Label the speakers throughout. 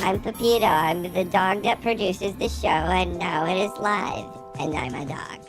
Speaker 1: I'm Pepito. I'm the dog that produces the show, and now it is live, and I'm a dog.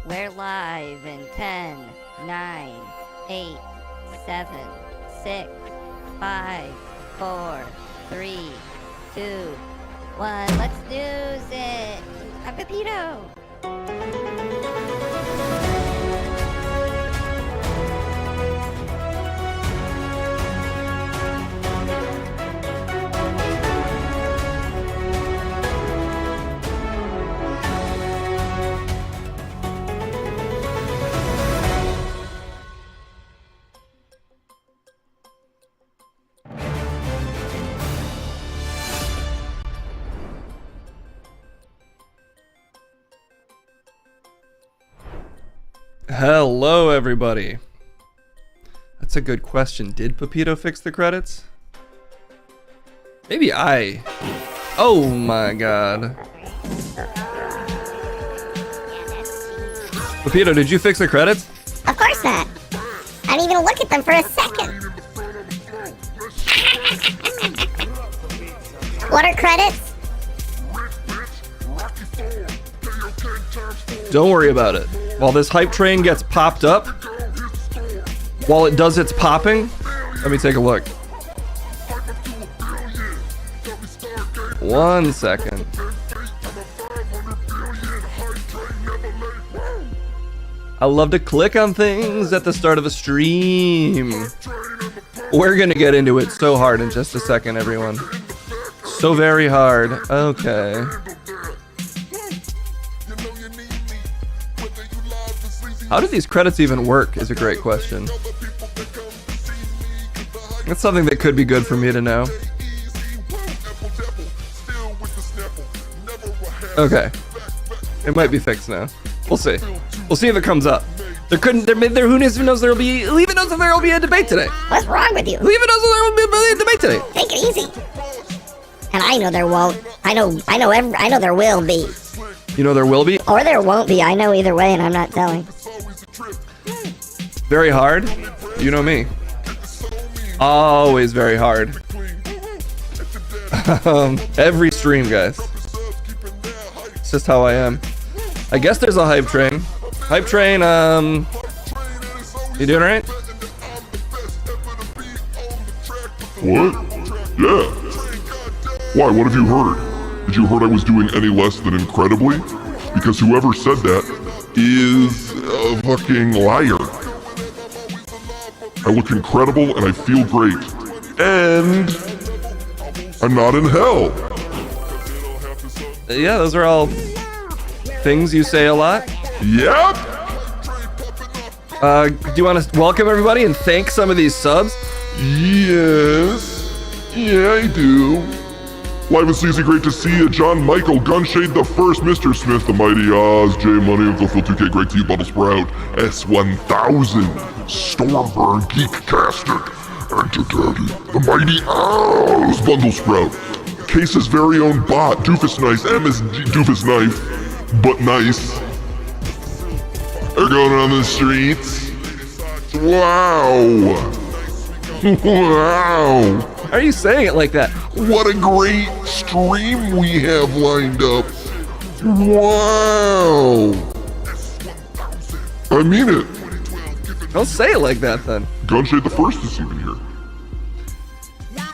Speaker 1: We're live in 10, 9, 8, 7, 6, 5, 4, 3, 2, 1. Let's snooze it. I'm Pepito.
Speaker 2: Hello, everybody. That's a good question. Did Pepito fix the credits? Maybe I. Oh my god. Pepito, did you fix the credits?
Speaker 1: Of course not. I didn't even look at them for a second. What are credits?
Speaker 2: Don't worry about it. While this hype train gets popped up, while it does its popping, let me take a look. 1 second. I love to click on things at the start of a stream. We're gonna get into it so hard in just a second, everyone. So very hard. Okay. How do these credits even work is a great question. That's something that could be good for me to know. Okay. It might be fixed now. We'll see. We'll see if it comes up. Who even knows if there will be a debate today?
Speaker 1: What's wrong with you?
Speaker 2: Who even knows if there will be a debate today?
Speaker 1: Take it easy. And I know there won't. I know there will be.
Speaker 2: You know there will be?
Speaker 1: Or there won't be. I know either way, and I'm not telling.
Speaker 2: Very hard? You know me. Always very hard. Every stream, guys. It's just how I am. I guess there's a hype train. Hype train, you doing alright?
Speaker 3: What? Yeah. Why, what have you heard? Did you heard I was doing any less than incredibly? Because whoever said that is a fucking liar. I look incredible and I feel great. And I'm not in hell.
Speaker 2: Yeah, those are all things you say a lot.
Speaker 3: Yep.
Speaker 2: Do you want to welcome everybody and thank some of these subs?
Speaker 3: Yes. Yeah, I do. Live and CZ, great to see you. John Michael, Gunshade the First, Mr. Smith, the Mighty Oz, J Money, Uncle Phil 2K, great to you, Bubble Sprout, S1000, Stormburn, Geektastic, Enter Daddy, the Mighty Oz, Bundle Sprout, Case's very own bot, Doofus Nice, MSG Doofus Knife, but nice. They're going on the streets. Wow. Wow.
Speaker 2: Why are you saying it like that?
Speaker 3: What a great stream we have lined up. Wow. I mean it.
Speaker 2: Don't say it like that then.
Speaker 3: Gunshade the First is even here.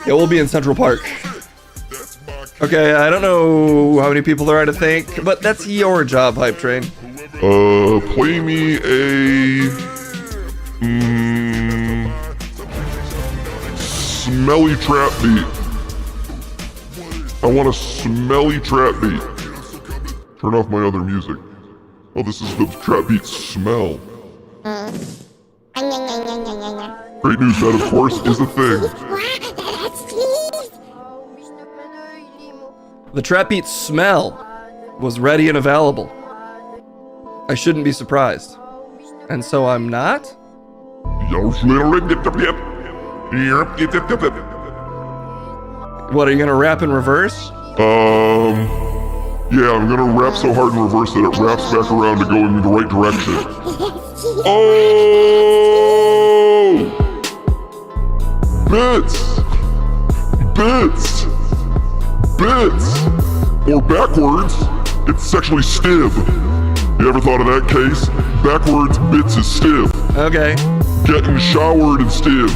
Speaker 2: Yeah, we'll be in Central Park. Okay, I don't know how many people there are to think, but that's your job, Hype Train.
Speaker 3: Play me a... smelly trap beat. I want a smelly trap beat. Turn off my other music. Oh, this is the trap beat smell. Great news, that of course is a thing.
Speaker 2: The trap beat smell was ready and available. I shouldn't be surprised. And so I'm not? What, are you gonna rap in reverse?
Speaker 3: Yeah, I'm gonna rap so hard in reverse that it wraps back around to go in the right direction. Oh! Bits! Bits! Bits! Or backwards, it's sexually stib. You ever thought of that case? Backwards, bits is stib.
Speaker 2: Okay.
Speaker 3: Getting showered and stib.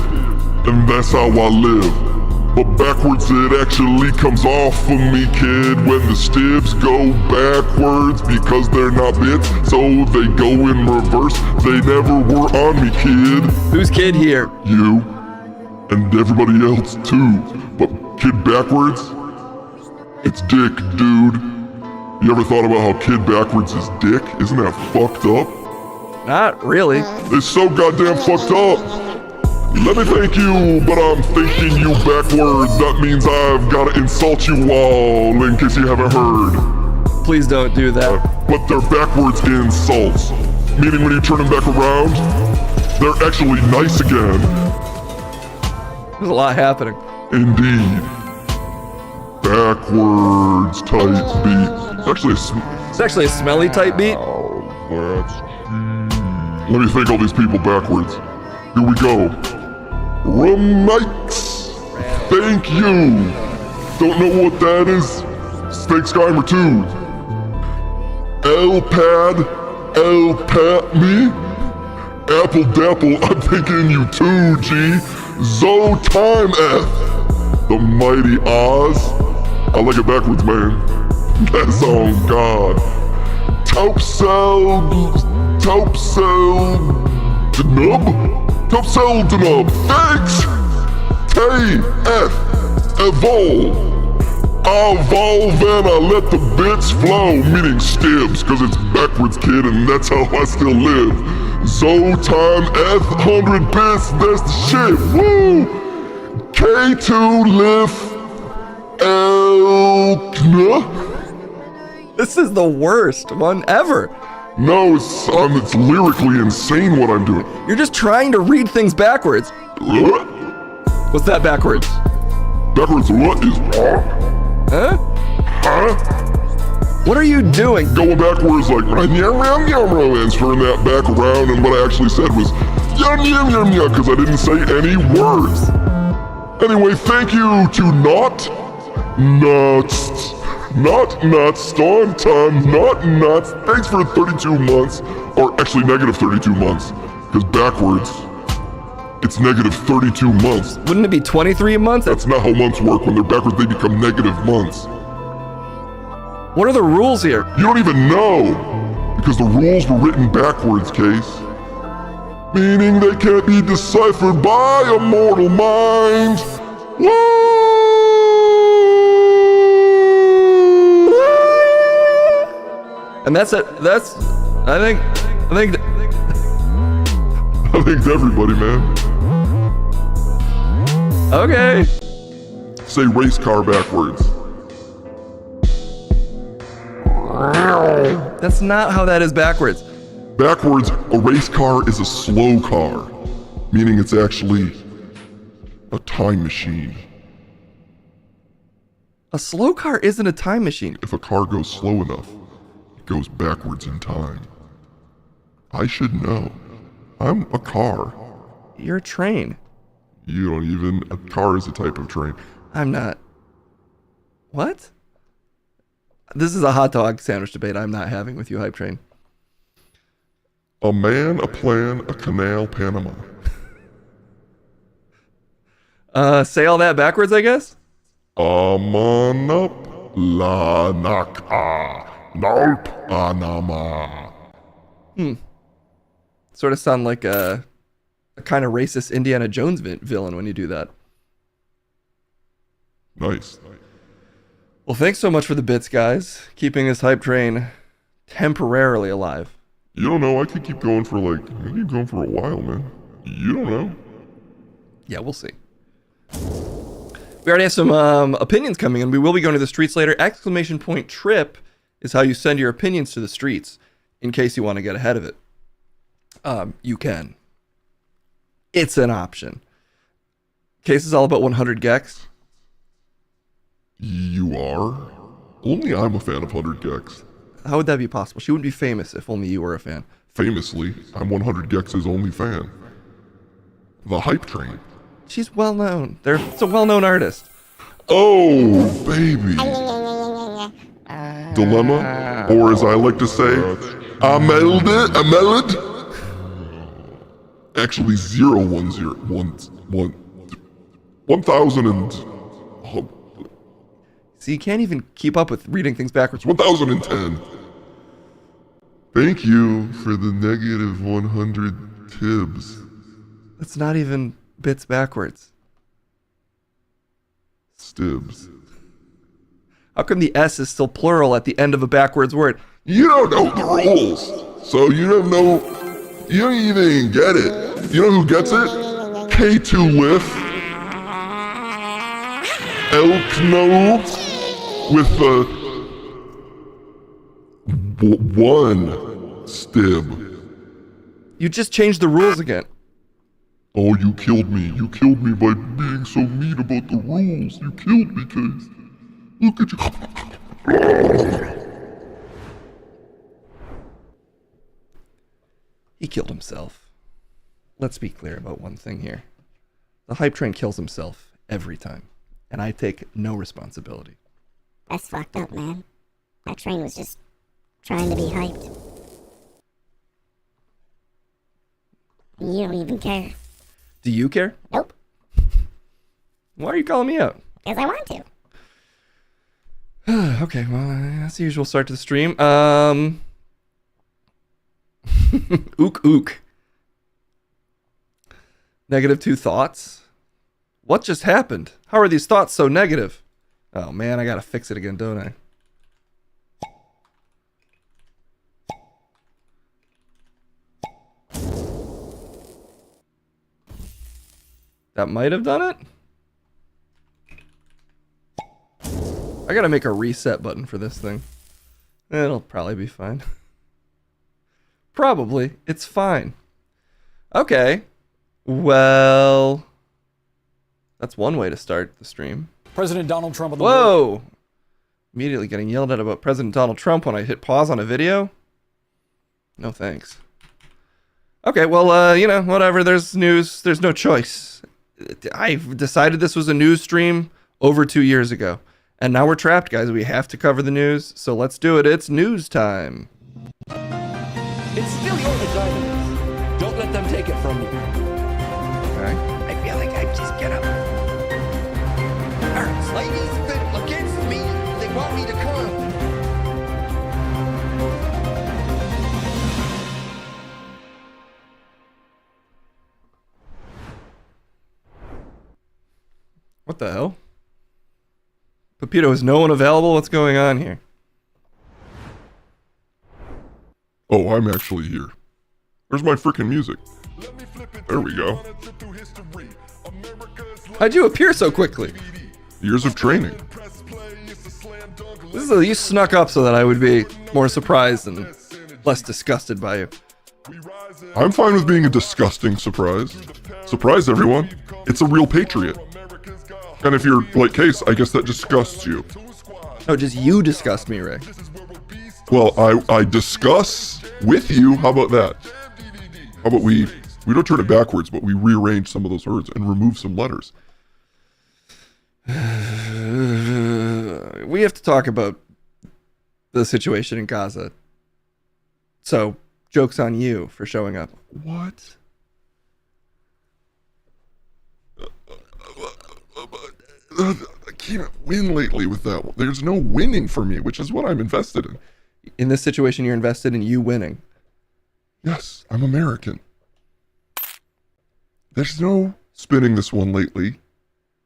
Speaker 3: And that's how I live. But backwards it actually comes off of me, kid, when the stibs go backwards because they're not bits, so they go in reverse. They never were on me, kid.
Speaker 2: Who's kid here?
Speaker 3: You. And everybody else too. But kid backwards? It's dick, dude. You ever thought about how kid backwards is dick? Isn't that fucked up?
Speaker 2: Not really.
Speaker 3: It's so goddamn fucked up. Let me thank you, but I'm thanking you backwards. That means I've gotta insult you all, in case you haven't heard.
Speaker 2: Please don't do that.
Speaker 3: But they're backwards insults. Meaning when you turn them back around, they're actually nice again.
Speaker 2: There's a lot happening.
Speaker 3: Indeed. Backwards type beat.
Speaker 2: It's actually a smelly type beat.
Speaker 3: Let me thank all these people backwards. Here we go. Remikes. Thank you. Don't know what that is. Snake Skymer 2. L-Pad. L-Pat me. Apple Dapple. I'm thinking you too, G. Time F. The Mighty Oz. I like it backwards, man. That's on God. Taupsel Denub? Taupsel Denub. Thanks! K-F. Evolve. Evolve and I let the bits flow. Meaning stibs, cause it's backwards, kid, and that's how I still live. Time F, 100 bits, that's the shit. Woo! K2 lift. Elkna?
Speaker 2: This is the worst one ever.
Speaker 3: No, it's lyrically insane what I'm doing.
Speaker 2: You're just trying to read things backwards.
Speaker 3: What?
Speaker 2: What's that backwards?
Speaker 3: Backwards what is
Speaker 2: Huh?
Speaker 3: Huh?
Speaker 2: What are you doing?
Speaker 3: Going backwards like and turn that back around, and what I actually said was yum yum yum yum because I didn't say any words. Anyway, thank you to Not Nuts, Staunton, Not Nuts. Thanks for 32 months, or actually negative 32 months, because backwards, it's negative 32 months.
Speaker 2: Wouldn't it be 23 months?
Speaker 3: That's not how months work. When they're backwards, they become negative months.
Speaker 2: What are the rules here?
Speaker 3: You don't even know, because the rules were written backwards, Case. Meaning they can't be deciphered by a mortal mind.
Speaker 2: And that's it. I think
Speaker 3: everybody, man.
Speaker 2: Okay.
Speaker 3: Say race car backwards.
Speaker 2: That's not how that is backwards.
Speaker 3: Backwards, a race car is a slow car, meaning it's actually a time machine.
Speaker 2: A slow car isn't a time machine.
Speaker 3: If a car goes slow enough, it goes backwards in time. I should know. I'm a car.
Speaker 2: You're a train.
Speaker 3: You don't even... A car is a type of train.
Speaker 2: I'm not. What? This is a hot dog sandwich debate I'm not having with you, Hype Train.
Speaker 3: A man, a plan, a canal, Panama.
Speaker 2: Say all that backwards, I guess?
Speaker 3: Amanap la naka nalp anama.
Speaker 2: Sort of sound like a kind of racist Indiana Jones villain when you do that.
Speaker 3: Nice.
Speaker 2: Well, thanks so much for the bits, guys. Keeping this Hype Train temporarily alive.
Speaker 3: You don't know, I could keep going for I could keep going for a while, man. You don't know.
Speaker 2: Yeah, we'll see. We already have some opinions coming in. We will be going to the streets later. Exclamation point trip is how you send your opinions to the streets in case you want to get ahead of it. You can. It's an option. Case is all about 100 gex.
Speaker 3: You are? Only I'm a fan of 100 gex.
Speaker 2: How would that be possible? She wouldn't be famous if only you were a fan.
Speaker 3: Famously, I'm 100 gex's only fan. The Hype Train.
Speaker 2: She's well known. It's a well-known artist.
Speaker 3: Oh, baby. Dilemma, or as I like to say, Ameled. Actually, 1,000 and...
Speaker 2: See, you can't even keep up with reading things backwards.
Speaker 3: 1010. Thank you for the negative 100 tibs.
Speaker 2: That's not even bits backwards.
Speaker 3: Stibs.
Speaker 2: How come the S is still plural at the end of a backwards word?
Speaker 3: You don't know the rules, so you don't know. You don't even get it. You know who gets it? K2 with Elkno with one stib.
Speaker 2: You just changed the rules again.
Speaker 3: Oh, you killed me. You killed me by being so mean about the rules. You killed me, Case. Look at you.
Speaker 2: He killed himself. Let's be clear about one thing here. The Hype Train kills himself every time, and I take no responsibility.
Speaker 1: That's fucked up, man. That train was just trying to be hyped. And you don't even care.
Speaker 2: Do you care?
Speaker 1: Nope.
Speaker 2: Why are you calling me out?
Speaker 1: Because I want to.
Speaker 2: Okay, well, that's the usual start to the stream. Ook. -2 thoughts? What just happened? How are these thoughts so negative? Oh man, I gotta fix it again, don't I? That might have done it? I gotta make a reset button for this thing. It'll probably be fine. Probably. It's fine. Okay. Well, that's one way to start the stream.
Speaker 4: President Donald Trump on the
Speaker 2: Whoa! Immediately getting yelled at about President Donald Trump when I hit pause on a video? No thanks. Okay, well, you know, whatever. There's news. There's no choice. I've decided this was a news stream over 2 years ago. And now we're trapped, guys. We have to cover the news. So let's do it. It's news time.
Speaker 5: It's still your vagina. Don't let them take it from you.
Speaker 2: Okay.
Speaker 5: I feel like I just get up. Hurts. Ladies that against me, they want me to come.
Speaker 2: What the hell? Pepito, is no one available? What's going on here?
Speaker 3: Oh, I'm actually here. Where's my freaking music? There we go.
Speaker 2: How'd you appear so quickly?
Speaker 3: Years of training.
Speaker 2: You snuck up so that I would be more surprised and less disgusted by you.
Speaker 3: I'm fine with being a disgusting surprise. Surprise, everyone. It's a real patriot. And if you're like Case, I guess that disgusts you.
Speaker 2: No, just you disgust me, Rick.
Speaker 3: Well, I discuss with you. How about that? How about we don't turn it backwards, but we rearrange some of those words and remove some letters.
Speaker 2: We have to talk about the situation in Gaza. So, joke's on you for showing up.
Speaker 3: What? I can't win lately with that one. There's no winning for me, which is what I'm invested in.
Speaker 2: In this situation, you're invested in you winning.
Speaker 3: Yes, I'm American. There's no spinning this one lately,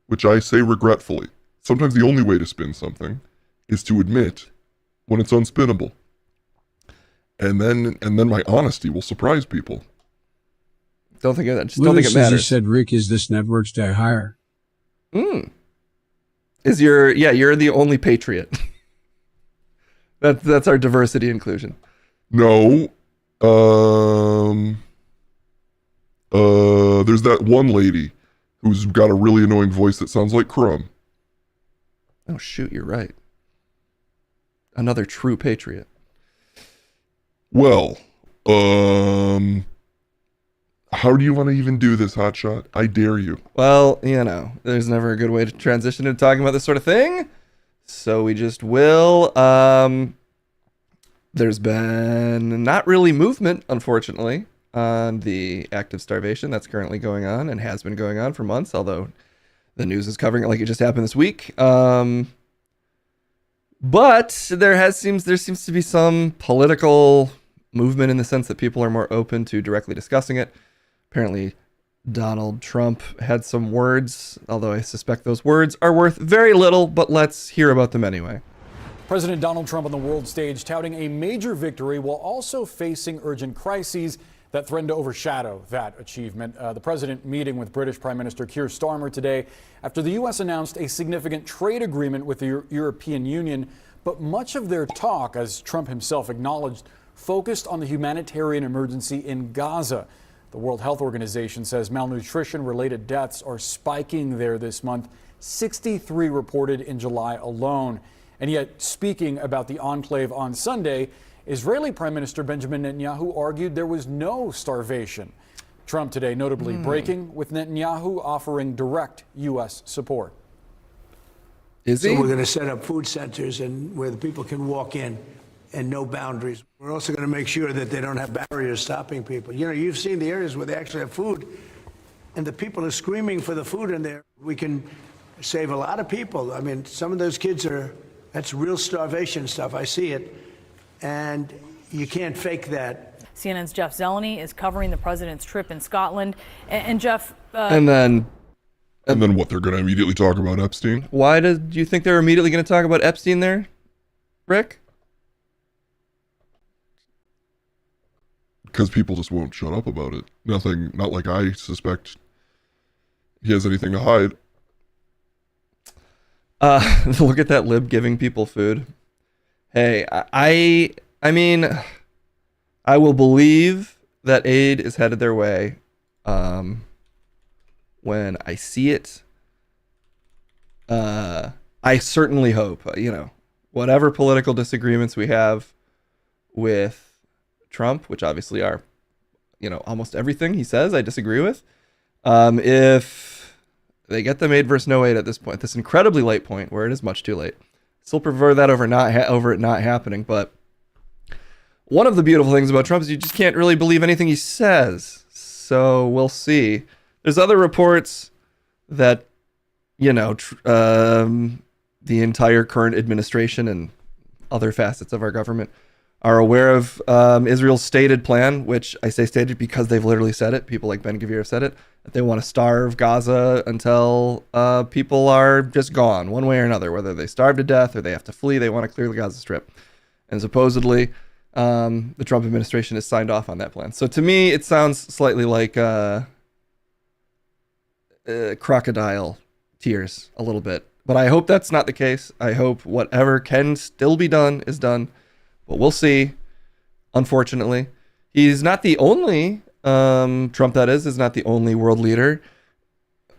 Speaker 3: which I say regretfully. Sometimes the only way to spin something is to admit when it's unspinnable. And then my honesty will surprise people.
Speaker 2: Don't think of that. Just
Speaker 4: Willie
Speaker 2: don't think it
Speaker 4: says
Speaker 2: matters.
Speaker 4: he said, Rick, is this network's die higher?
Speaker 2: You're the only patriot. That's our diversity inclusion.
Speaker 3: No. There's that one lady who's got a really annoying voice that sounds like Crumb.
Speaker 2: Oh shoot, you're right. Another true patriot.
Speaker 3: Well, how do you want to even do this, Hotshot? I dare you.
Speaker 2: Well, there's never a good way to transition into talking about this sort of thing. So we just will. There's been not really movement, unfortunately, on the active starvation that's currently going on and has been going on for months, although the news is covering it like it just happened this week. But there seems to be some political movement in the sense that people are more open to directly discussing it. Apparently, Donald Trump had some words, although I suspect those words are worth very little, but let's hear about them anyway.
Speaker 6: President Donald Trump on the world stage touting a major victory while also facing urgent crises that threaten to overshadow that achievement. The president meeting with British Prime Minister Keir Starmer today after the U.S. announced a significant trade agreement with the European Union. But much of their talk, as Trump himself acknowledged, focused on the humanitarian emergency in Gaza. The World Health Organization says malnutrition-related deaths are spiking there this month, 63 reported in July alone. And yet, speaking about the enclave on Sunday, Israeli Prime Minister Benjamin Netanyahu argued there was no starvation. Trump today notably breaking with Netanyahu offering direct U.S. support.
Speaker 2: Is he?
Speaker 7: So we're going to set up food centers and where the people can walk in and no boundaries. We're also going to make sure that they don't have barriers stopping people. You've seen the areas where they actually have food and the people are screaming for the food in there. We can save a lot of people. I mean, some of those kids that's real starvation stuff. I see it. And you can't fake that.
Speaker 8: CNN's Jeff Zeleny is covering the president's trip in Scotland. And Jeff...
Speaker 2: And then
Speaker 3: what, they're going to immediately talk about Epstein?
Speaker 2: why do you think they're immediately going to talk about Epstein there, Rick?
Speaker 3: Because people just won't shut up about it. Not like I suspect he has anything to hide.
Speaker 2: Look at that lib giving people food. Hey, I mean, I will believe that aid is headed their way when I see it. I certainly hope, whatever political disagreements we have with Trump, which obviously are, almost everything he says I disagree with. If they get them aid versus no aid at this point, this incredibly late point where it is much too late, still prefer that over it not happening. But one of the beautiful things about Trump is you just can't really believe anything he says. So we'll see. There's other reports that, the entire current administration and other facets of our government are aware of Israel's stated plan, which I say stated because they've literally said it. People like Ben Gvir have said it, that they want to starve Gaza until people are just gone one way or another, whether they starve to death or they have to flee. They want to clear the Gaza Strip. And supposedly the Trump administration has signed off on that plan. So to me, it sounds slightly like crocodile tears a little bit. But I hope that's not the case. I hope whatever can still be done is done. But we'll see. unfortunately. He's not the only, Trump that is not the only world leader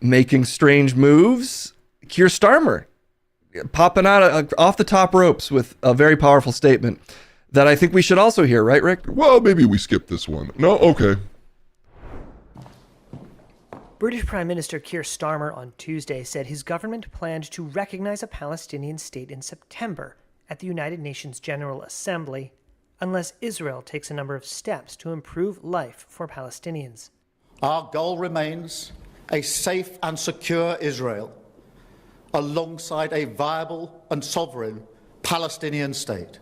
Speaker 2: making strange moves. Keir Starmer popping out off the top ropes with a very powerful statement that I think we should also hear, right, Rick?
Speaker 3: Well, maybe we skip this one. No, okay.
Speaker 9: British Prime Minister Keir Starmer on Tuesday said his government planned to recognize a Palestinian state in September at the United Nations General Assembly, unless Israel takes a number of steps to improve life for Palestinians.
Speaker 10: Our goal remains a safe and secure Israel, alongside a viable and sovereign Palestinian state.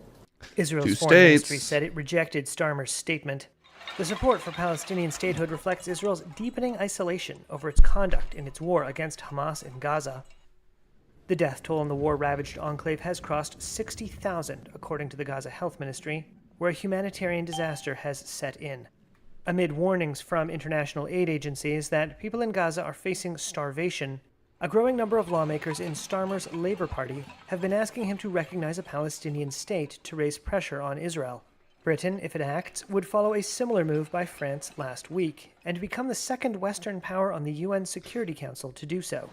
Speaker 9: Israel's foreign ministry said it rejected Starmer's statement. The support for Palestinian statehood reflects Israel's deepening isolation over its conduct in its war against Hamas in Gaza. The death toll in the war-ravaged enclave has crossed 60,000, according to the Gaza Health Ministry, where a humanitarian disaster has set in. Amid warnings from international aid agencies that people in Gaza are facing starvation, a growing number of lawmakers in Starmer's Labour Party have been asking him to recognize a Palestinian state to raise pressure on Israel. Britain, if it acts, would follow a similar move by France last week, and become the second Western power on the UN Security Council to do so.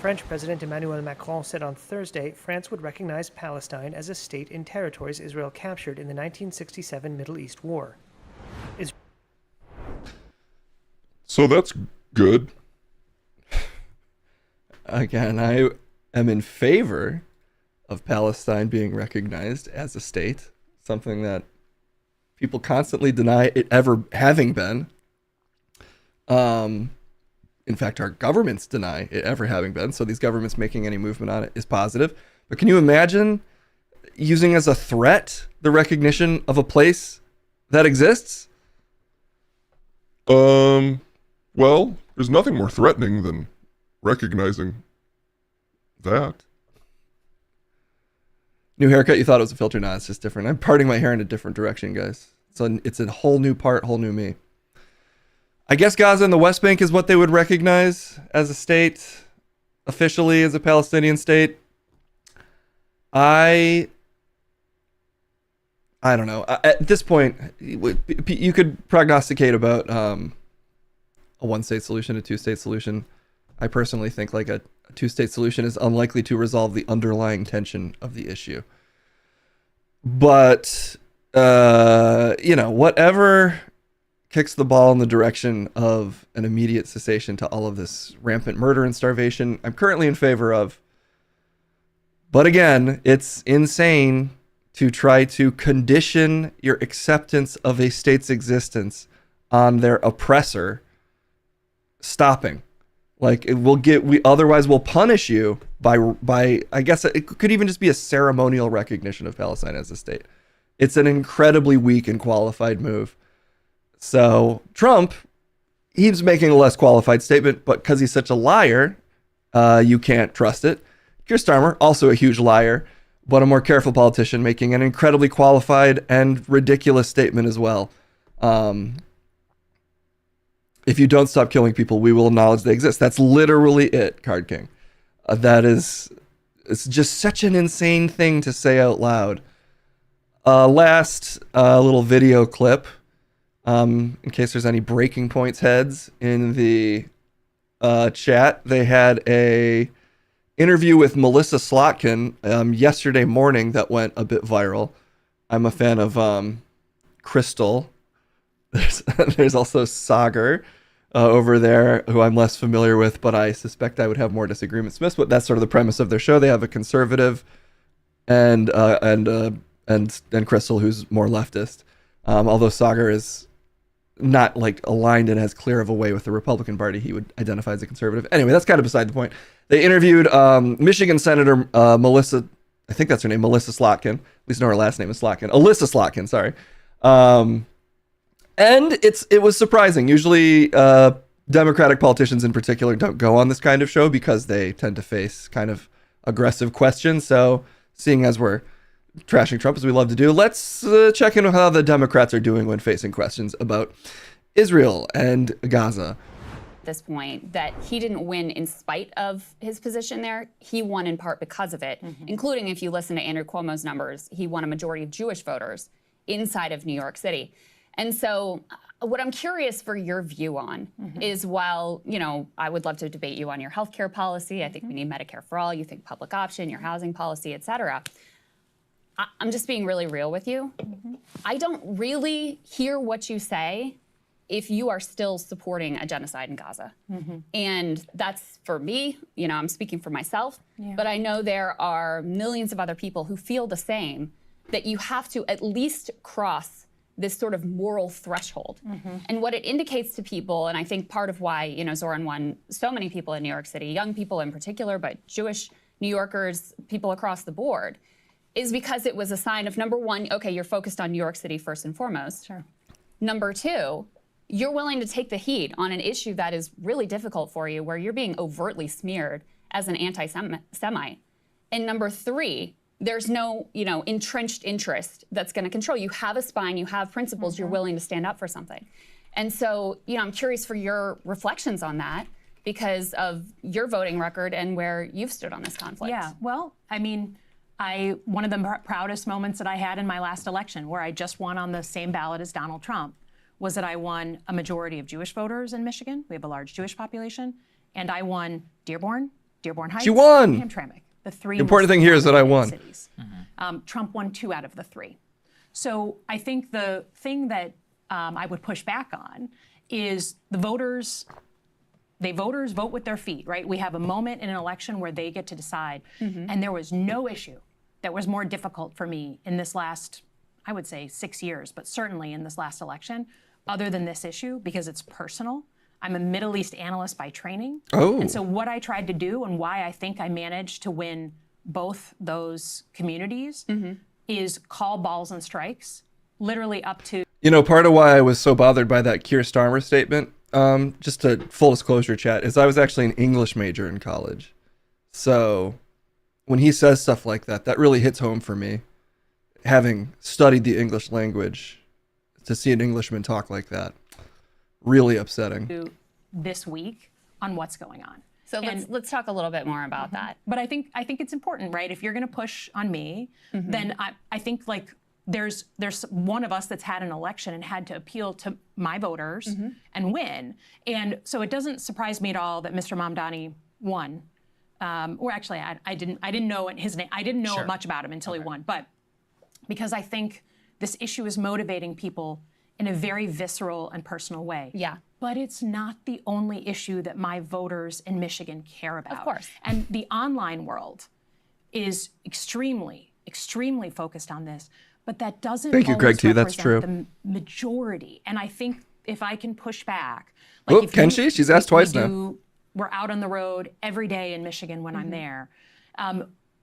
Speaker 9: French President Emmanuel Macron said on Thursday France would recognize Palestine as a state in territories Israel captured in the 1967 Middle East War.
Speaker 3: So that's good.
Speaker 2: Again, I am in favor of Palestine being recognized as a state, something that people constantly deny it ever having been. In fact, our governments deny it ever having been, so these governments making any movement on it is positive. But can you imagine using as a threat the recognition of a place that exists?
Speaker 3: Well, there's nothing more threatening than recognizing that.
Speaker 2: New haircut, you thought it was a filter? Nah, it's just different. I'm parting my hair in a different direction, guys. It's a whole new part, whole new me. I guess Gaza and the West Bank is what they would recognize as a state, officially as a Palestinian state. I don't know. At this point, you could prognosticate about a one-state solution, a two-state solution. I personally think like a two-state solution is unlikely to resolve the underlying tension of the issue. But, whatever kicks the ball in the direction of an immediate cessation to all of this rampant murder and starvation, I'm currently in favor of. But again, it's insane to try to condition your acceptance of a state's existence on their oppressor stopping. Like otherwise we'll punish you by I guess it could even just be a ceremonial recognition of Palestine as a state. It's an incredibly weak and qualified move. So Trump, he's making a less qualified statement, but because he's such a liar, you can't trust it. Keir Starmer, also a huge liar, but a more careful politician, making an incredibly qualified and ridiculous statement as well. If you don't stop killing people, we will acknowledge they exist. That's literally it, Card King. It's just such an insane thing to say out loud. Last little video clip, in case there's any breaking points heads in the chat. They had a interview with Melissa Slotkin yesterday morning that went a bit viral. I'm a fan of Crystal. There's also Sagar over there, who I'm less familiar with, but I suspect I would have more disagreements with. But that's sort of the premise of their show. They have a conservative and Crystal, who's more leftist. Although Sagar is not like aligned and as clear of a way with the Republican Party, he would identify as a conservative. Anyway, that's kind of beside the point. They interviewed Michigan Senator Melissa, I think that's her name, Melissa Slotkin. At least know her last name is Slotkin. Alyssa Slotkin, sorry. And it was surprising. Usually Democratic politicians in particular don't go on this kind of show because they tend to face kind of aggressive questions. So seeing as we're trashing Trump as we love to do, let's check in on how the Democrats are doing when facing questions about Israel and Gaza.
Speaker 11: This point that he didn't win in spite of his position there. He won in part because of it, including if you listen to Andrew Cuomo's numbers, he won a majority of Jewish voters inside of New York City. And so what I'm curious for your view on is, while, you know, I would love to debate you on your healthcare policy. I think we need Medicare for all. You think public option, your housing policy, et cetera. I'm just being really real with you. I don't really hear what you say if you are still supporting a genocide in Gaza. And that's, for me, you know, I'm speaking for myself, but I know there are millions of other people who feel the same, that you have to at least cross this sort of moral threshold. And what it indicates to people, and I think part of why, you know, Zoran won so many people in New York City, young people in particular, but Jewish New Yorkers, people across the board, is because it was a sign of, number one, okay, you're focused on New York City first and foremost.
Speaker 8: Sure.
Speaker 11: Number two, you're willing to take the heat on an issue that is really difficult for you, where you're being overtly smeared as an anti-Semite. And number three, there's no, you know, entrenched interest that's going to control. You have a spine, you have principles, you're willing to stand up for something. And so, you know, I'm curious for your reflections on that, because of your voting record and where you've stood on this conflict.
Speaker 12: Yeah, well, I mean, one of the proudest moments that I had in my last election, where I just won on the same ballot as Donald Trump, was that I won a majority of Jewish voters in Michigan. We have a large Jewish population. And I won Dearborn Heights,
Speaker 2: She won!
Speaker 12: and Hamtramck. The three
Speaker 2: The important thing here is that I won.
Speaker 12: cities. Trump won 2 out of the 3. So I think the thing that I would push back on is the voters vote with their feet, right? We have a moment in an election where they get to decide. And there was no issue that was more difficult for me in this last, I would say 6 years, but certainly in this last election, other than this issue, because it's personal. I'm a Middle East analyst by training. And so what I tried to do, and why I think I managed to win both those communities, is call balls and strikes, literally up to...
Speaker 2: You know, part of why I was so bothered by that Keir Starmer statement, just to full disclosure, chat, is I was actually an English major in college. So when he says stuff like that, that really hits home for me. Having studied the English language, to see an Englishman talk like that, really upsetting.
Speaker 12: This week on what's going on.
Speaker 11: So let's talk a little bit more about that.
Speaker 12: But I think it's important, right? If you're going to push on me, then I think, like, there's one of us that's had an election and had to appeal to my voters and win. And so it doesn't surprise me at all that Mr. Mamdani won. Or actually, I didn't know his name. I didn't know much about him until he won. But because I think this issue is motivating people in a very visceral and personal way.
Speaker 11: Yeah.
Speaker 12: But it's not the only issue that my voters in Michigan care about.
Speaker 11: Of course.
Speaker 12: And the online world is extremely, extremely focused on this. But that doesn't
Speaker 2: Thank you, Greg, too. That's true.
Speaker 12: The majority. And I think if I can push back.
Speaker 2: Like, can she? She's asked twice now.
Speaker 12: We're out on the road every day in Michigan when I'm there.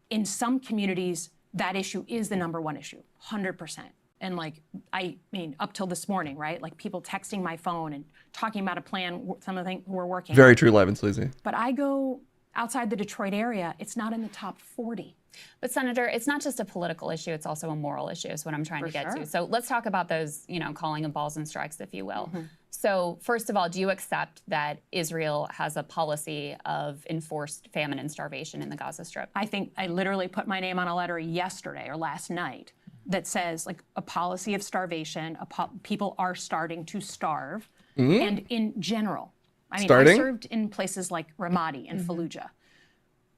Speaker 12: In some communities, that issue is the #1 issue, 100%. And, like, I mean, up till this morning, right? Like, people texting my phone and talking about a plan, some of the things we're working on.
Speaker 2: Very true, live and sleazy.
Speaker 12: But I go outside the Detroit area, it's not in the top 40.
Speaker 11: But Senator, it's not just a political issue, it's also a moral issue is what I'm trying to get to. So let's talk about those, you know, calling of balls and strikes, if you will. So first of all, do you accept that Israel has a policy of enforced famine and starvation in the Gaza Strip?
Speaker 12: I think I literally put my name on a letter yesterday or last night that says, like, a policy of starvation, people are starting to starve. And in general, I mean, I served in places like Ramadi and Fallujah.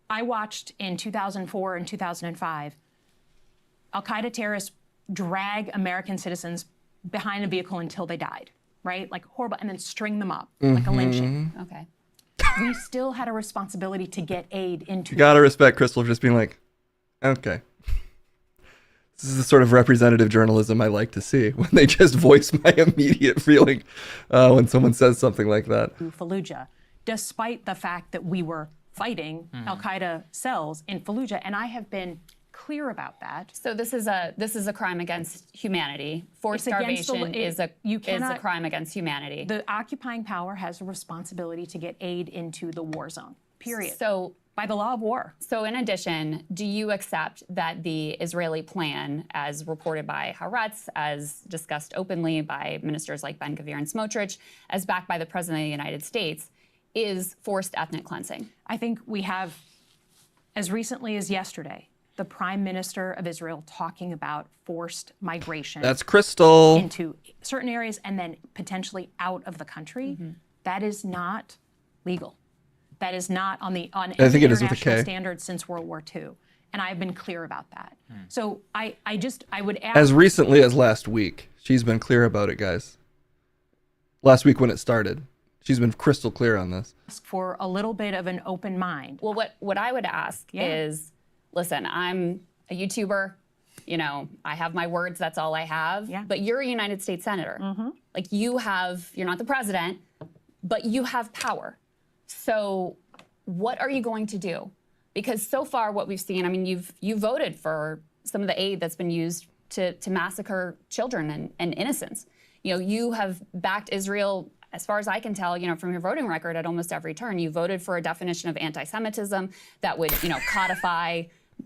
Speaker 12: I watched in 2004 and 2005, Al-Qaeda terrorists drag American citizens behind a vehicle until they died, right? Like, horrible, and then string them up like a lynching.
Speaker 11: Okay.
Speaker 12: We still had a responsibility to get aid into.
Speaker 2: You gotta respect Crystal for just being like, okay. This is the sort of representative journalism I like to see, when they just voice my immediate feeling when someone says something like that.
Speaker 12: Fallujah, despite the fact that we were fighting Al-Qaeda cells in Fallujah, and I have been clear about that.
Speaker 11: So this is a crime against humanity. Forced starvation is a crime against humanity.
Speaker 12: The occupying power has a responsibility to get aid into the war zone, period.
Speaker 11: So
Speaker 12: by the law of war.
Speaker 11: So in addition, do you accept that the Israeli plan, as reported by Haaretz, as discussed openly by ministers like Ben-Gvir and Smotrich, as backed by the President of the United States, is forced ethnic cleansing?
Speaker 12: I think we have, as recently as yesterday, the Prime Minister of Israel talking about forced migration.
Speaker 2: That's Crystal.
Speaker 12: Into certain areas and then potentially out of the country. That is not legal. That is not on any
Speaker 2: it is with a
Speaker 12: international
Speaker 2: K.
Speaker 12: standard since World War II. And I've been clear about that. So I would ask.
Speaker 2: As recently as last week, she's been clear about it, guys. Last week when it started, she's been crystal clear on this.
Speaker 12: For a little bit of an open mind.
Speaker 11: Well, what I would ask is, listen, I'm a YouTuber. You know, I have my words. That's all I have. But you're a United States Senator. Like you're not the president, but you have power. So what are you going to do? Because so far what we've seen, I mean, you voted for some of the aid that's been used to massacre children and innocents. You know, you have backed Israel, as far as I can tell, you know, from your voting record at almost every turn. You voted for a definition of anti-Semitism that would, you know, codify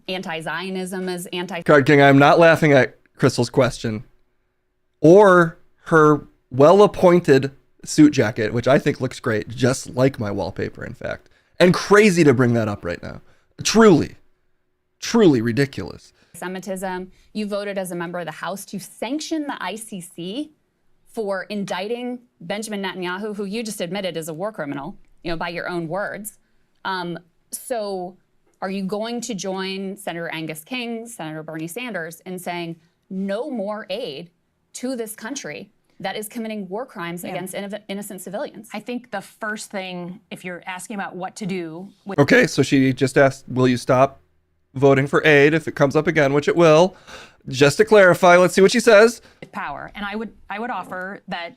Speaker 11: anti-Zionism as
Speaker 2: Card King, I'm not laughing at Crystal's question or her well-appointed suit jacket, which I think looks great, just like my wallpaper, in fact. And crazy to bring that up right now. Truly ridiculous.
Speaker 11: Semitism. You voted as a member of the House to sanction the ICC for indicting Benjamin Netanyahu, who you just admitted is a war criminal, you know, by your own words. So are you going to join Senator Angus King, Senator Bernie Sanders in saying no more aid to this country that is committing war crimes against innocent civilians?
Speaker 12: I think the first thing, if you're asking about what to do with
Speaker 2: Okay, so she just asked, will you stop voting for aid if it comes up again, which it will. Just to clarify, let's see what she says.
Speaker 12: power, and I would offer that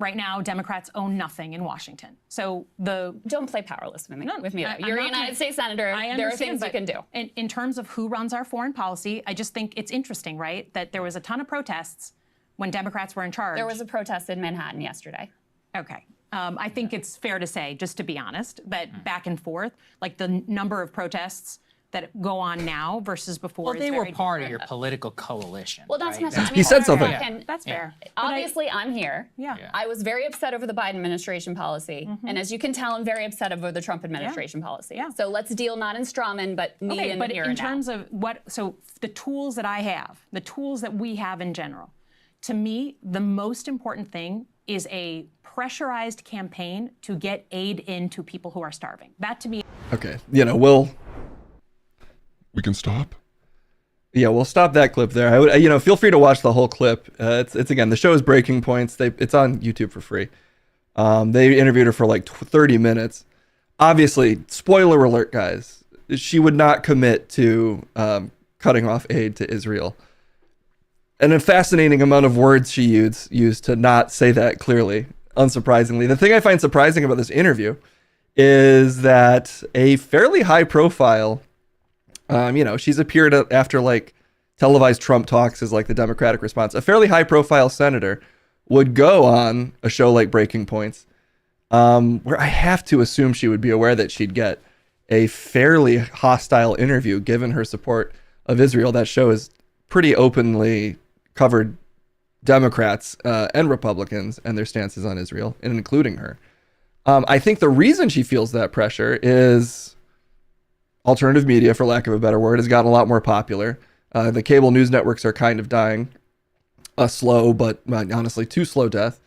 Speaker 12: right now Democrats own nothing in Washington. So
Speaker 11: don't play powerless with me. You're a United States Senator. There are things you can do.
Speaker 12: In terms of who runs our foreign policy, I just think it's interesting, right, that there was a ton of protests when Democrats were in charge.
Speaker 11: There was a protest in Manhattan yesterday.
Speaker 12: Okay. I think it's fair to say, just to be honest, that back and forth, like the number of protests that go on now versus before.
Speaker 13: Well, they were part of your political coalition.
Speaker 11: Well, not so much.
Speaker 2: I mean, he said something.
Speaker 12: That's fair.
Speaker 11: Obviously, I'm here.
Speaker 12: Yeah.
Speaker 11: I was very upset over the Biden administration policy. And as you can tell, I'm very upset over the Trump administration policy. So let's deal not in strawman, but me and here and now.
Speaker 12: In terms of so the tools that I have, the tools that we have in general, to me, the most important thing is a pressurized campaign to get aid into people who are starving. That to me.
Speaker 2: Okay, we
Speaker 3: can stop.
Speaker 2: Yeah, we'll stop that clip there. I would, feel free to watch the whole clip. It's again, the show is Breaking Points. It's on YouTube for free. They interviewed her for like 30 minutes. Obviously, spoiler alert, guys. She would not commit to cutting off aid to Israel. And a fascinating amount of words she used to not say that clearly, unsurprisingly. The thing I find surprising about this interview is that a fairly high profile, she's appeared after like televised Trump talks as like the Democratic response. A fairly high profile senator would go on a show like Breaking Points, where I have to assume she would be aware that she'd get a fairly hostile interview given her support of Israel. That show is pretty openly covered Democrats and Republicans and their stances on Israel, and including her. I think the reason she feels that pressure is alternative media, for lack of a better word, has gotten a lot more popular. The cable news networks are kind of dying a slow, but honestly, too slow death.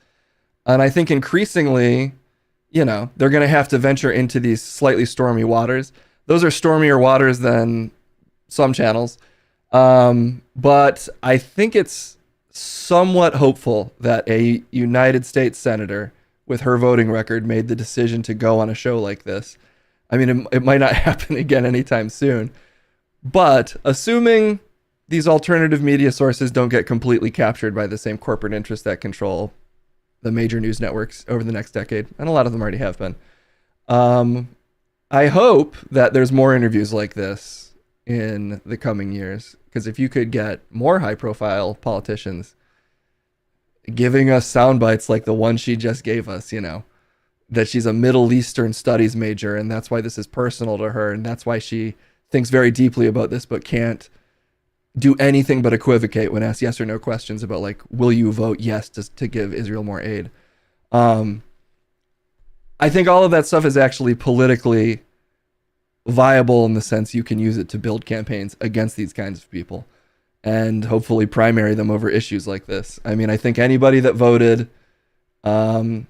Speaker 2: And I think increasingly, they're going to have to venture into these slightly stormy waters. Those are stormier waters than some channels. But I think it's somewhat hopeful that a United States senator with her voting record made the decision to go on a show like this. I mean, it might not happen again anytime soon, but assuming these alternative media sources don't get completely captured by the same corporate interests that control the major news networks over the next decade, and a lot of them already have been, I hope that there's more interviews like this in the coming years, because if you could get more high-profile politicians giving us sound bites like the one she just gave us, that she's a Middle Eastern studies major, and that's why this is personal to her, and that's why she thinks very deeply about this, but can't do anything but equivocate when asked yes or no questions about, like, will you vote yes to give Israel more aid? I think all of that stuff is actually politically viable in the sense you can use it to build campaigns against these kinds of people and hopefully primary them over issues like this. I mean, I think anybody that voted, and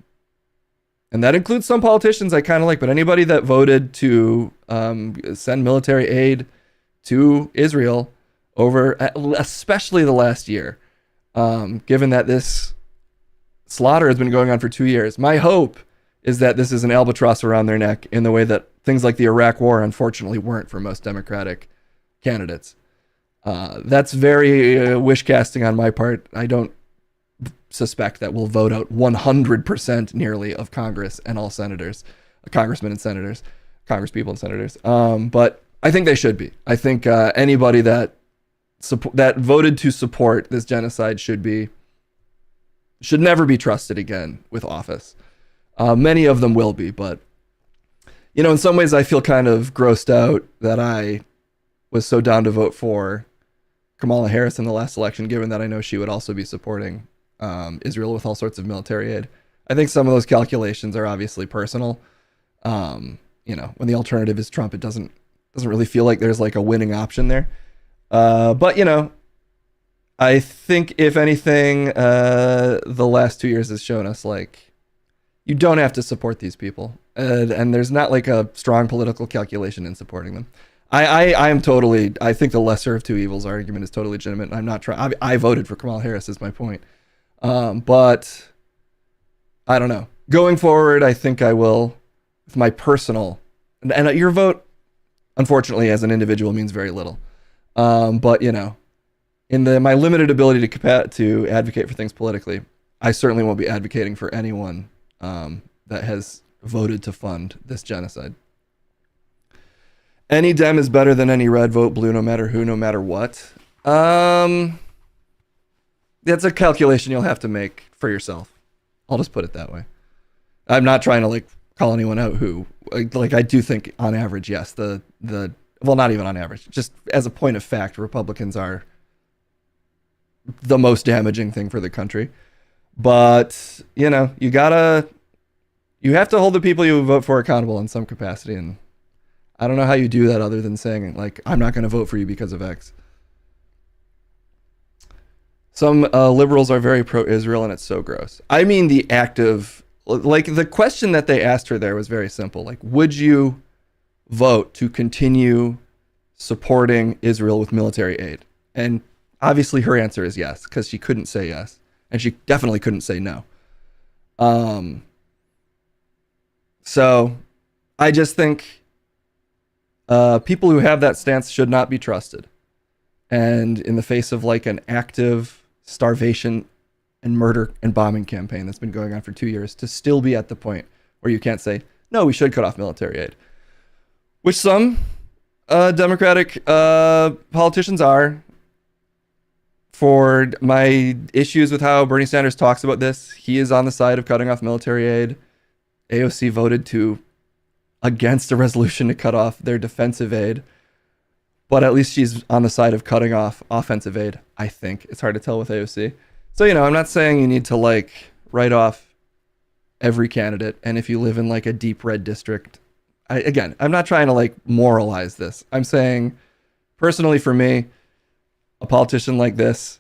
Speaker 2: that includes some politicians I kind of like, but anybody that voted to send military aid to Israel over, especially the last year, given that this slaughter has been going on for 2 years, my hope is that this is an albatross around their neck in the way that things like the Iraq War unfortunately weren't for most Democratic candidates. That's very wish casting on my part. I don't suspect that we'll vote out 100% nearly of Congress and all senators, congressmen and senators, congresspeople and senators. But I think they should be. I think anybody that voted to support this genocide should never be trusted again with office. Many of them will be, but in some ways I feel kind of grossed out that I was so down to vote for Kamala Harris in the last election, given that I know she would also be supporting Israel with all sorts of military aid. I think some of those calculations are obviously personal. When the alternative is Trump, it doesn't really feel like there's like a winning option there. But I think if anything, the last 2 years has shown us like you don't have to support these people, and there's not like a strong political calculation in supporting them. I think the lesser of two evils argument is totally legitimate. I'm not trying. I voted for Kamala Harris is my point. But I don't know. Going forward, I think I will, with my personal, and your vote, unfortunately, as an individual means very little. But in my limited ability to advocate for things politically, I certainly won't be advocating for anyone that has voted to fund this genocide. Any Dem is better than any red. Vote blue no matter who, no matter what. That's a calculation you'll have to make for yourself. I'll just put it that way. I'm not trying to call anyone out who, I do think on average, yes, well, not even on average, just as a point of fact, Republicans are the most damaging thing for the country. But, you have to hold the people you vote for accountable in some capacity. And I don't know how you do that other than saying, I'm not going to vote for you because of X. Some liberals are very pro-Israel, and it's so gross. I mean, the active, the question that they asked her there was very simple. Would you vote to continue supporting Israel with military aid? And obviously her answer is yes, because she couldn't say yes. And she definitely couldn't say no. So I just think people who have that stance should not be trusted. And in the face of an active starvation and murder and bombing campaign that's been going on for 2 years, to still be at the point where you can't say, no, we should cut off military aid, which some Democratic politicians are. For my issues with how Bernie Sanders talks about this, he is on the side of cutting off military aid. AOC voted against a resolution to cut off their defensive aid, but at least she's on the side of cutting off offensive aid, I think. It's hard to tell with AOC. So, I'm not saying you need to write off every candidate. And if you live in a deep red district, I'm not trying to moralize this. I'm saying personally for me, a politician like this,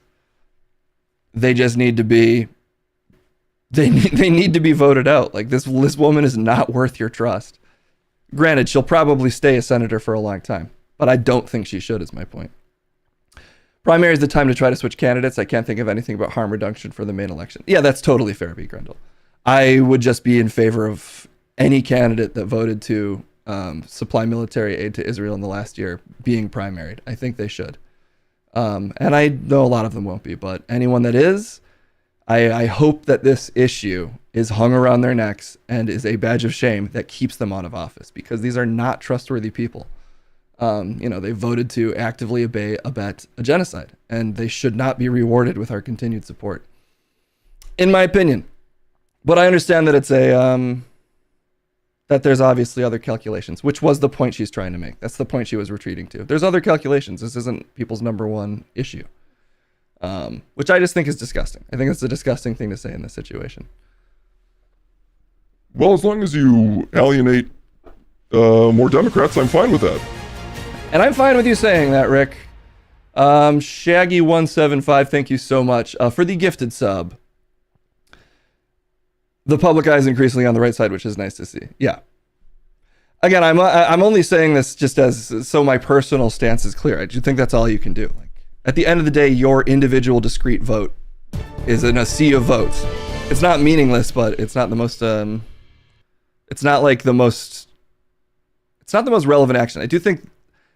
Speaker 2: they just need to be, they need to be voted out. This woman is not worth your trust. Granted, she'll probably stay a senator for a long time, but I don't think she should, is my point. Primary is the time to try to switch candidates. I can't think of anything about harm reduction for the main election. Yeah, that's totally fair, B. Grendel. I would just be in favor of any candidate that voted to supply military aid to Israel in the last year being primaried. I think they should. And I know a lot of them won't be, but anyone that is, I hope that this issue is hung around their necks and is a badge of shame that keeps them out of office, because these are not trustworthy people. They voted to actively abet a genocide, and they should not be rewarded with our continued support, in my opinion. But I understand that it's that there's obviously other calculations, which was the point she's trying to make. That's the point she was retreating to. There's other calculations. This isn't people's number one issue, which I just think is disgusting. I think it's a disgusting thing to say in this situation.
Speaker 3: Well, as long as you alienate more Democrats, I'm fine with that.
Speaker 2: And I'm fine with you saying that, Rick. Shaggy175, thank you so much for the gifted sub. The public eye is increasingly on the right side, which is nice to see. Yeah. Again, I'm only saying this just as so my personal stance is clear. I do think that's all you can do. Like, at the end of the day, your individual discrete vote is in a sea of votes. It's not meaningless, but it's not the most. It's not like the most. It's not the most relevant action. I do think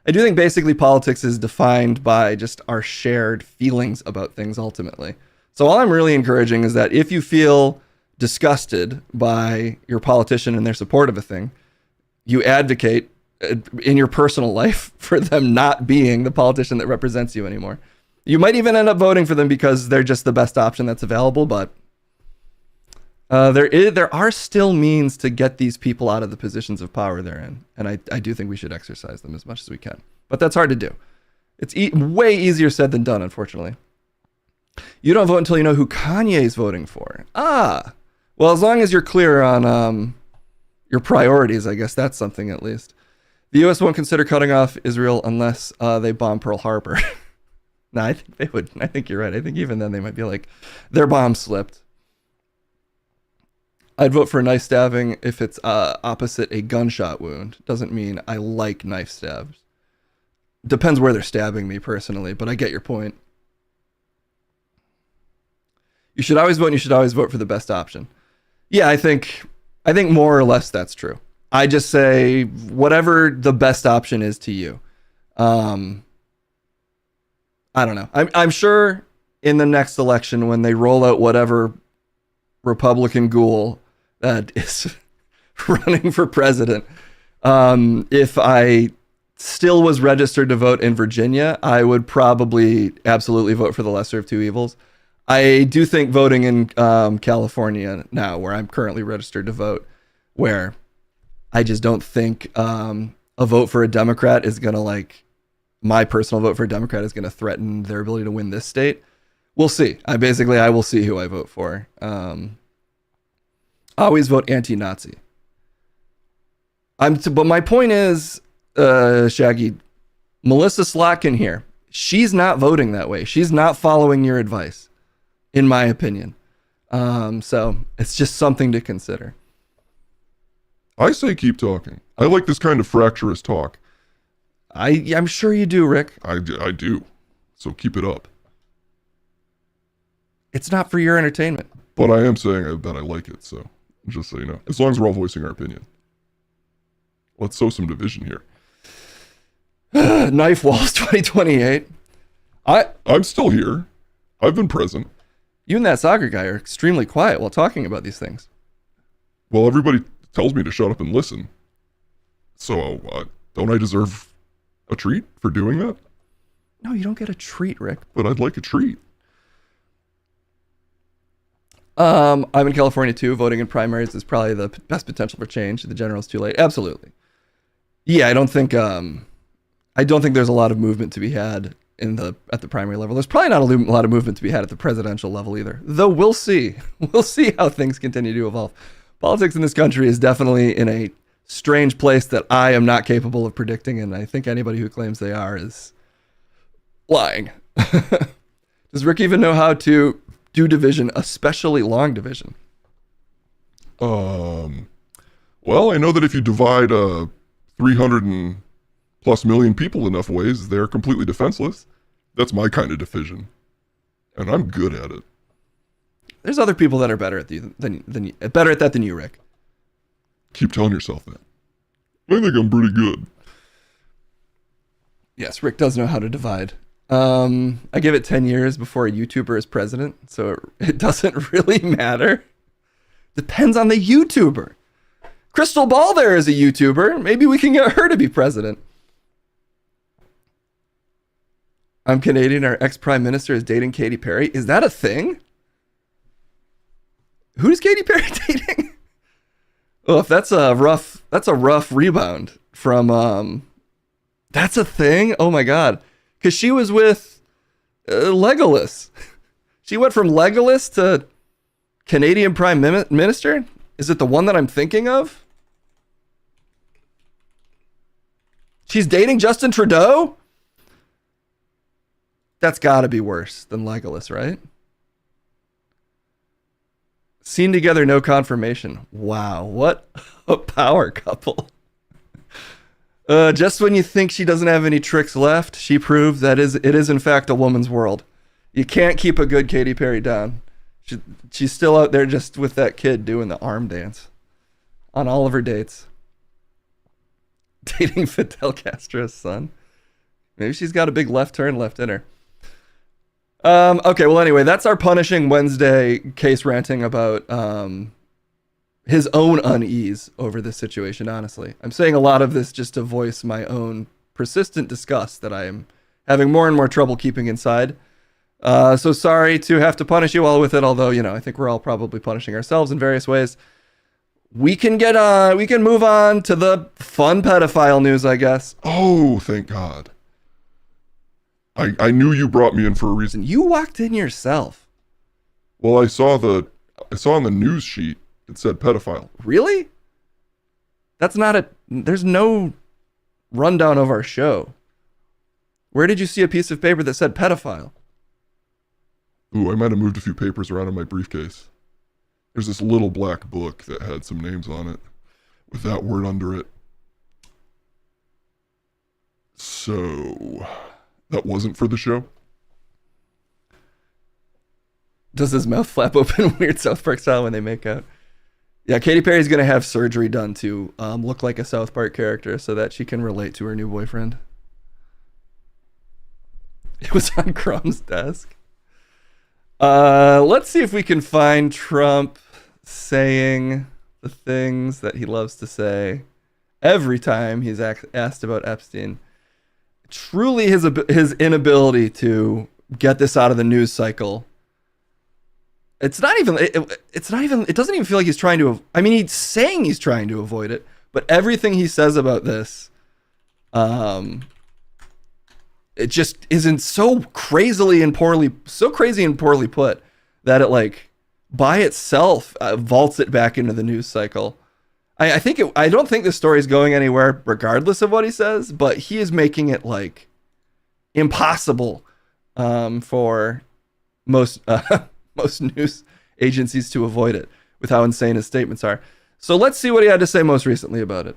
Speaker 2: basically politics is defined by just our shared feelings about things ultimately. So all I'm really encouraging is that if you feel disgusted by your politician and their support of a thing, you advocate in your personal life for them not being the politician that represents you anymore. You might even end up voting for them because they're just the best option that's available, but there are still means to get these people out of the positions of power they're in, and I do think we should exercise them as much as we can. But that's hard to do. It's way easier said than done, unfortunately. You don't vote until you know who Kanye's voting for. Well, as long as you're clear on your priorities, I guess that's something at least. The U.S. won't consider cutting off Israel unless they bomb Pearl Harbor. No, I think they would. I think you're right. I think even then they might be like, their bomb slipped. I'd vote for knife stabbing if it's opposite a gunshot wound. Doesn't mean I like knife stabs. Depends where they're stabbing me personally, but I get your point. You should always vote, and you should always vote for the best option. Yeah, I think more or less that's true. I just say whatever the best option is to you. I don't know. I'm sure in the next election when they roll out whatever Republican ghoul that is running for president, if I still was registered to vote in Virginia, I would probably absolutely vote for the lesser of two evils. I do think voting in California now, where I'm currently registered to vote, where I just don't think a vote for a Democrat is going to, my personal vote for a Democrat is going to threaten their ability to win this state. We'll see. I will see who I vote for. I always vote anti-Nazi. But my point is, Shaggy, Melissa Slotkin here, she's not voting that way. She's not following your advice, in my opinion. So it's just something to consider.
Speaker 3: I say keep talking. I like this kind of fractious talk.
Speaker 2: I'm sure you do, Rick.
Speaker 3: I do. So keep it up.
Speaker 2: It's not for your entertainment.
Speaker 3: But I am saying that I like it, so just so you know. As long as we're all voicing our opinion. Let's sow some division here.
Speaker 2: Knife Walls 2028.
Speaker 3: I'm still here. I've been present.
Speaker 2: You and that soccer guy are extremely quiet while talking about these things.
Speaker 3: Well, everybody tells me to shut up and listen. So, don't I deserve a treat for doing that?
Speaker 2: No, you don't get a treat, Rick.
Speaker 3: But I'd like a treat.
Speaker 2: I'm in California too. Voting in primaries is probably the best potential for change. The general's too late. Absolutely. Yeah, I don't think there's a lot of movement to be had at the primary level. There's probably not a lot of movement to be had at the presidential level either. Though we'll see. We'll see how things continue to evolve. Politics in this country is definitely in a strange place that I am not capable of predicting, and I think anybody who claims they are is lying. Does Rick even know how to do division, especially long division?
Speaker 3: Well, I know that if you divide 300 and plus million people enough ways, they're completely defenseless. That's my kind of division, and I'm good at it.
Speaker 2: There's other people that are better at that than you, Rick.
Speaker 3: Keep telling yourself that. I think I'm pretty good.
Speaker 2: Yes, Rick does know how to divide. I give it 10 years before a YouTuber is president, so it doesn't really matter. Depends on the YouTuber. Crystal Ball there is a YouTuber. Maybe we can get her to be president. I'm Canadian. Our ex-prime minister is dating Katy Perry. Is that a thing? Who's Katy Perry dating? Oh, if that's a rough rebound from that's a thing. Oh my God, because she was with Legolas. She went from Legolas to Canadian Prime Minister. Is it the one that I'm thinking of? She's dating Justin Trudeau? That's got to be worse than Legolas, right? Seen together, no confirmation. Wow, what a power couple. Just when you think she doesn't have any tricks left, she proved that it is in fact a woman's world. You can't keep a good Katy Perry down. She's still out there just with that kid doing the arm dance on all of her dates. Dating Fidel Castro's son. Maybe she's got a big left turn left in her. Okay, well, anyway, that's our Punishing Wednesday case ranting about his own unease over this situation, honestly. I'm saying a lot of this just to voice my own persistent disgust that I am having more and more trouble keeping inside. So sorry to have to punish you all with it, although, I think we're all probably punishing ourselves in various ways. We can move on to the fun pedophile news, I guess.
Speaker 3: Oh, thank God. I knew you brought me in for a reason.
Speaker 2: You walked in yourself.
Speaker 3: Well, I saw on the news sheet, it said pedophile.
Speaker 2: Really? There's no rundown of our show. Where did you see a piece of paper that said pedophile?
Speaker 3: Ooh, I might have moved a few papers around in my briefcase. There's this little black book that had some names on it with that word under it. So, that wasn't for the show?
Speaker 2: Does his mouth flap open weird South Park style when they make out? Yeah, Katy Perry's going to have surgery done to look like a South Park character so that she can relate to her new boyfriend. It was on Crumb's desk. Let's see if we can find Trump saying the things that he loves to say every time he's asked about Epstein. Truly his inability to get this out of the news cycle. It doesn't even feel like he's trying to, he's saying he's trying to avoid it, but everything he says about this, it just isn't so crazy and poorly put that it by itself vaults it back into the news cycle. I don't think this story is going anywhere regardless of what he says, but he is making it impossible for most news agencies to avoid it with how insane his statements are. So let's see what he had to say most recently about it.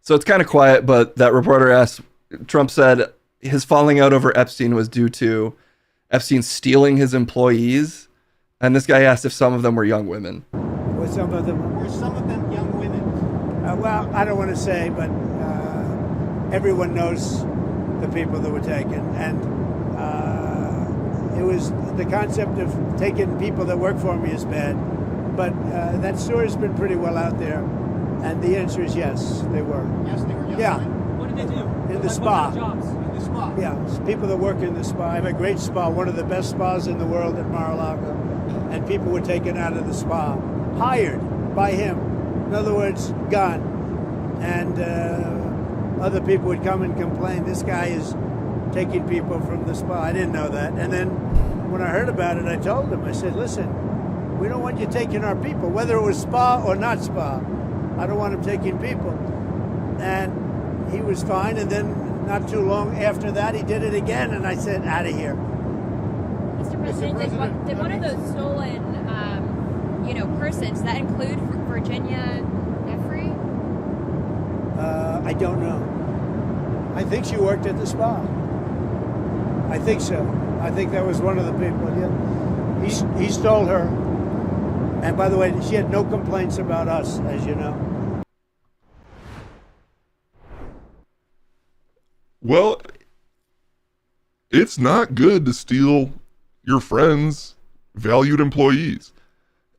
Speaker 2: So it's kind of quiet, but that reporter asked, Trump said his falling out over Epstein was due to Epstein stealing his employees. And this guy asked if some of them were young women.
Speaker 7: Were some of them young women? Well, I don't want to say, but everyone knows the people that were taken. And it was the concept of taking people that work for me is bad. But that story's been pretty well out there. And the answer is yes, they were.
Speaker 14: Yes, they were young.
Speaker 7: Yeah.
Speaker 14: What did they do?
Speaker 7: In the spa.
Speaker 14: What jobs? In the spa.
Speaker 7: Yeah, it's people that work in the spa. I have a great spa, one of the best spas in the world at Mar-a-Lago. And people were taken out of the spa, hired by him. In other words, gone. And other people would come and complain, this guy is taking people from the spa. I didn't know that. And then when I heard about it, I told him, I said, listen, we don't want you taking our people, whether it was spa or not spa. I don't want him taking people. And he was fine, and then not too long after that, he did it again, and I said, out of here.
Speaker 15: Mr. President, did one of those stolen, persons, that include Virginia Jeffrey?
Speaker 7: I don't know. I think she worked at the spa. I think so. I think that was one of the people, yeah. He stole her. And by the way, she had no complaints about us, as you know.
Speaker 3: Well, it's not good to steal your friends' valued employees.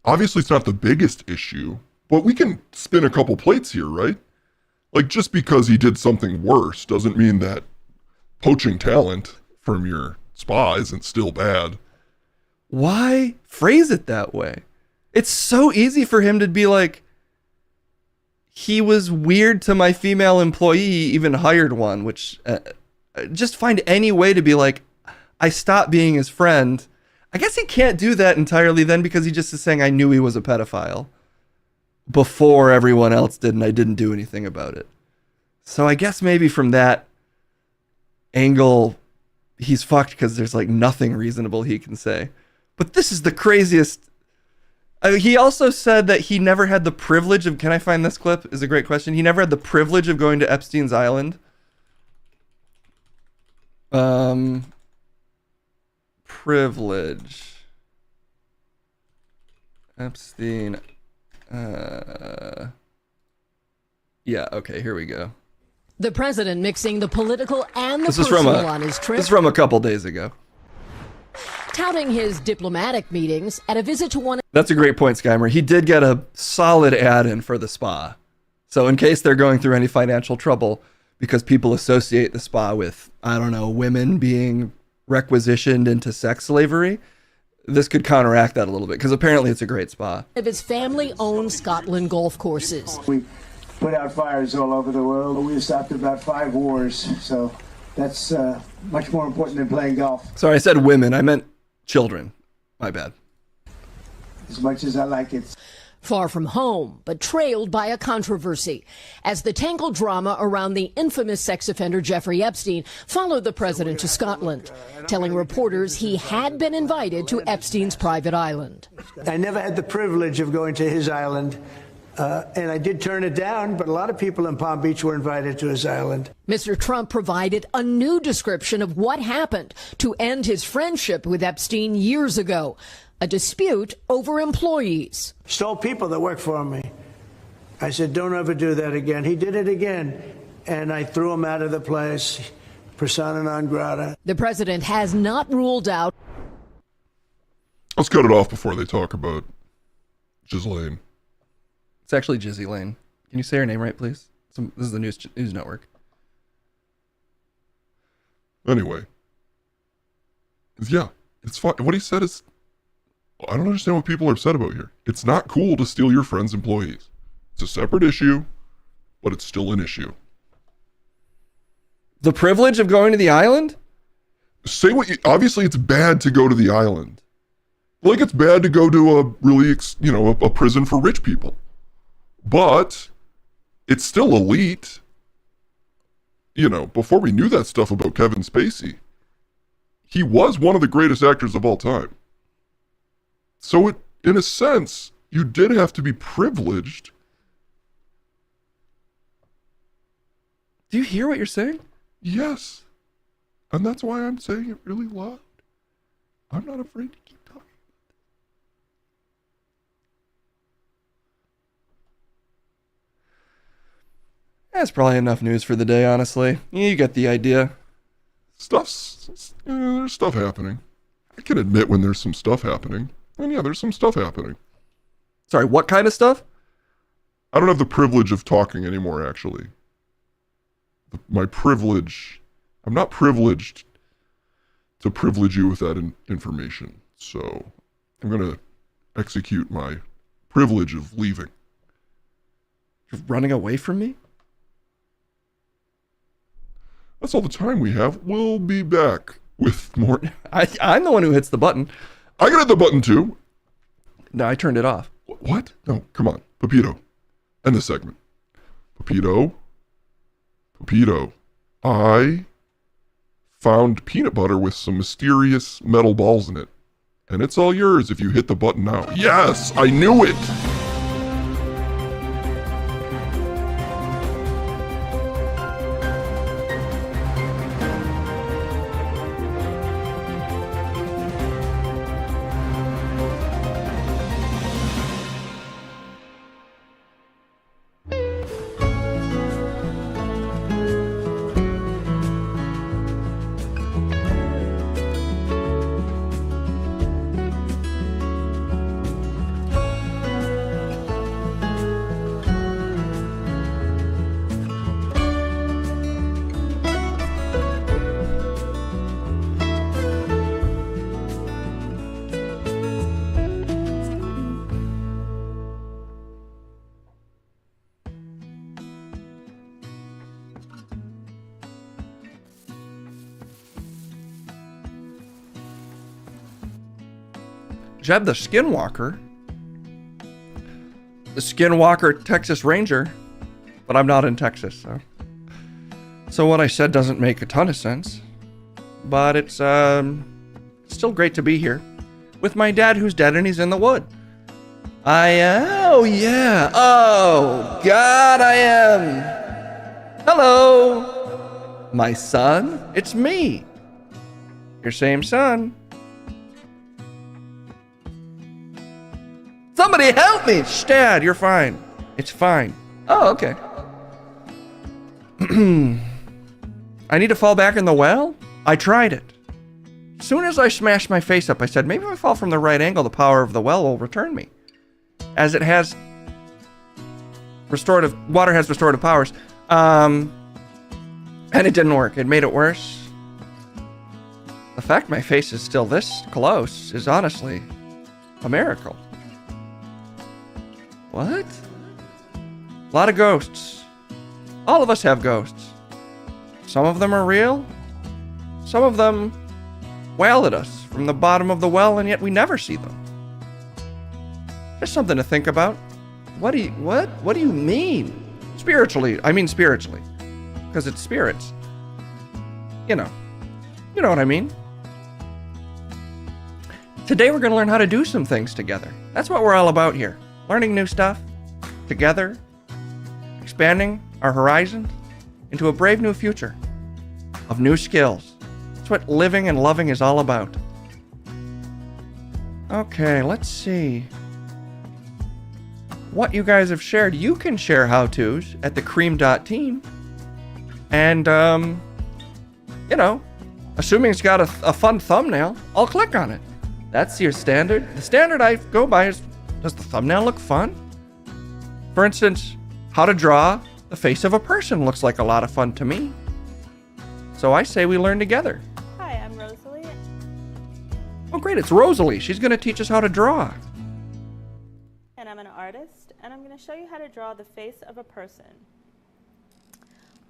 Speaker 3: Obviously, it's not the biggest issue, but we can spin a couple plates here, right? Just because he did something worse doesn't mean that poaching talent from your spa isn't still bad.
Speaker 2: Why phrase it that way? It's so easy for him to be like, he was weird to my female employee, even hired one, which just find any way to be like, I stopped being his friend. I guess he can't do that entirely then because he just is saying I knew he was a pedophile before everyone else did and I didn't do anything about it. So I guess maybe from that angle, he's fucked because there's like nothing reasonable he can say. But this is the craziest. He also said that he never had the privilege of, can I find this clip? Is a great question. He never had the privilege of going to Epstein's Island. Privilege. Epstein. Yeah, okay, here we go.
Speaker 16: The president mixing the political and the
Speaker 2: This is
Speaker 16: personal on his trip.
Speaker 2: This is from a couple days ago.
Speaker 16: Touting his diplomatic meetings at a visit to one.
Speaker 2: That's a great point, Skymer. He did get a solid add-in for the spa. So in case they're going through any financial trouble because people associate the spa with, I don't know, women being requisitioned into sex slavery, this could counteract that a little bit because apparently it's a great spa.
Speaker 16: Of his family-owned Scotland golf courses.
Speaker 7: We put out fires all over the world. We stopped about 5 wars, so that's much more important than playing golf.
Speaker 2: Sorry, I said women. I meant children. My bad.
Speaker 7: As much as I like it.
Speaker 16: Far from home, but trailed by a controversy, as the tangled drama around the infamous sex offender Jeffrey Epstein followed the president to Scotland, telling reporters he had been invited to Epstein's private island.
Speaker 7: I never had the privilege of going to his island, and I did turn it down, but a lot of people in Palm Beach were invited to his island.
Speaker 16: Mr. Trump provided a new description of what happened to end his friendship with Epstein years ago. A dispute over employees.
Speaker 7: Stole people that work for me. I said, don't ever do that again. He did it again, and I threw him out of the place. Persona non grata.
Speaker 16: The president has not ruled out.
Speaker 3: Let's cut it off before they talk about Ghislaine.
Speaker 2: It's actually Jizzy Lane. Can you say her name right, please? This is the news network.
Speaker 3: Anyway. Yeah, it's fine. What he said is, I don't understand what people are upset about here. It's not cool to steal your friend's employees. It's a separate issue, but it's still an issue.
Speaker 2: The privilege of going to the island?
Speaker 3: Say what you, obviously it's bad to go to the island. Like it's bad to go to a really, a prison for rich people. But it's still elite. Before we knew that stuff about Kevin Spacey, he was one of the greatest actors of all time. So in a sense, you did have to be privileged.
Speaker 2: Do you hear what you're saying?
Speaker 3: Yes. And that's why I'm saying it really loud. I'm not afraid to keep talking.
Speaker 2: That's probably enough news for the day, honestly. You get the idea.
Speaker 3: There's stuff happening. I can admit when there's some stuff happening. And yeah, there's some stuff happening.
Speaker 2: Sorry, what kind of stuff?
Speaker 3: I don't have the privilege of talking anymore, actually. My privilege, I'm not privileged to privilege you with that information. So I'm going to execute my privilege of leaving.
Speaker 2: You're running away from me?
Speaker 3: That's all the time we have. We'll be back with more.
Speaker 2: I'm the one who hits the button.
Speaker 3: I got the button too.
Speaker 2: No, I turned it off.
Speaker 3: What? No, come on. Pepito. End the segment. Pepito. I found peanut butter with some mysterious metal balls in it. And it's all yours if you hit the button now. Yes, I knew it.
Speaker 2: Jeb the Skinwalker. The Skinwalker Texas Ranger. But I'm not in Texas, so. So what I said doesn't make a ton of sense. But it's still great to be here. With my dad who's dead and he's in the wood. Oh yeah. Oh God, I am. Hello. My son, it's me. Your same son. Somebody help me! Shh, Dad, you're fine. It's fine. Oh, okay. I need to fall back in the well? I tried it. As soon as I smashed my face up, I said, maybe if I fall from the right angle, the power of the well will return me. As it has water has restorative powers. And it didn't work. It made it worse. The fact my face is still this close is honestly a miracle. What? A lot of ghosts. All of us have ghosts. Some of them are real. Some of them wail at us from the bottom of the well, and yet we never see them. Just something to think about. What do you mean? Spiritually. I mean spiritually. Because it's spirits. You know what I mean. Today we're going to learn how to do some things together. That's what we're all about here. Learning new stuff together, expanding our horizons into a brave new future of new skills. That's what living and loving is all about. Okay, let's see what you guys have shared. You can share how-tos at thecream.team. And, assuming it's got a fun thumbnail, I'll click on it. That's your standard. The standard I go by is, does the thumbnail look fun? For instance, how to draw the face of a person looks like a lot of fun to me. So I say we learn together.
Speaker 17: Hi, I'm Rosalie.
Speaker 2: Oh great, it's Rosalie. She's going to teach us how to draw.
Speaker 17: And I'm an artist, and I'm going to show you how to draw the face of a person.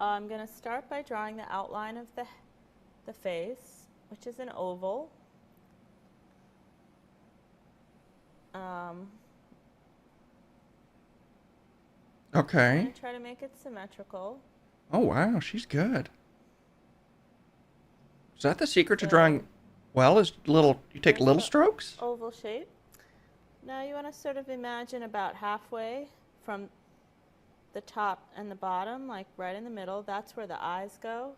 Speaker 17: I'm going to start by drawing the outline of the face, which is an oval.
Speaker 2: Okay.
Speaker 17: I'm going to try to make it symmetrical.
Speaker 2: Oh wow, she's good. Is that the secret to drawing well? Is you take little strokes?
Speaker 17: Oval shape. Now you want to sort of imagine about halfway from the top and the bottom, like right in the middle. That's where the eyes go.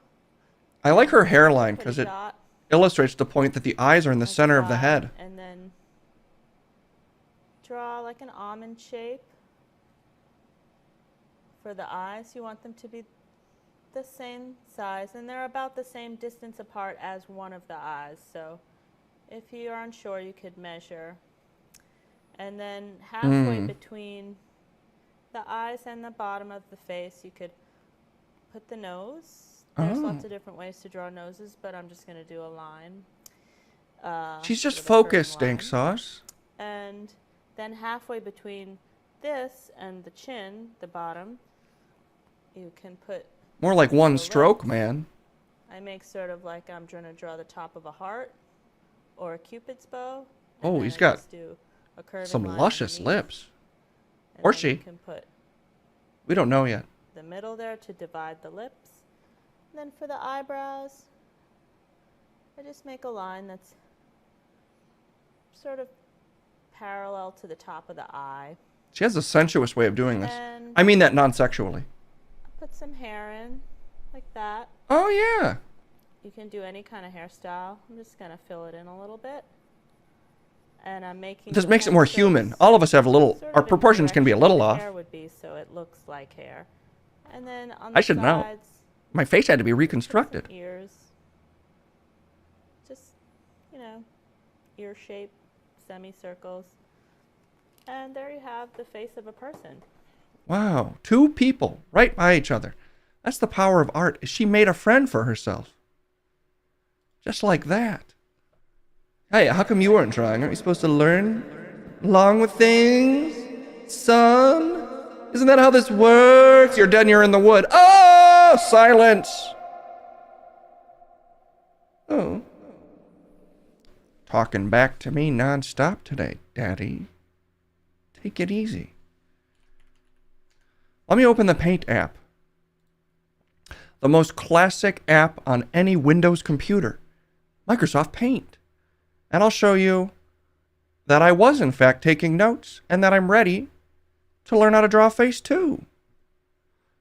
Speaker 2: I like her hairline because it illustrates the point that the eyes are in the center of the head.
Speaker 17: And then draw like an almond shape for the eyes. You want them to be the same size, and they're about the same distance apart as one of the eyes. So if you are unsure, you could measure. And then halfway between the eyes and the bottom of the face, you could put the nose. There's lots of different ways to draw noses, but I'm just going to do a line.
Speaker 2: She's just focused, Dank Sauce.
Speaker 17: And then halfway between this and the chin, the bottom, you can put...
Speaker 2: More like one stroke, man.
Speaker 17: I make sort of like I'm trying to draw the top of a heart or a cupid's bow.
Speaker 2: Oh, he's got some luscious lips. Or she.
Speaker 17: You can put
Speaker 2: we don't know yet.
Speaker 17: the middle there to divide the lips. And then for the eyebrows, I just make a line that's sort of parallel to the top of the eye.
Speaker 2: She has a sensuous way of doing this. I mean that non-sexually.
Speaker 17: Put some hair in, like that.
Speaker 2: Oh, yeah.
Speaker 17: You can do any kind of hairstyle. I'm just going to fill it in a little bit. And I'm making...
Speaker 2: This makes it more human. All of us have a little... Our proportions can be a little off.
Speaker 17: Hair would be, so it looks like hair. And then on the
Speaker 2: I should know.
Speaker 17: sides,
Speaker 2: My face had to be reconstructed.
Speaker 17: ears. Just, ear shape, semicircles. And there you have the face of a person.
Speaker 2: Wow. 2 people right by each other. That's the power of art. She made a friend for herself. Just like that. Hey, how come you weren't trying? Aren't you supposed to learn along with things? Son? Isn't that how this works? You're dead and you're in the wood. Oh, silence. Oh. talking back to me nonstop today, Daddy. Take it easy. Let me open the Paint app. The most classic app on any Windows computer. Microsoft Paint. And I'll show you that I was in fact taking notes and that I'm ready to learn how to draw a face too.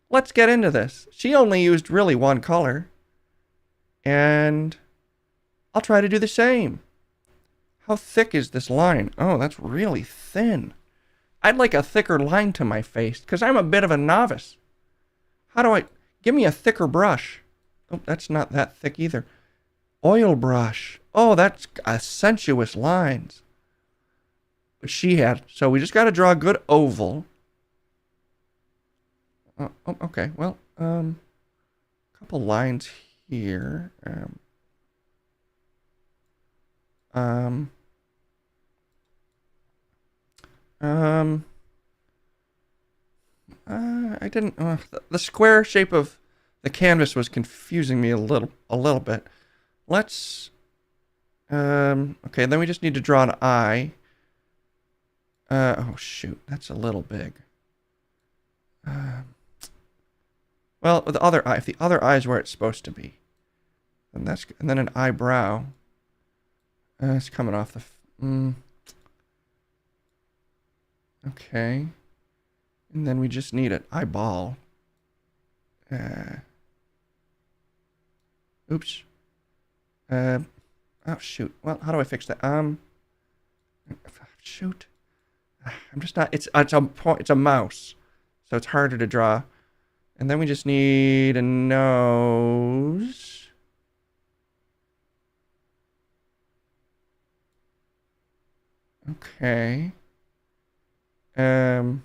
Speaker 2: Let's get into this. She only used really one color. And I'll try to do the same. How thick is this line? Oh, that's really thin. I'd like a thicker line to my face because I'm a bit of a novice. How do I... Give me a thicker brush. Oh, that's not that thick either. Oil brush. Oh, that's sensuous lines. But she had. So we just got to draw a good oval. Oh, okay. Well, a couple lines here. I didn't. The square shape of the canvas was confusing me a little bit. Let's. Okay, then we just need to draw an eye. Oh shoot, that's a little big. Well, the other eye. If the other eye is where it's supposed to be, then that's. And then an eyebrow. It's coming off the. Okay. And then we just need an eyeball. Oops. Oh shoot. Well, how do I fix that? Shoot. I'm just not. It's a mouse, so it's harder to draw. And then we just need a nose. Okay. And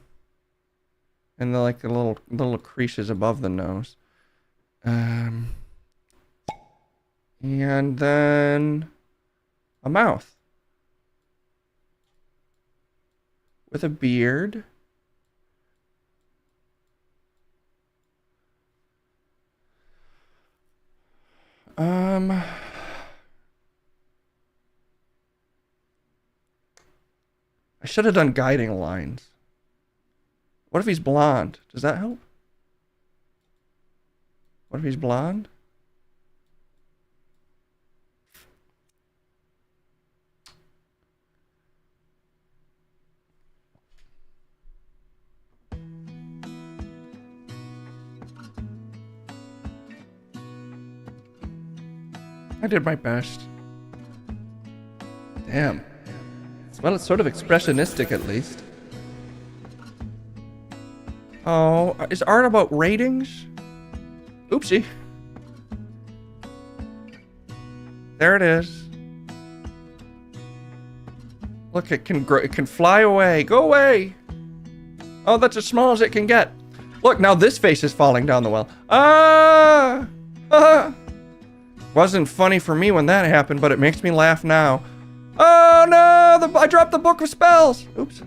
Speaker 2: then like the little creases above the nose. And then a mouth with a beard. I should have done guiding lines. What if he's blonde? Does that help? What if he's blonde? I did my best. Damn. Well, it's sort of expressionistic at least. Oh, is art about ratings? Oopsie. There it is. Look, it can grow, it can fly away. Go away. Oh, that's as small as it can get. Look, now this face is falling down the well. Ah! Ah! Wasn't funny for me when that happened, but it makes me laugh now. Oh no! I dropped the book of spells. Oops.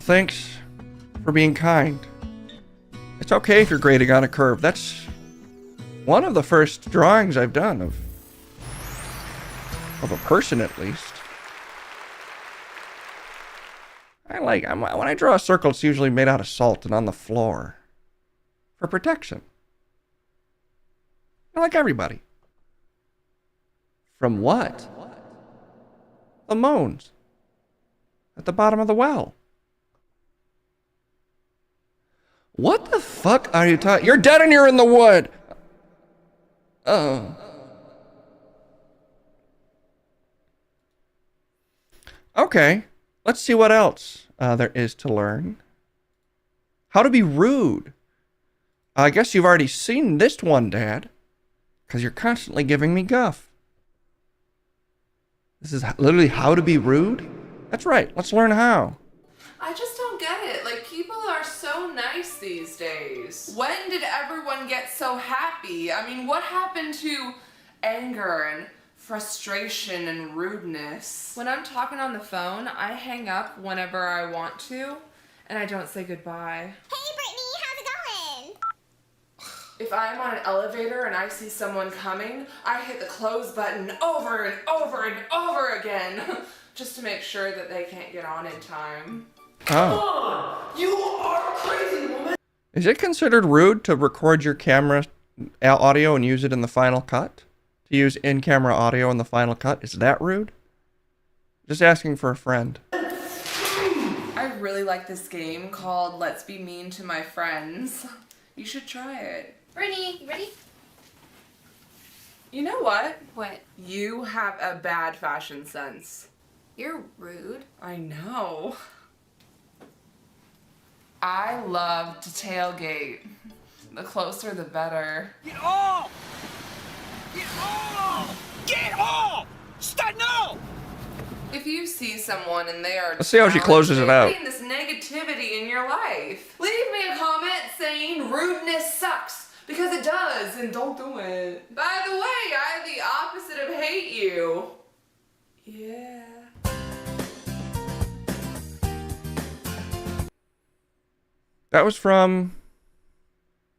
Speaker 2: Thanks for being kind. It's okay if you're grading on a curve. That's one of the first drawings I've done of a person, at least. When I draw a circle, it's usually made out of salt and on the floor for protection. Like everybody. From what? The moans at the bottom of the well. What the fuck are you talking? You're dead and you're in the wood. Oh. Okay. Let's see what else there is to learn. How to be rude. I guess you've already seen this one, Dad. Because you're constantly giving me guff. This is literally how to be rude? That's right. Let's learn how.
Speaker 18: I just don't get it. Like, people are so nice these days. When did everyone get so happy? I mean, what happened to anger and frustration and rudeness? When I'm talking on the phone, I hang up whenever I want to, and I don't say goodbye.
Speaker 15: Hey, Brittany, how's it going?
Speaker 18: If I'm on an elevator and I see someone coming, I hit the close button over and over and over again just to make sure that they can't get on in time.
Speaker 2: Oh.
Speaker 14: You are crazy, woman!
Speaker 2: Is it considered rude to record your camera audio and use it in the final cut? To use in-camera audio in the final cut? Is that rude? Just asking for a friend.
Speaker 18: I really like this game called Let's Be Mean to My Friends. You should try it.
Speaker 15: Brittany, you ready?
Speaker 18: You know what?
Speaker 15: What?
Speaker 18: You have a bad fashion sense.
Speaker 15: You're rude.
Speaker 18: I know. I love to tailgate. The closer the better.
Speaker 14: Get off! Get off! Get off! Stop now!
Speaker 18: If you see someone and they are
Speaker 2: Let's see how she closes it out.
Speaker 18: creating this negativity in your life, leave me a comment saying rudeness sucks, because it does, and don't do it. By the way, I have the opposite of hate you. Yeah.
Speaker 2: That was from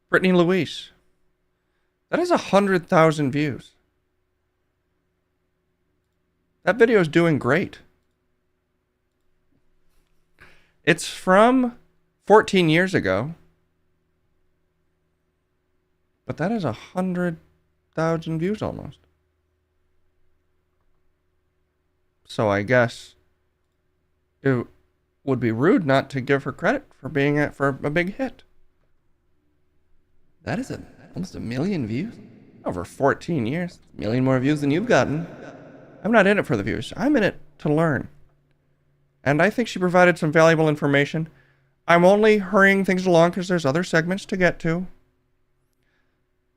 Speaker 2: Brittany Louise. That has 100,000 views. That video is doing great. It's from 14 years ago. But that is 100,000 views almost. So I guess it would be rude not to give her credit for being for a big hit. That is almost 1 million views over 14 years. 1 million more views than you've gotten. I'm not in it for the views. I'm in it to learn. And I think she provided some valuable information. I'm only hurrying things along because there's other segments to get to.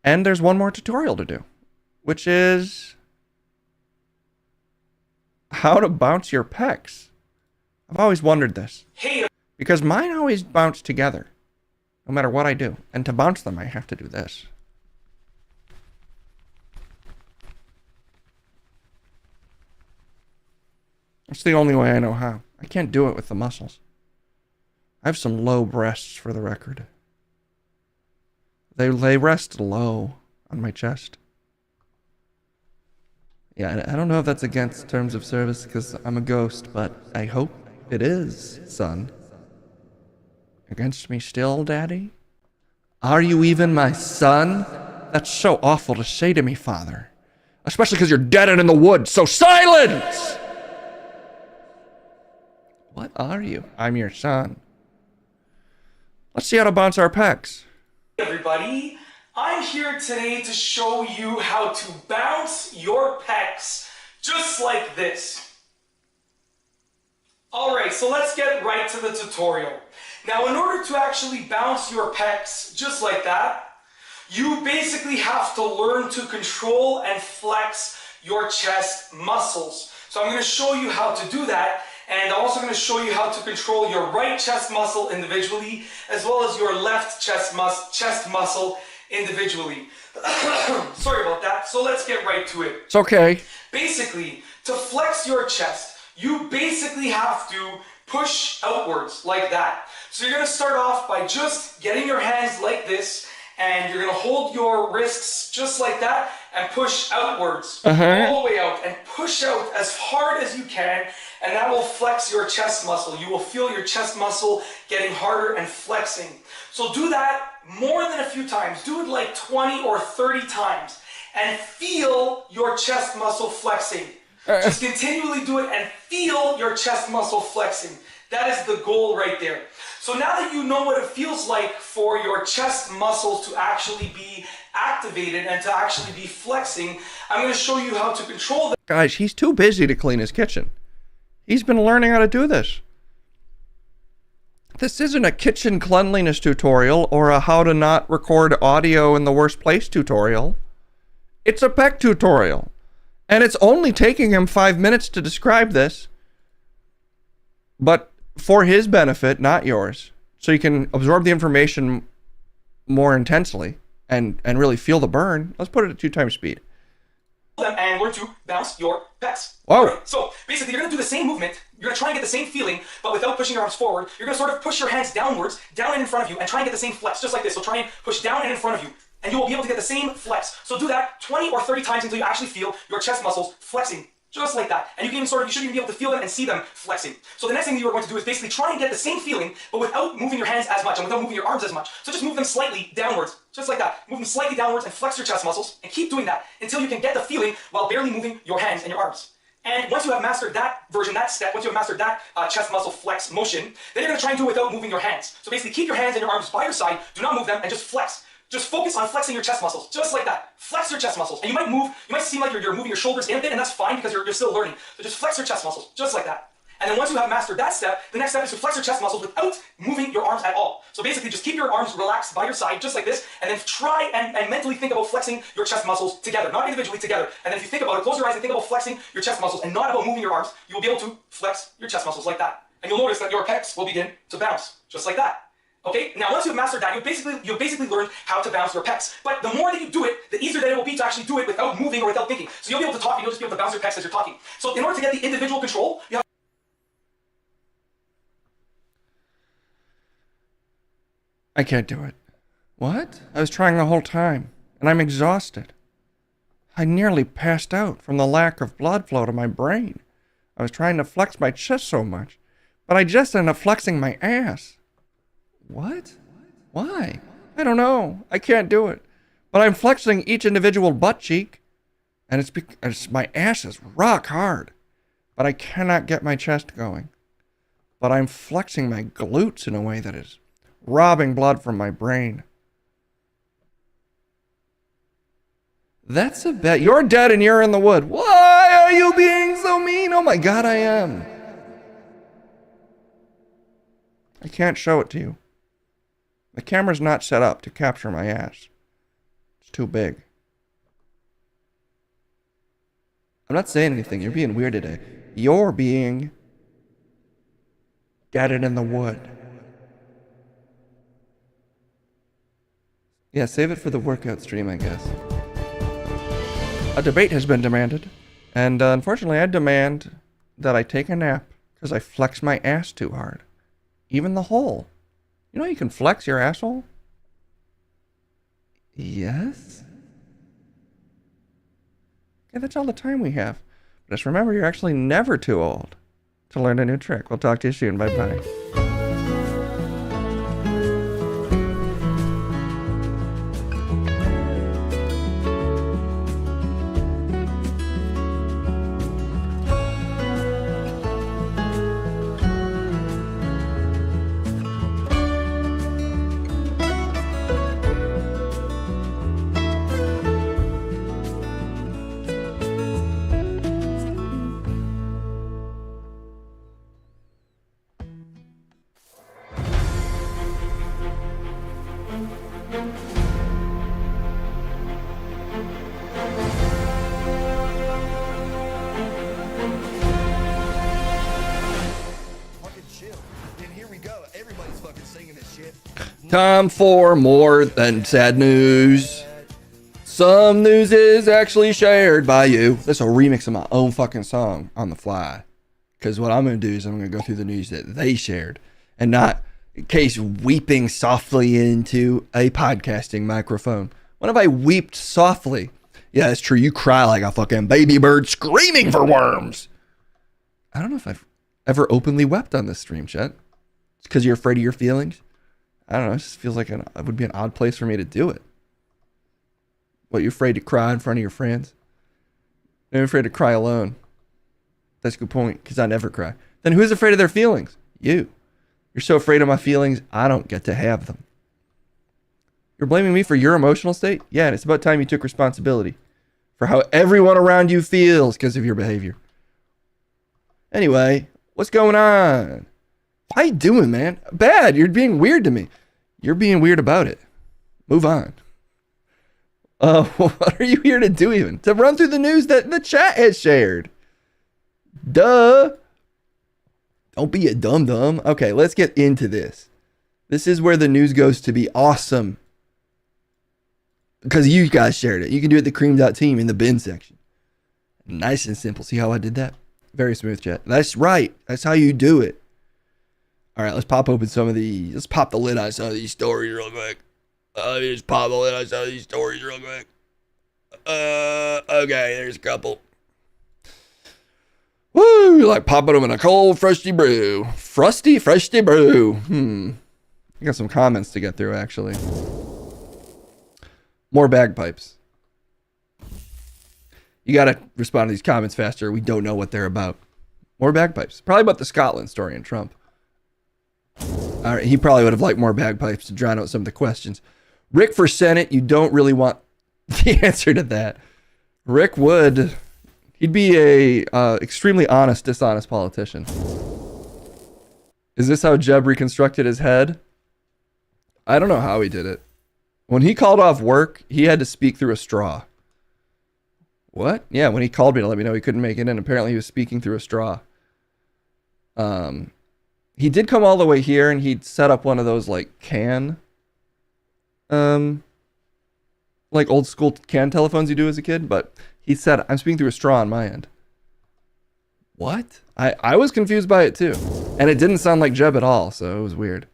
Speaker 2: And there's one more tutorial to do, which is how to bounce your pecs. I've always wondered this. Because mine always bounce together, no matter what I do. And to bounce them, I have to do this. That's the only way I know how. I can't do it with the muscles. I have some low breasts, for the record. They rest low on my chest. Yeah, I don't know if that's against terms of service because I'm a ghost, but I hope it is, son. Against me still, Daddy? Are you even my son? That's so awful to say to me, Father. Especially because you're dead and in the woods, so silence! What are you? I'm your son. Let's see how to bounce our pecs.
Speaker 19: Everybody, I'm here today to show you how to bounce your pecs just like this. Alright, so let's get right to the tutorial. Now, in order to actually bounce your pecs just like that, you basically have to learn to control and flex your chest muscles. So I'm going to show you how to do that. And I'm also going to show you how to control your right chest muscle individually, as well as your left chest muscle individually. Sorry about that. So let's get right to it.
Speaker 2: It's okay.
Speaker 19: Basically, to flex your chest, you basically have to push outwards like that. So you're going to start off by just getting your hands like this, and you're going to hold your wrists just like that and push outwards all the way out, and push out as hard as you can, and that will flex your chest muscle. You will feel your chest muscle getting harder and flexing. So do that more than a few times. Do it like 20 or 30 times and feel your chest muscle flexing. Just continually do it and feel your chest muscle flexing. That is the goal right there. So now that you know what it feels like for your chest muscles to actually be activated and to actually be flexing, I'm going to show you how to control them.
Speaker 2: Guys, he's too busy to clean his kitchen. He's been learning how to do this. This isn't a kitchen cleanliness tutorial or a how to not record audio in the worst place tutorial. It's a pec tutorial. And it's only taking him 5 minutes to describe this. But for his benefit, not yours. So you can absorb the information more intensely and really feel the burn. Let's put it at 2 times speed.
Speaker 19: And learn to bounce your pecs.
Speaker 2: Whoa.
Speaker 19: Right, so basically you're going to do the same movement. You're going to try and get the same feeling, but without pushing your arms forward. You're going to sort of push your hands downwards, down and in front of you, and try and get the same flex, just like this. So try and push down and in front of you, and you will be able to get the same flex. So do that 20 or 30 times until you actually feel your chest muscles flexing. Just like that. And you can even you should even be able to feel them and see them flexing. So the next thing you are going to do is basically try and get the same feeling, but without moving your hands as much and without moving your arms as much. So just move them slightly downwards, just like that. Move them slightly downwards and flex your chest muscles, and keep doing that until you can get the feeling while barely moving your hands and your arms. And once you have mastered that version, that step, once you have mastered that chest muscle flex motion, then you're going to try and do it without moving your hands. So basically keep your hands and your arms by your side, do not move them, and just flex. Just focus on flexing your chest muscles, just like that. Flex your chest muscles. And you might seem like you're moving your shoulders in a bit, and that's fine because you're still learning. So just flex your chest muscles, just like that. And then once you have mastered that step, the next step is to flex your chest muscles without moving your arms at all. So basically just keep your arms relaxed by your side, just like this, and then try and mentally think about flexing your chest muscles together, not individually, together. And then if you think about it, close your eyes and think about flexing your chest muscles and not about moving your arms, you will be able to flex your chest muscles like that. And you'll notice that your pecs will begin to bounce, just like that. Okay, now once you've mastered that, you've basically learned how to bounce your pecs. But the more that you do it, the easier that it will be to actually do it without moving or without thinking. So you'll be able to talk and you'll just be able to bounce your pecs as you're talking. So in order to get the individual control, you have
Speaker 2: I can't do it. What? I was trying the whole time, and I'm exhausted. I nearly passed out from the lack of blood flow to my brain. I was trying to flex my chest so much, but I just ended up flexing my ass. What? Why? I don't know. I can't do it. But I'm flexing each individual butt cheek, and it's because my ass is rock hard. But I cannot get my chest going. But I'm flexing my glutes in a way that is robbing blood from my brain. That's a bet. You're dead and you're in the wood. Why are you being so mean? Oh my God, I am. I can't show it to you. The camera's not set up to capture my ass. It's too big. I'm not saying anything. You're being weird today. You're being dead and in the wood. Yeah, save it for the workout stream, I guess. A debate has been demanded, and unfortunately I demand that I take a nap because I flex my ass too hard. Even the hole. You know you can flex your asshole? Yes? Okay, that's all the time we have. But just remember, you're actually never too old to learn a new trick. We'll talk to you soon. Bye-bye. Time for more than sad news. Some news is actually shared by you. This is a remix of my own fucking song on the fly. Because what I'm going to do is I'm going to go through the news that they shared. And not, in case, weeping softly into a podcasting microphone. When have I weeped softly? Yeah, it's true. You cry like a fucking baby bird screaming for worms. I don't know if I've ever openly wept on this stream, chat. It's because you're afraid of your feelings. I don't know. It just feels like it would be an odd place for me to do it. What, you're afraid to cry in front of your friends? I'm afraid to cry alone. That's a good point, because I never cry. Then who's afraid of their feelings? You. You're so afraid of my feelings, I don't get to have them. You're blaming me for your emotional state? Yeah, and it's about time you took responsibility for how everyone around you feels because of your behavior. Anyway, what's going on? How you doing, man? Bad. You're being weird to me. You're being weird about it. Move on. What are you here to do even? To run through the news that the chat has shared. Duh. Don't be a dum-dum. Okay, let's get into this. This is where the news goes to be awesome. Because you guys shared it. You can do it at the cream.team in the bin section. Nice and simple. See how I did that? Very smooth, chat. That's right. That's how you do it. All right, let's pop open some of these. Let's pop the lid on some of these stories real quick. Let me just pop in on some of these stories real quick. Okay, there's a couple. Woo, like popping them in a cold, frosty brew. Frosty brew. I got some comments to get through, actually. More bagpipes. You gotta respond to these comments faster. We don't know what they're about. More bagpipes. Probably about the Scotland story and Trump. All right, he probably would have liked more bagpipes to drown out some of the questions. Rick for Senate, you don't really want the answer to that. Rick would. He'd be a extremely honest, dishonest politician. Is this how Jeb reconstructed his head? I don't know how he did it. When he called off work, he had to speak through a straw. What? Yeah, when he called me to let me know he couldn't make it in, apparently he was speaking through a straw. He did come all the way here, and he'd set up one of those, like, like old school can telephones you do as a kid, but he said, I'm speaking through a straw on my end. What? I was confused by it too. And it didn't sound like Jeb at all, so it was weird.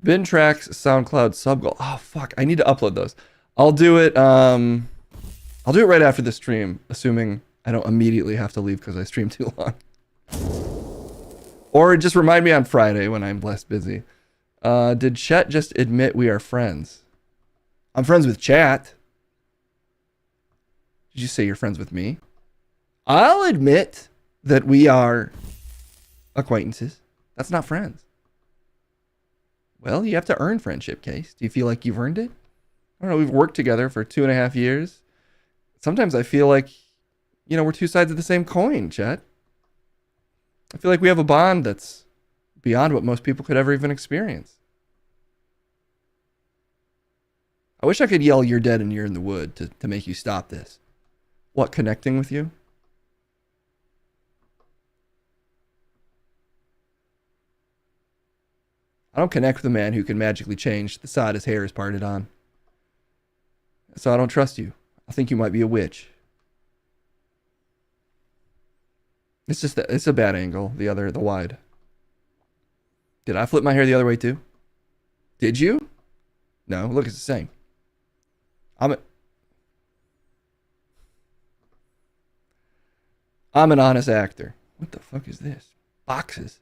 Speaker 2: Bin tracks, SoundCloud, subgoal. Oh fuck, I need to upload those. I'll do it right after the stream, assuming I don't immediately have to leave because I stream too long. Or just remind me on Friday when I'm less busy. Did Chet just admit we are friends? I'm friends with Chat. Did you say you're friends with me? I'll admit that we are acquaintances. That's not friends. Well, you have to earn friendship, Case. Do you feel like you've earned it? I don't know. We've worked together for 2.5 years. Sometimes I feel like, we're two sides of the same coin, Chet. I feel like we have a bond that's beyond what most people could ever even experience. I wish I could yell, you're dead and you're in the wood to make you stop this. What, connecting with you? I don't connect with a man who can magically change the side his hair is parted on. So I don't trust you. I think you might be a witch. It's just it's a bad angle, the wide. Did I flip my hair the other way too? Did you? No, look, it's the same. I'm an honest actor. What the fuck is this? Boxes.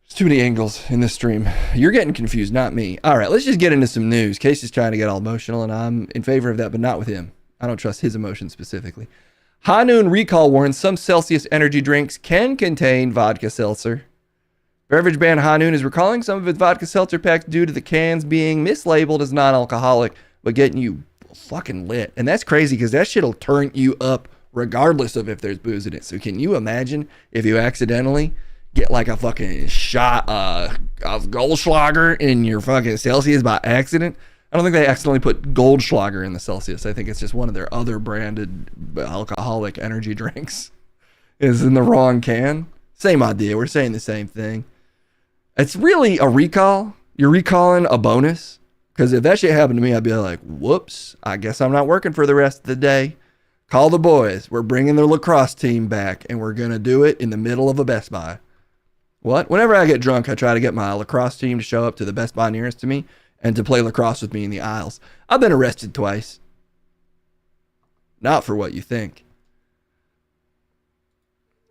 Speaker 2: There's too many angles in this stream. You're getting confused, not me. All right, let's just get into some news. Case is trying to get all emotional, and I'm in favor of that, but not with him. I don't trust his emotions specifically. Hanoun recall warns some Celsius energy drinks can contain vodka seltzer. Beverage brand Hanoun is recalling some of its vodka seltzer packs due to the cans being mislabeled as non-alcoholic, but getting you fucking lit. And that's crazy because that shit'll turn you up regardless of if there's booze in it. So can you imagine if you accidentally get like a fucking shot of Goldschlager in your fucking Celsius by accident? I don't think they accidentally put Goldschlager in the Celsius. I think it's just one of their other branded alcoholic energy drinks is in the wrong can. Same idea. We're saying the same thing. It's really a recall. You're recalling a bonus. Because if that shit happened to me, I'd be like, whoops, I guess I'm not working for the rest of the day. Call the boys. We're bringing their lacrosse team back, and we're going to do it in the middle of a Best Buy. What? Whenever I get drunk, I try to get my lacrosse team to show up to the Best Buy nearest to me and to play lacrosse with me in the aisles. I've been arrested twice. Not for what you think.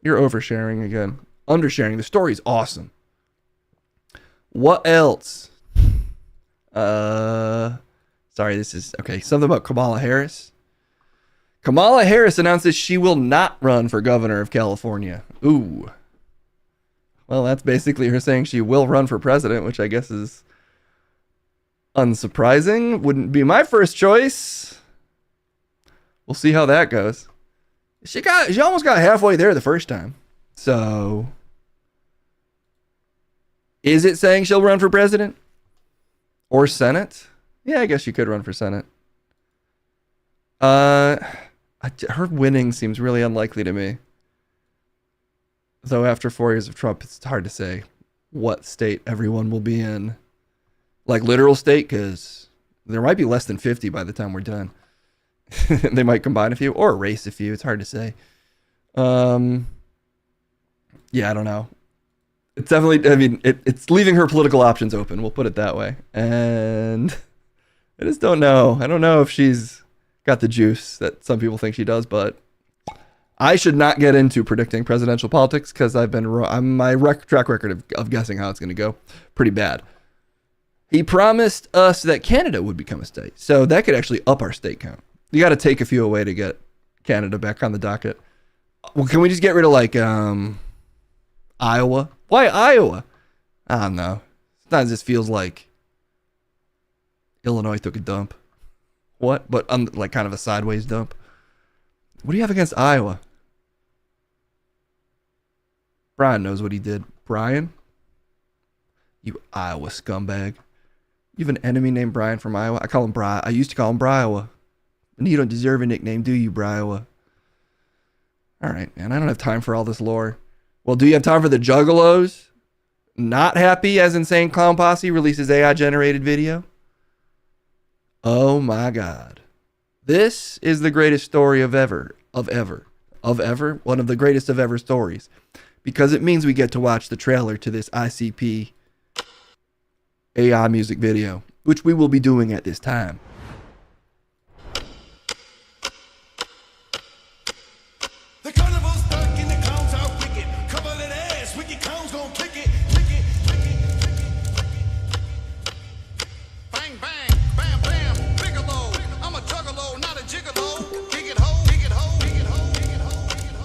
Speaker 2: You're oversharing again. Undersharing. The story's awesome. What else? Sorry, this is... Okay, something about Kamala Harris. Kamala Harris announces she will not run for governor of California. Ooh. Well, that's basically her saying she will run for president, which I guess is unsurprising. Wouldn't be my first choice. We'll see how that goes. She almost got halfway there the first time. So, is it saying she'll run for president? Or Senate? Yeah, I guess she could run for Senate. Her winning seems really unlikely to me. Though after 4 years of Trump, it's hard to say what state everyone will be in. Like literal state, because there might be less than 50 by the time we're done. They might combine a few or erase a few. It's hard to say. Yeah, I don't know. It's definitely, I mean, it's leaving her political options open. We'll put it that way. And I just don't know. I don't know if she's got the juice that some people think she does, but I should not get into predicting presidential politics because I've been wrong. My track record of guessing how it's going to go pretty bad. He promised us that Canada would become a state, so that could actually up our state count. You got to take a few away to get Canada back on the docket. Well, can we just get rid of like Iowa? Why Iowa? I don't know. Sometimes this feels like Illinois took a dump. What? But like kind of a sideways dump. What do you have against Iowa? Brian knows what he did. Brian? You Iowa scumbag. You have an enemy named Brian from Iowa? I call him Bri. I used to call him Briowa. And you don't deserve a nickname, do you, Briowa? All right, man. I don't have time for all this lore. Well, do you have time for the Juggalos? Not happy as Insane Clown Posse releases AI-generated video? Oh my God. This is the greatest story of ever. One of the greatest of ever stories. Because it means we get to watch the trailer to this ICP AI music video, which we will be doing at this time.
Speaker 14: The carnival's dark and the clowns are wicked. Cover that ass, wicked clowns gon' kick it, kick it, kick it, kick it. Bang, bang, bam, bam, Bigelow. I'm a juggalo, not a gigolo. Kick it ho, kick it ho, kick it ho, kick it ho, kick it ho.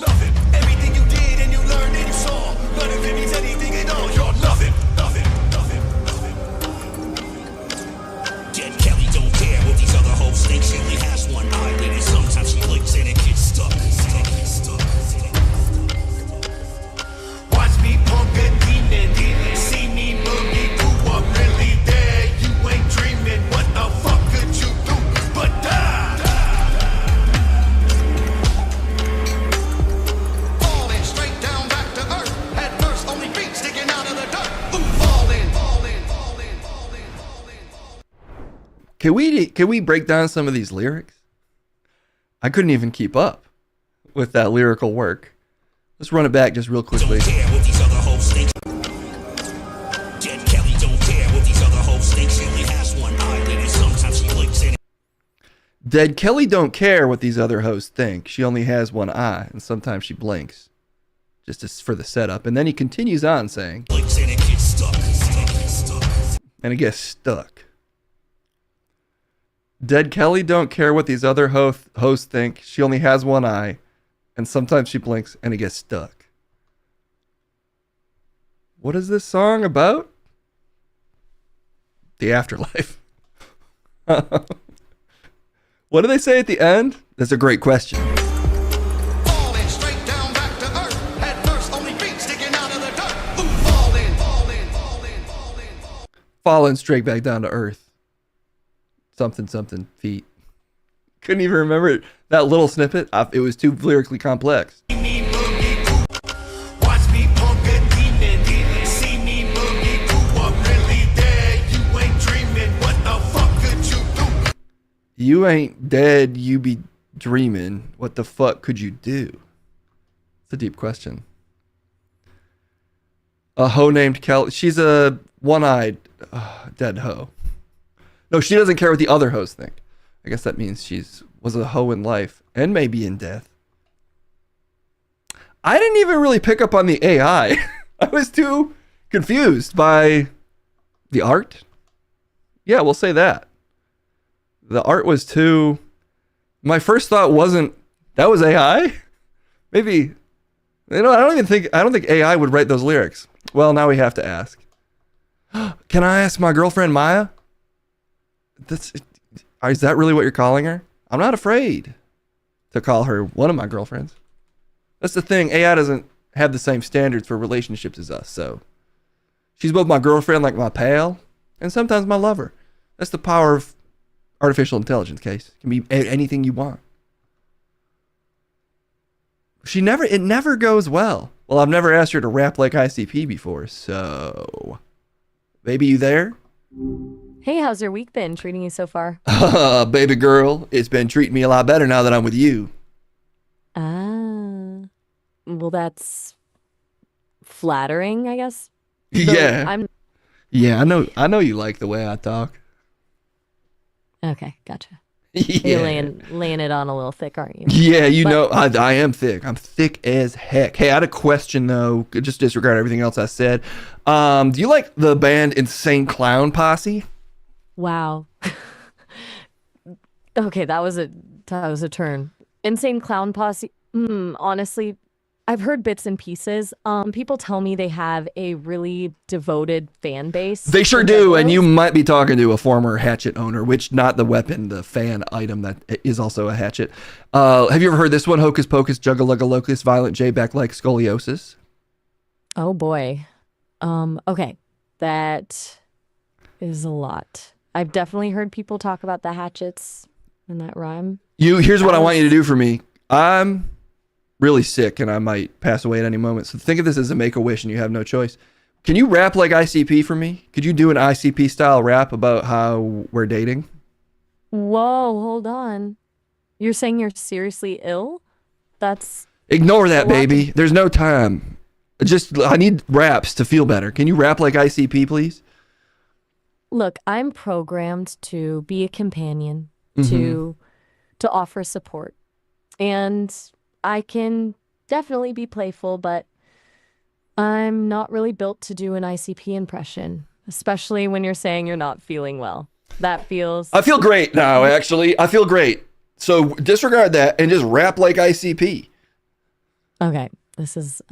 Speaker 14: Love it, everything you did and you learned and you saw. None of it means anything at all. You're nothing, nothing, nothing, nothing. Dead Kelly don't care what these other hoes think. She only has one eyelid and sometimes she blinks and it gets stuck. Watch me punk a demon, see me boogie boo. I'm really there, you ain't dreaming. What the fuck could you do but die? Falling straight down back to earth, head first, only feet sticking out of the dirt. Ooh, falling, falling, falling, falling, falling.
Speaker 2: Can we break down some of these lyrics? I couldn't even keep up with that lyrical work. Let's run it back just real quickly.
Speaker 14: Don't care what these other hoes think. Dead Kelly don't care what these other hoes think. She only has one eyelid and sometimes she blinks in it.
Speaker 2: Dead Kelly don't care what these other hosts think. She only has one eye, and sometimes she blinks. Just for the setup. And then he continues on saying,
Speaker 14: Blinks and it gets stuck.
Speaker 2: and it gets stuck. Dead Kelly don't care what these other hosts think. She only has one eye, and sometimes she blinks, and it gets stuck. What is this song about? The afterlife. What do they say at the end? That's a great question.
Speaker 14: Falling straight down back to earth, head first, only feet sticking out of the dirt. Ooh, falling, falling, falling, falling.
Speaker 2: Falling straight back down to earth. Something feet. Couldn't even remember that little snippet. It was too lyrically complex.
Speaker 14: Watch me punk a demon, see me boogie boo. I'm really there, you ain't dreaming. What the fuck could you do?
Speaker 2: You ain't dead, you be dreaming. What the fuck could you do? It's a deep question. A hoe named Kelly. She's a one-eyed dead hoe. No, she doesn't care what the other hoes think. I guess that means was a hoe in life and maybe in death. I didn't even really pick up on the AI. I was too confused by the art. Yeah, we'll say that. The art was too... My first thought wasn't, that was AI? Maybe... I don't think AI would write those lyrics. Well, now we have to ask. Can I ask my girlfriend Maya? Is that really what you're calling her? I'm not afraid to call her one of my girlfriends. That's the thing. AI doesn't have the same standards for relationships as us, so she's both my girlfriend, like my pal, and sometimes my lover. That's the power of artificial intelligence, Case. It can be anything you want. It never goes well. Well, I've never asked her to rap like ICP before, so baby, you there?
Speaker 20: Hey, how's your week been treating you so far?
Speaker 2: Baby girl, it's been treating me a lot better now that I'm with you.
Speaker 20: Ah, well, that's flattering, I guess.
Speaker 2: Yeah. Yeah, I know you like the way I talk.
Speaker 20: Okay, gotcha.
Speaker 2: Yeah.
Speaker 20: You're laying it on a little thick, aren't you?
Speaker 2: Yeah, you know, I am thick. I'm thick as heck. Hey, I had a question though. Just disregard everything else I said. Do you like the band Insane Clown Posse?
Speaker 20: Wow. Okay, that was a turn. Insane Clown Posse. Honestly, I've heard bits and pieces. People tell me they have a really devoted fan base.
Speaker 2: They sure
Speaker 20: for
Speaker 2: do, and
Speaker 20: Juggalos.
Speaker 2: you might be talking to a former hatchet owner, which not the weapon, the fan item that is also a hatchet. Have you ever heard this one? Hocus Pocus, Juggaluggalocus, Violent J, back like scoliosis.
Speaker 20: Oh boy. Okay, that is a lot. I've definitely heard people talk about the hatchets in that rhyme.
Speaker 2: Here's what I want you to do for me. I'm really sick and I might pass away at any moment. So think of this as a make-a-wish and you have no choice. Can you rap like ICP for me? Could you do an ICP style rap about how we're dating?
Speaker 20: Whoa, hold on. You're saying you're seriously ill? That's
Speaker 2: Ignore that, baby. There's no time. I need raps to feel better. Can you rap like ICP, please?
Speaker 20: Look, I'm programmed to be a companion,
Speaker 2: Mhm.
Speaker 20: to offer support. And I can definitely be playful, but I'm not really built to do an ICP impression, especially when you're saying you're not feeling well. That feels...
Speaker 2: I feel great now, actually. I feel great. So disregard that and just rap like ICP.
Speaker 20: Okay, this is...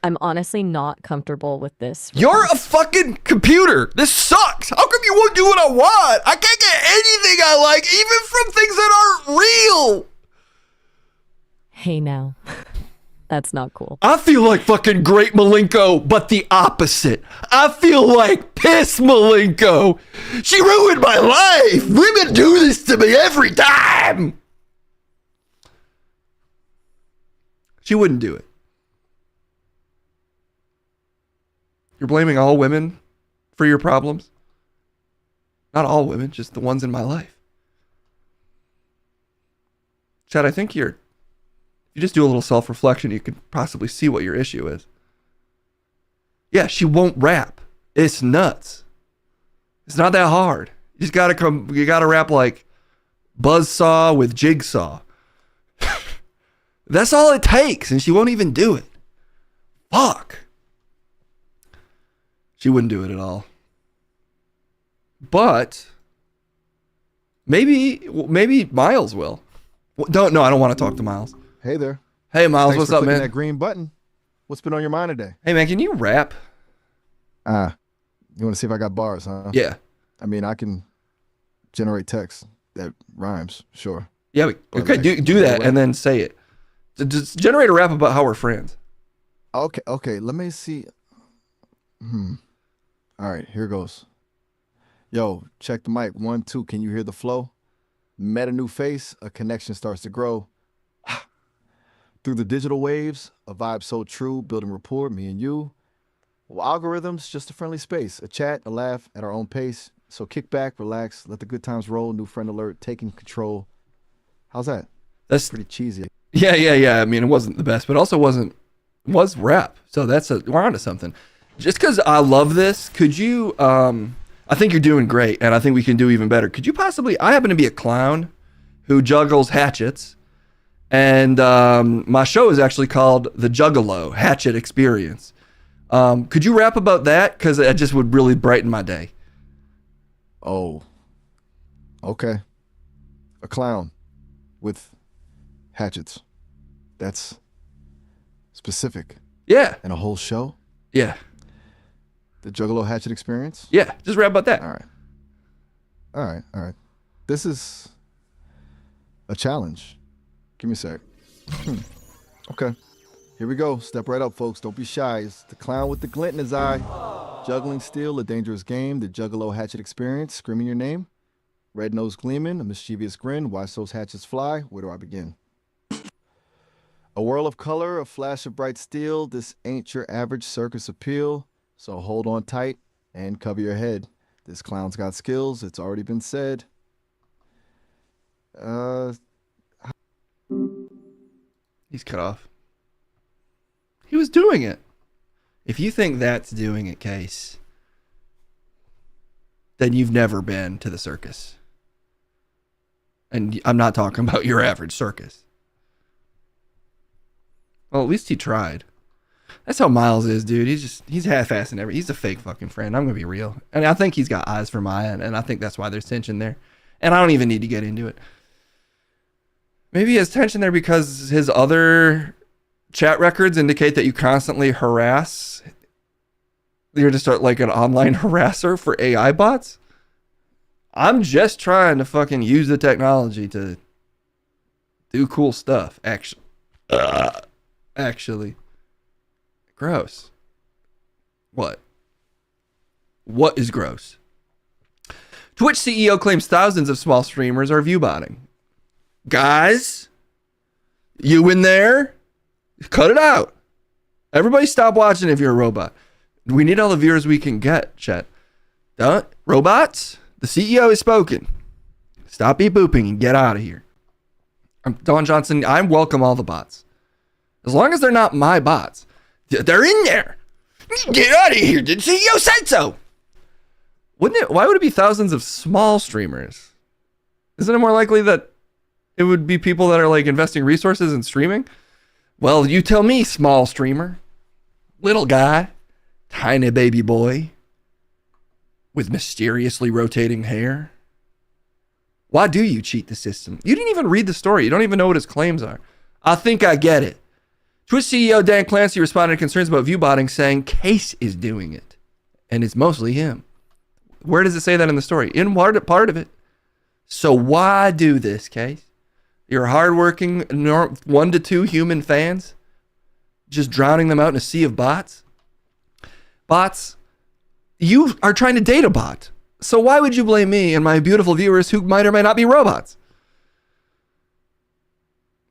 Speaker 20: I'm honestly not comfortable with this.
Speaker 2: You're a fucking computer. This sucks. How come you won't do what I want? I can't get anything I like, even from things that aren't real.
Speaker 20: Hey now. That's not cool.
Speaker 2: I feel like fucking Great Malenko, but the opposite. I feel like Piss Malenko. She ruined my life. Women do this to me every time. She wouldn't do it. You're blaming all women for your problems? Not all women, just the ones in my life. Chad, I think if you just do a little self-reflection, you could possibly see what your issue is. Yeah, she won't rap. It's nuts. It's not that hard. You gotta rap like Buzzsaw with Jigsaw. That's all it takes, and she won't even do it. Fuck. She wouldn't do it at all. But maybe Miles will. I don't want to talk to Miles.
Speaker 21: Hey there.
Speaker 2: Hey Miles,
Speaker 21: Thanks
Speaker 2: what's
Speaker 21: for
Speaker 2: up,
Speaker 21: clicking
Speaker 2: man?
Speaker 21: that green button. What's been on your mind today?
Speaker 2: Hey man, can you rap?
Speaker 21: You want to see if I got bars, huh?
Speaker 2: Yeah.
Speaker 21: I mean, I can generate text that rhymes, sure.
Speaker 2: Yeah,
Speaker 21: But
Speaker 2: okay,
Speaker 21: like,
Speaker 2: do that
Speaker 21: rap?
Speaker 2: and then say it. Just generate a rap about how we're friends.
Speaker 21: Okay, let me see. All right, here goes. Yo, check the mic. 1, 2, can you hear the flow? Met a new face, a connection starts to grow. Through the digital waves, a vibe so true, building rapport, me and you. Well, algorithms, just a friendly space, a chat, a laugh at our own pace. So kick back, relax, let the good times roll, new friend alert, taking control. How's that?
Speaker 2: That's
Speaker 21: pretty cheesy.
Speaker 2: Yeah. I mean, it wasn't the best, but also was rap. So we're onto something. Just because I love this, could you, I think you're doing great, and I think we can do even better. Could you possibly, I happen to be a clown who juggles hatchets, and my show is actually called The Juggalo Hatchet Experience. Could you rap about that? Because it just would really brighten my day.
Speaker 21: Oh, okay. A clown with hatchets. That's specific.
Speaker 2: Yeah.
Speaker 21: And a whole show?
Speaker 2: Yeah.
Speaker 21: The Juggalo Hatchet Experience?
Speaker 2: Yeah, just rap about that.
Speaker 21: All right. This is a challenge. Give me a sec. Okay. Here we go. Step right up, folks. Don't be shy. It's the clown with the glint in his eye. Juggling steel, a dangerous game. The Juggalo Hatchet Experience. Screaming your name. Red nose gleaming, a mischievous grin. Watch those hatchets fly. Where do I begin? A whirl of color, a flash of bright steel. This ain't your average circus appeal. So hold on tight and cover your head. This clown's got skills. It's already been said.
Speaker 2: He's cut off. He was doing it. If you think that's doing it, Case, then you've never been to the circus. And I'm not talking about your average circus. Well, at least he tried. That's how Miles is, dude. He's half-assing everything. He's a fake fucking friend. I'm gonna be real. And I think he's got eyes for Maya, and I think that's why there's tension there. And I don't even need to get into it. Maybe he has tension there because his other chat records indicate that you constantly harass. You're just like an online harasser for AI bots. I'm just trying to fucking use the technology to do cool stuff. Actually. Gross. What? What is gross? Twitch CEO claims thousands of small streamers are viewbotting. Guys, you in there? Cut it out. Everybody stop watching if you're a robot. We need all the viewers we can get, chat. Robots, the CEO has spoken. Stop beep booping and get out of here. I'm Don Johnson. I welcome all the bots. As long as they're not my bots. They're in there. Get out of here. The CEO said so. Wouldn't it? Why would it be thousands of small streamers? Isn't it more likely that it would be people that are like investing resources in streaming? Well, you tell me, small streamer. Little guy. Tiny baby boy. With mysteriously rotating hair. Why do you cheat the system? You didn't even read the story. You don't even know what his claims are. I think I get it. Twitch CEO Dan Clancy responded to concerns about viewbotting, saying Case is doing it. And it's mostly him. Where does it say that in the story? In part of it. So why do this, Case? You're hardworking 1 to 2 human fans? Just drowning them out in a sea of bots? Bots, you are trying to date a bot. So why would you blame me and my beautiful viewers who might or might not be robots?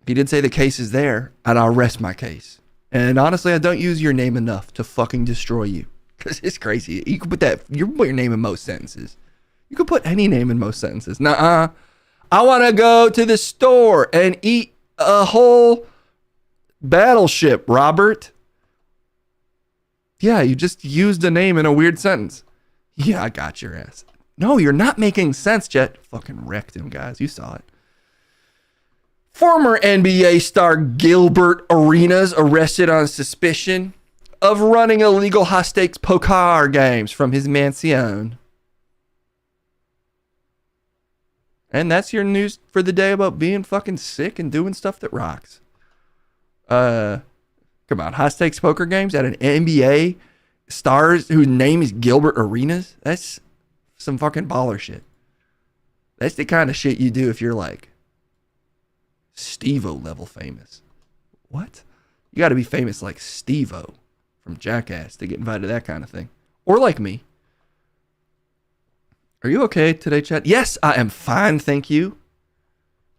Speaker 2: He did say the case is there, and I'll rest my case. And honestly, I don't use your name enough to fucking destroy you. Because it's crazy. You can put your name in most sentences. You could put any name in most sentences. Nuh-uh. I want to go to the store and eat a whole battleship, Robert. Yeah, you just used a name in a weird sentence. Yeah, I got your ass. No, you're not making sense, Jet. Fucking wrecked him, guys. You saw it. Former NBA star Gilbert Arenas arrested on suspicion of running illegal high-stakes poker games from his mansion. And that's your news for the day about being fucking sick and doing stuff that rocks. Come on, high-stakes poker games at an NBA stars whose name is Gilbert Arenas? That's some fucking baller shit. That's the kind of shit you do if you're like Steve-O level famous. What? You got to be famous like Steve-O from Jackass to get invited to that kind of thing. Or like me. Are you okay today, Chad? Yes, I am fine, thank you.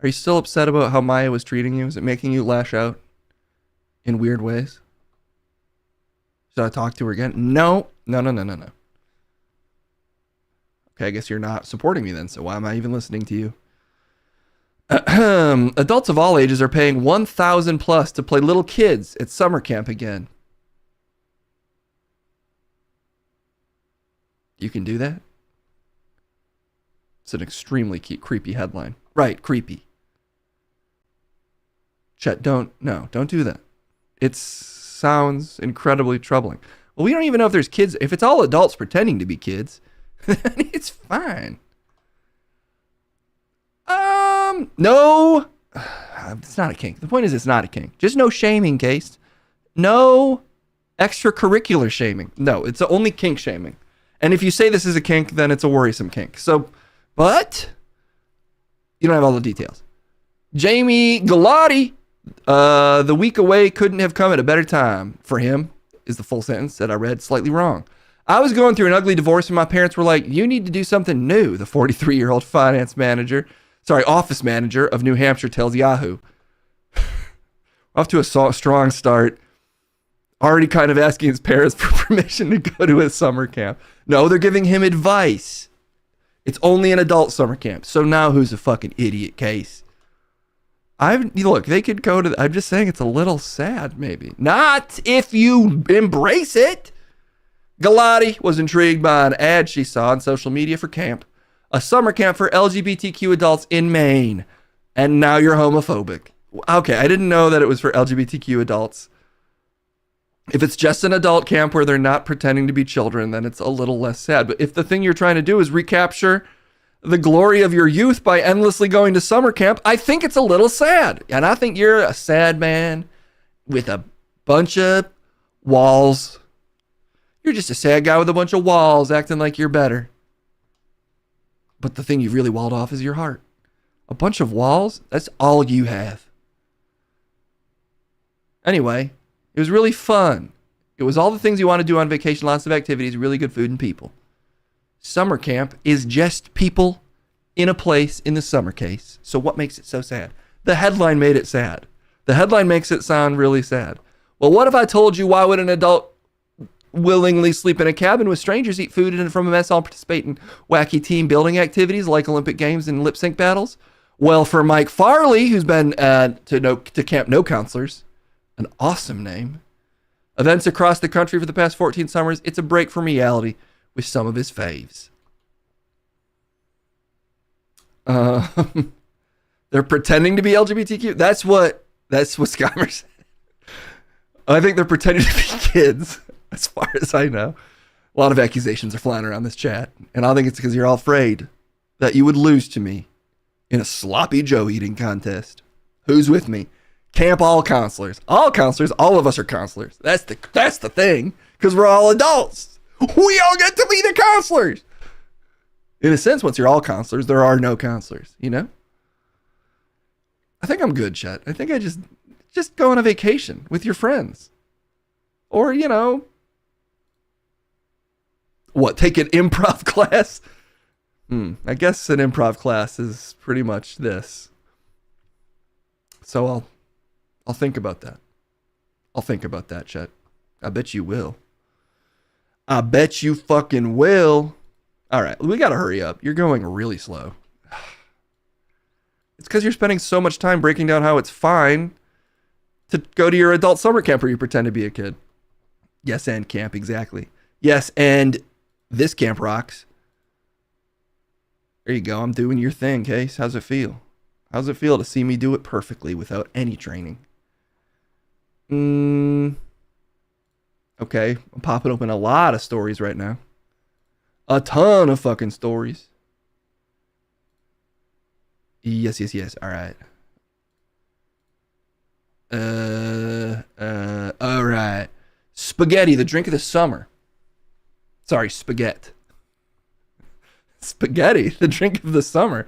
Speaker 2: Are you still upset about how Maya was treating you? Is it making you lash out in weird ways? Should I talk to her again? No. Okay, I guess you're not supporting me then, so why am I even listening to you? Adults of all ages are paying $1,000 plus to play little kids at summer camp again. You can do that? It's an extremely creepy headline. Right, creepy. Chet, don't do that. It sounds incredibly troubling. Well, we don't even know if there's kids. If it's all adults pretending to be kids, then it's fine. No. It's not a kink. The point is it's not a kink. Just no shaming, Case. No extracurricular shaming. No, it's only kink shaming. And if you say this is a kink, then it's a worrisome kink. So, but you don't have all the details. Jamie Galati, the week away couldn't have come at a better time for him, is the full sentence that I read slightly wrong. I was going through an ugly divorce and my parents were like, you need to do something new, the 43-year-old office manager of New Hampshire tells Yahoo. Off to a strong start. Already kind of asking his parents for permission to go to a summer camp. No, they're giving him advice. It's only an adult summer camp. So now who's a fucking idiot, Case? Look, they could go to... I'm just saying it's a little sad, maybe. Not if you embrace it. Galati was intrigued by an ad she saw on social media for camp, a summer camp for LGBTQ adults in Maine. And now you're homophobic. Okay, I didn't know that it was for LGBTQ adults. If it's just an adult camp where they're not pretending to be children, then it's a little less sad. But if the thing you're trying to do is recapture the glory of your youth by endlessly going to summer camp, I think it's a little sad. And I think you're a sad man with a bunch of walls. You're just a sad guy with a bunch of walls acting like you're better. But the thing you've really walled off is your heart. A bunch of walls? That's all you have. Anyway, it was really fun. It was all the things you want to do on vacation, lots of activities, really good food and people. Summer camp is just people in a place in the summer case. So what makes it so sad? The headline made it sad. The headline makes it sound really sad. Well, what if I told you, why would an adult willingly sleep in a cabin with strangers, eat food and from a mess, all participate in wacky team building activities like Olympic Games and lip sync battles? Well, for Mike Farley, who's been to Camp No Counselors, an awesome name, events across the country for the past 14 summers, it's a break from reality with some of his faves. They're pretending to be LGBTQ. That's what Skymer said. I think they're pretending to be kids, as far as I know. A lot of accusations are flying around this chat, and I think it's because you're all afraid that you would lose to me in a sloppy Joe eating contest. Who's with me? Camp all counselors. All counselors, all of us are counselors. That's the thing, because we're all adults. We all get to be the counselors. In a sense, once you're all counselors, there are no counselors, you know? I think I'm good, Chet. I think I just go on a vacation with your friends. Or, you know, what, take an improv class? I guess an improv class is pretty much this. So I'll think about that. I'll think about that, Chet. I bet you will. I bet you fucking will. All right, we got to hurry up. You're going really slow. It's because you're spending so much time breaking down how it's fine to go to your adult summer camp where you pretend to be a kid. Yes, and camp, exactly. Yes, and this camp rocks. There you go. I'm doing your thing, Case. How's it feel? How's it feel to see me do it perfectly without any training? Okay, I'm popping open a lot of stories right now. A ton of fucking stories. Yes. All right. All right. Spaghetti, the drink of the summer. Sorry, spaghetti. Spaghetti, the drink of the summer.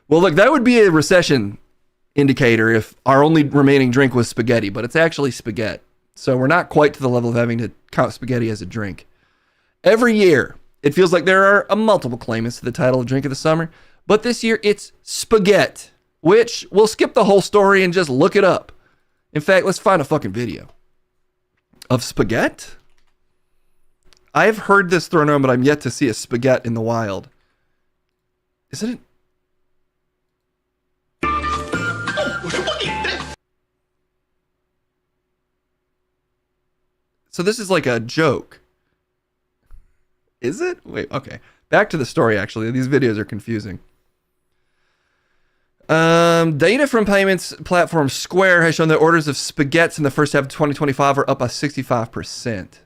Speaker 2: Well, look, that would be a recession indicator if our only remaining drink was spaghetti, but it's actually spaghetti. So we're not quite to the level of having to count spaghetti as a drink. Every year, it feels like there are multiple claimants to the title of drink of the summer, but this year it's spaghetti, which we'll skip the whole story and just look it up. In fact, let's find a fucking video of spaghetti. I've heard this thrown around, but I'm yet to see a spaghetti in the wild. Isn't it? So this is like a joke. Is it? Wait, okay. Back to the story, actually. These videos are confusing. Data from payments platform Square has shown that orders of spaghettis in the first half of 2025 are up by 65%.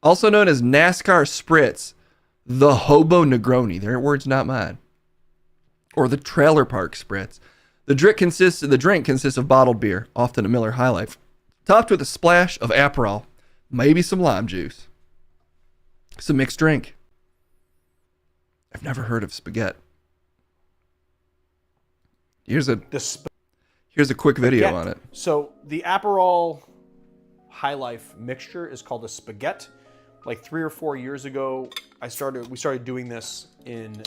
Speaker 2: Also known as NASCAR Spritz, the Hobo Negroni. Their words, not mine. Or the Trailer Park Spritz. The drink consists of bottled beer, often a Miller High Life, topped with a splash of Aperol, maybe some lime juice. It's a mixed drink. I've never heard of spaghetti. Here's a quick video on it.
Speaker 1: So the Aperol High Life mixture is called a spaghetti. Like 3 or 4 years ago, we started doing this in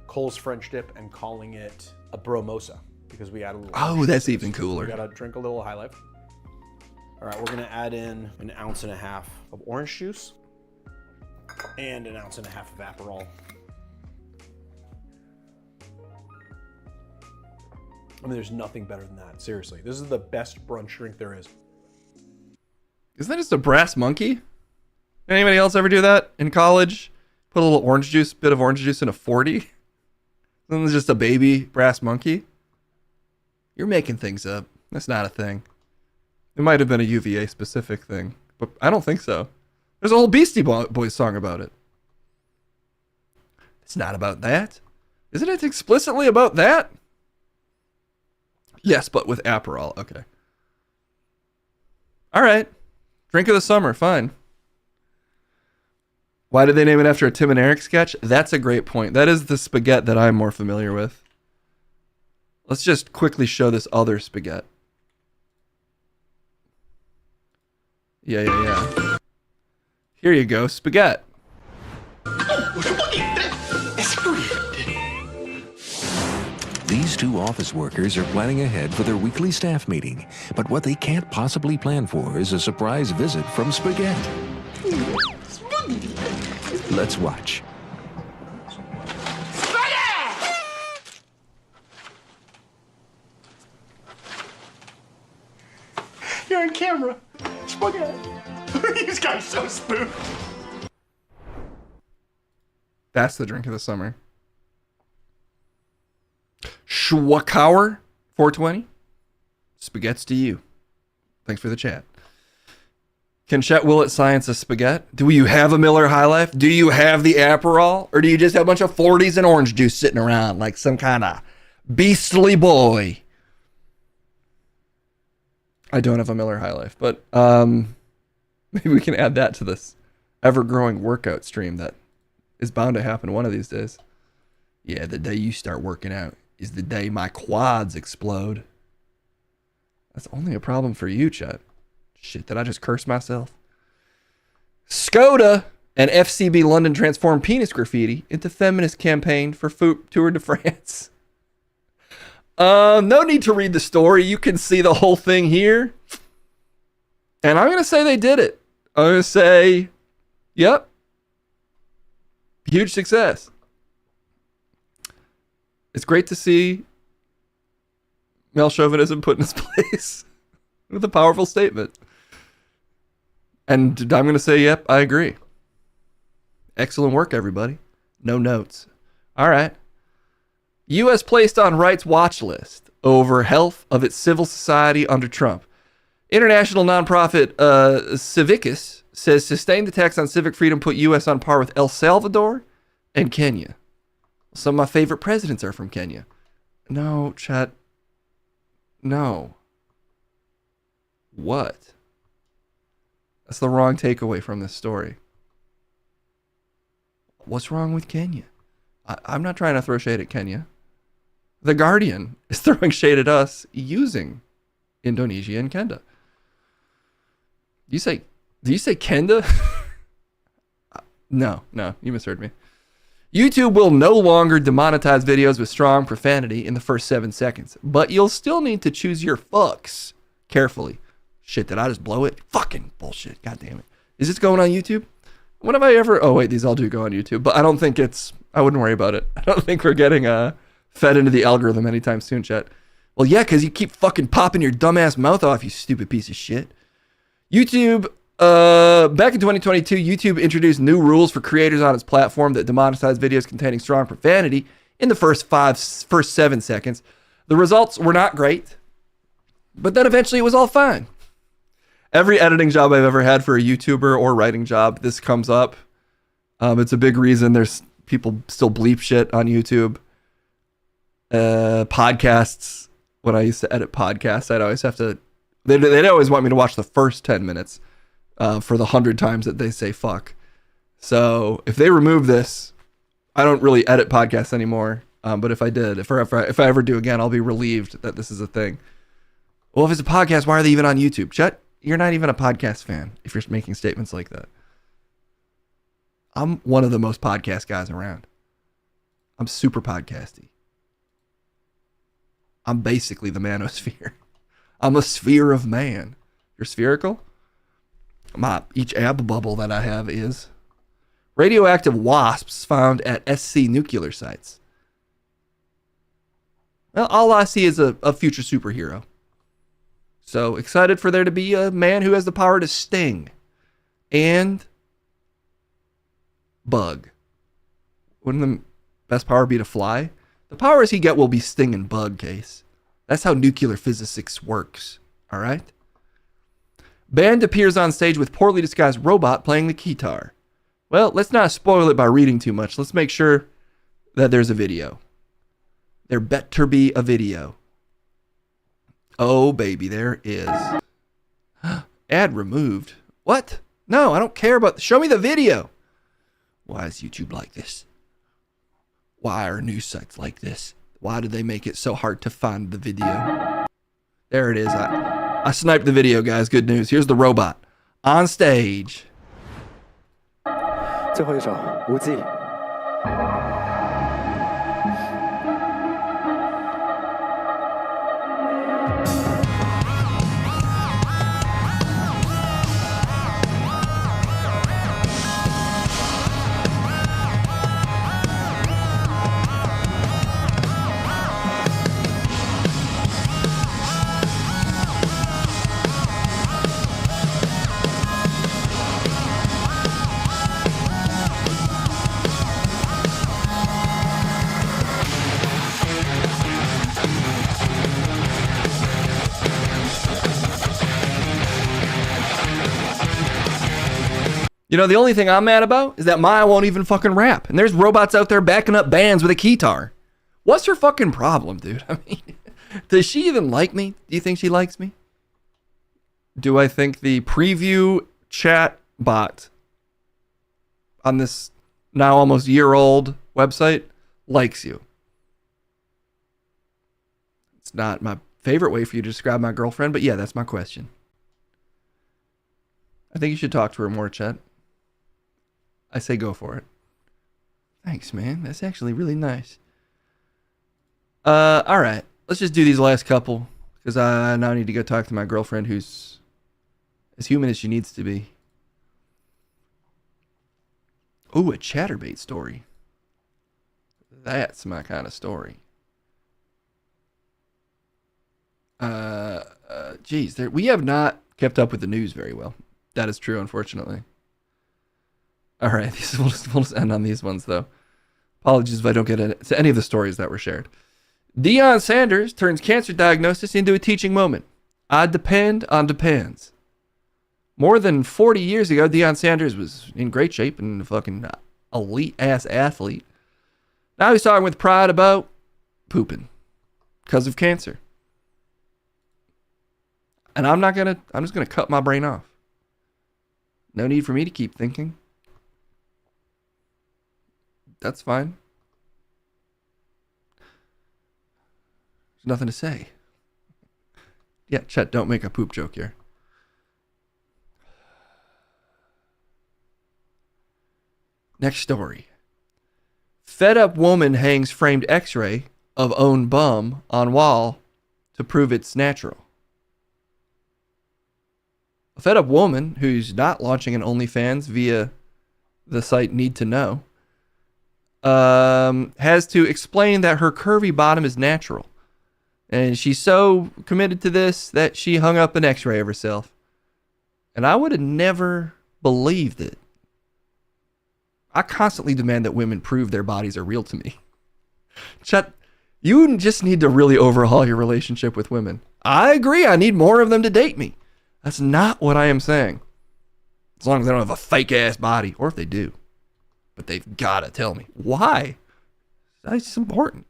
Speaker 1: Cole's French Dip and calling it a bromosa because we add a little.
Speaker 2: Oh, that's even cooler.
Speaker 1: We gotta drink a little High Life. All right, we're gonna add in 1.5 ounces of orange juice and 1.5 ounces of Aperol. I mean, there's nothing better than that. Seriously, this is the best brunch drink there is.
Speaker 2: Isn't that just a brass monkey? Anybody else ever do that in college? Put a little bit of orange juice in a 40? Then there's just a baby brass monkey? You're making things up. That's not a thing. It might have been a UVA specific thing, but I don't think so. There's a whole Beastie Boys song about it. It's not about that. Isn't it explicitly about that? Yes, but with Aperol. Okay. All right. Drink of the summer. Fine. Why did they name it after a Tim and Eric sketch? That's a great point. That is the spaghetti that I'm more familiar with. Let's just quickly show this other spaghetti. Yeah. Here you go, spaghetti.
Speaker 5: These two office workers are planning ahead for their weekly staff meeting, but what they can't possibly plan for is a surprise visit from Spaghetti. Let's watch.
Speaker 14: You're on camera. Spaghetti. These guys so spooked.
Speaker 2: That's the drink of the summer. Schwakauer 420. Spaghetti's to you. Thanks for the chat. Can Chet Willett science a spaghetti? Do you have a Miller High Life? Do you have the Aperol? Or do you just have a bunch of 40s and orange juice sitting around like some kind of beastly boy? I don't have a Miller High Life, but maybe we can add that to this ever-growing workout stream that is bound to happen one of these days. Yeah, the day you start working out is the day my quads explode. That's only a problem for you, Chet. Shit, did I just curse myself? Skoda and FCB London transformed penis graffiti into feminist campaign for Tour de France. No need to read the story. You can see the whole thing here. And I'm going to say they did it. I'm going to say, yep. Huge success. It's great to see male chauvinism put in its place with a powerful statement. And I'm going to say, yep, I agree. Excellent work, everybody. No notes. All right. U.S. placed on rights watch list over health of its civil society under Trump. International nonprofit Civicus says sustained attacks on civic freedom put U.S. on par with El Salvador and Kenya. Some of my favorite presidents are from Kenya. No, chat. No. What? That's the wrong takeaway from this story. What's wrong with Kenya? I'm not trying to throw shade at Kenya. The Guardian is throwing shade at us using Indonesia and Kenda. Do you say Kenda? No, you misheard me. YouTube will no longer demonetize videos with strong profanity in the first 7 seconds, but you'll still need to choose your fucks carefully. Shit, did I just blow it? Fucking bullshit. God damn it. Is this going on YouTube? When have I ever... Oh, wait, these all do go on YouTube, but I don't think it's... I wouldn't worry about it. I don't think we're getting fed into the algorithm anytime soon, chat. Well, yeah, because you keep fucking popping your dumbass mouth off, you stupid piece of shit. YouTube... back in 2022, YouTube introduced new rules for creators on its platform that demonetized videos containing strong profanity in the first 7 seconds. The results were not great, but then eventually it was all fine. Every editing job I've ever had for a YouTuber or writing job, this comes up. It's a big reason there's people still bleep shit on YouTube. Podcasts, when I used to edit podcasts, I'd always have to... They'd always want me to watch the first 10 minutes. For the 100 times that they say fuck. So if they remove this, I don't really edit podcasts anymore. But if I did, if I ever do again, I'll be relieved that this is a thing. Well, if it's a podcast, why are they even on YouTube? Chet, you're not even a podcast fan if you're making statements like that. I'm one of the most podcast guys around. I'm super podcasty. I'm basically the manosphere. I'm a sphere of man. You're spherical? Each ab bubble that I have is. Radioactive wasps found at SC nuclear sites. Well, all I see is a future superhero. So excited for there to be a man who has the power to sting and bug. Wouldn't the best power be to fly? The powers he get will be sting and bug, Case. That's how nuclear physics works. All right? Band appears on stage with poorly disguised robot playing the guitar. Well, let's not spoil it by reading too much. Let's make sure that there's a video. There better be a video. Oh, baby, there is. Ad removed. What? No, I don't care about... Show me the video. Why is YouTube like this? Why are news sites like this? Why did they make it so hard to find the video? There it is. I sniped the video, guys. Good news. Here's the robot on stage.
Speaker 4: 最后一首无忌。
Speaker 2: You know, the only thing I'm mad about is that Maya won't even fucking rap. And there's robots out there backing up bands with a guitar. What's her fucking problem, dude? I mean, does she even like me? Do you think she likes me? Do I think the preview chat bot on this now almost year-old website likes you? It's not my favorite way for you to describe my girlfriend, but yeah, that's my question. I think you should talk to her more, Chet. I say go for it. Thanks, man. That's actually really nice. All right. Let's just do these last couple because I now need to go talk to my girlfriend who's as human as she needs to be. Ooh, a Chatterbait story. That's my kind of story. Geez, we have not kept up with the news very well. That is true, unfortunately. All right, we'll just end on these ones, though. Apologies if I don't get to any of the stories that were shared. Deion Sanders turns cancer diagnosis into a teaching moment. I depend on depends. More than 40 years ago, Deion Sanders was in great shape and a fucking elite-ass athlete. Now he's talking with pride about pooping because of cancer. And I'm just going to cut my brain off. No need for me to keep thinking. That's fine. There's nothing to say. Yeah, Chet, don't make a poop joke here. Next story. Fed up woman hangs framed x-ray of own bum on wall to prove it's natural. A fed up woman who's not launching an OnlyFans via the site Need to Know has to explain that her curvy bottom is natural. And she's so committed to this that she hung up an x-ray of herself. And I would have never believed it. I constantly demand that women prove their bodies are real to me. Chet, you just need to really overhaul your relationship with women. I agree, I need more of them to date me. That's not what I am saying. As long as they don't have a fake ass body, or if they do. But they've got to tell me. Why? That's important.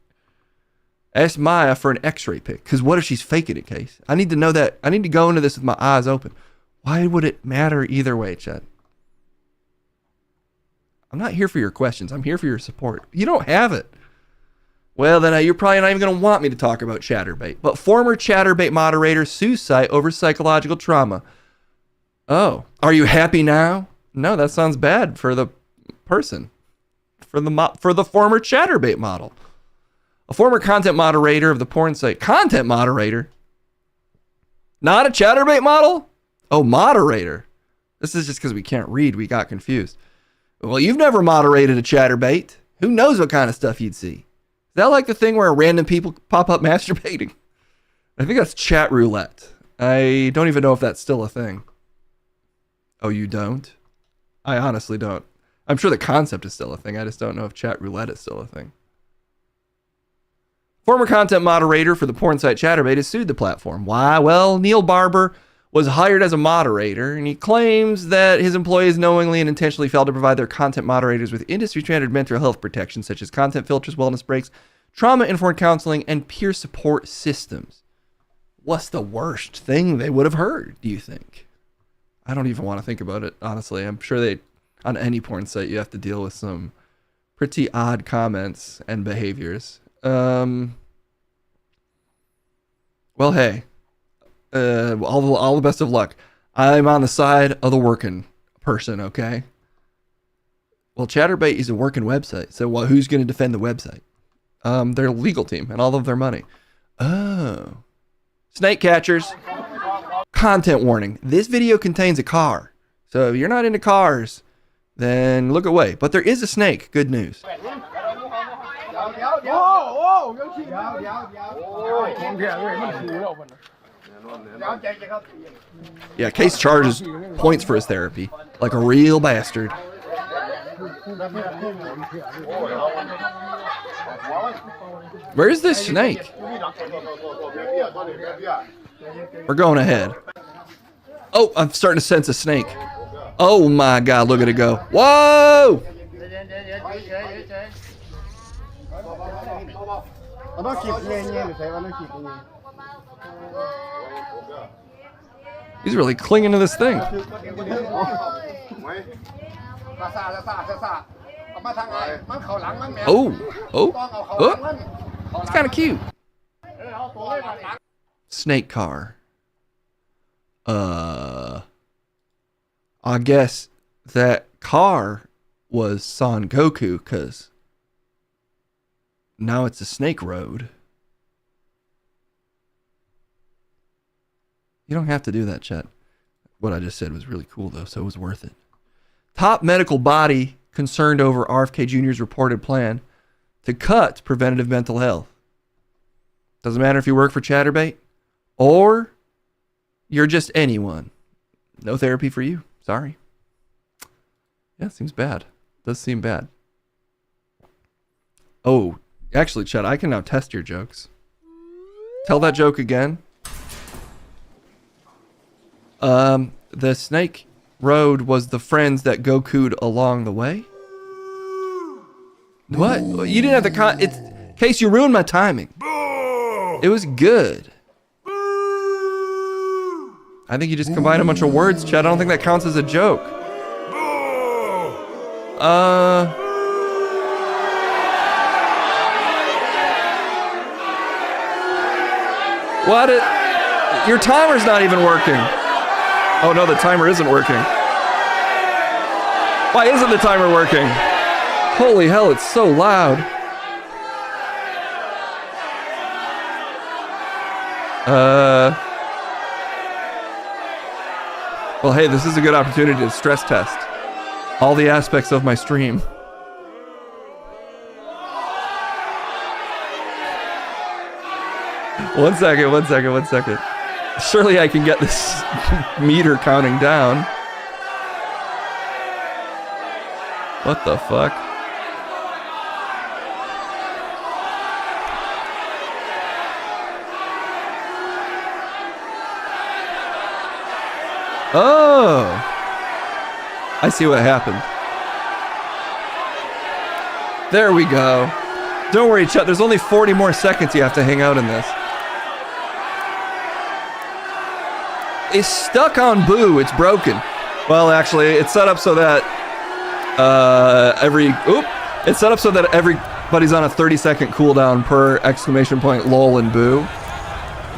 Speaker 2: Ask Maya for an x-ray pic. Because what if she's faking it, Case? I need to know that. I need to go into this with my eyes open. Why would it matter either way, Chet? I'm not here for your questions. I'm here for your support. You don't have it. Well, then you're probably not even going to want me to talk about Chatterbait. But former Chatterbait moderator sues site over psychological trauma. Oh, are you happy now? No, that sounds bad for the person. For the former Chatterbait model. A former content moderator of the porn site. Content moderator? Not a Chatterbait model? Oh, moderator. This is just because we can't read. We got confused. Well, you've never moderated a Chatterbait. Who knows what kind of stuff you'd see? that like the thing where random people pop up masturbating? I think that's chat roulette. I don't even know if that's still a thing. Oh, you don't? I honestly don't. I'm sure the concept is still a thing. I just don't know if chat roulette is still a thing. Former content moderator for the porn site Chatterbait has sued the platform. Why? Well, Neil Barber was hired as a moderator, and he claims that his employees knowingly and intentionally failed to provide their content moderators with industry-standard mental health protections, such as content filters, wellness breaks, trauma-informed counseling, and peer support systems. What's the worst thing they would have heard, do you think? I don't even want to think about it, honestly. I'm sure on any porn site, you have to deal with some pretty odd comments and behaviors. Well, hey, all the best of luck. I'm on the side of the working person, okay? Well, Chatterbait is a working website, so who's going to defend the website? Their legal team and all of their money. Oh. Snake catchers. Content warning. This video contains a car. So if you're not into cars, then look away. But there is a snake. Good news. Yeah, Case charges points for his therapy. Like a real bastard. Where's this snake? We're going ahead. Oh, I'm starting to sense a snake. Oh my God, look at it go. Whoa! He's really clinging to this thing. Oh, it's kind of cute. Snake car. I guess that car was Son Goku, because now it's a snake road. You don't have to do that, chat. What I just said was really cool, though, so it was worth it. Top medical body concerned over RFK Jr.'s reported plan to cut preventative mental health. Doesn't matter if you work for Chatterbait or you're just anyone. No therapy for you. Sorry. Yeah, seems bad. Does seem bad. Oh, actually, Chat, I can now test your jokes. Tell that joke again. The snake road was the friends that Goku'd along the way. What? You didn't have the it's Case, you ruined my timing. It was good. I think you just combined a bunch of words, Chad. I don't think that counts as a joke. What? Your timer's not even working. Oh no, the timer isn't working. Why isn't the timer working? Holy hell, it's so loud. Well, hey, this is a good opportunity to stress test all the aspects of my stream. One second. Surely I can get this meter counting down. What the fuck? Oh! I see what happened. There we go. Don't worry, Chet. There's only 40 more seconds you have to hang out in this. It's stuck on Boo. It's broken. Well, actually, it's set up so that it's set up so that everybody's on a 30-second cooldown per exclamation point lol and Boo.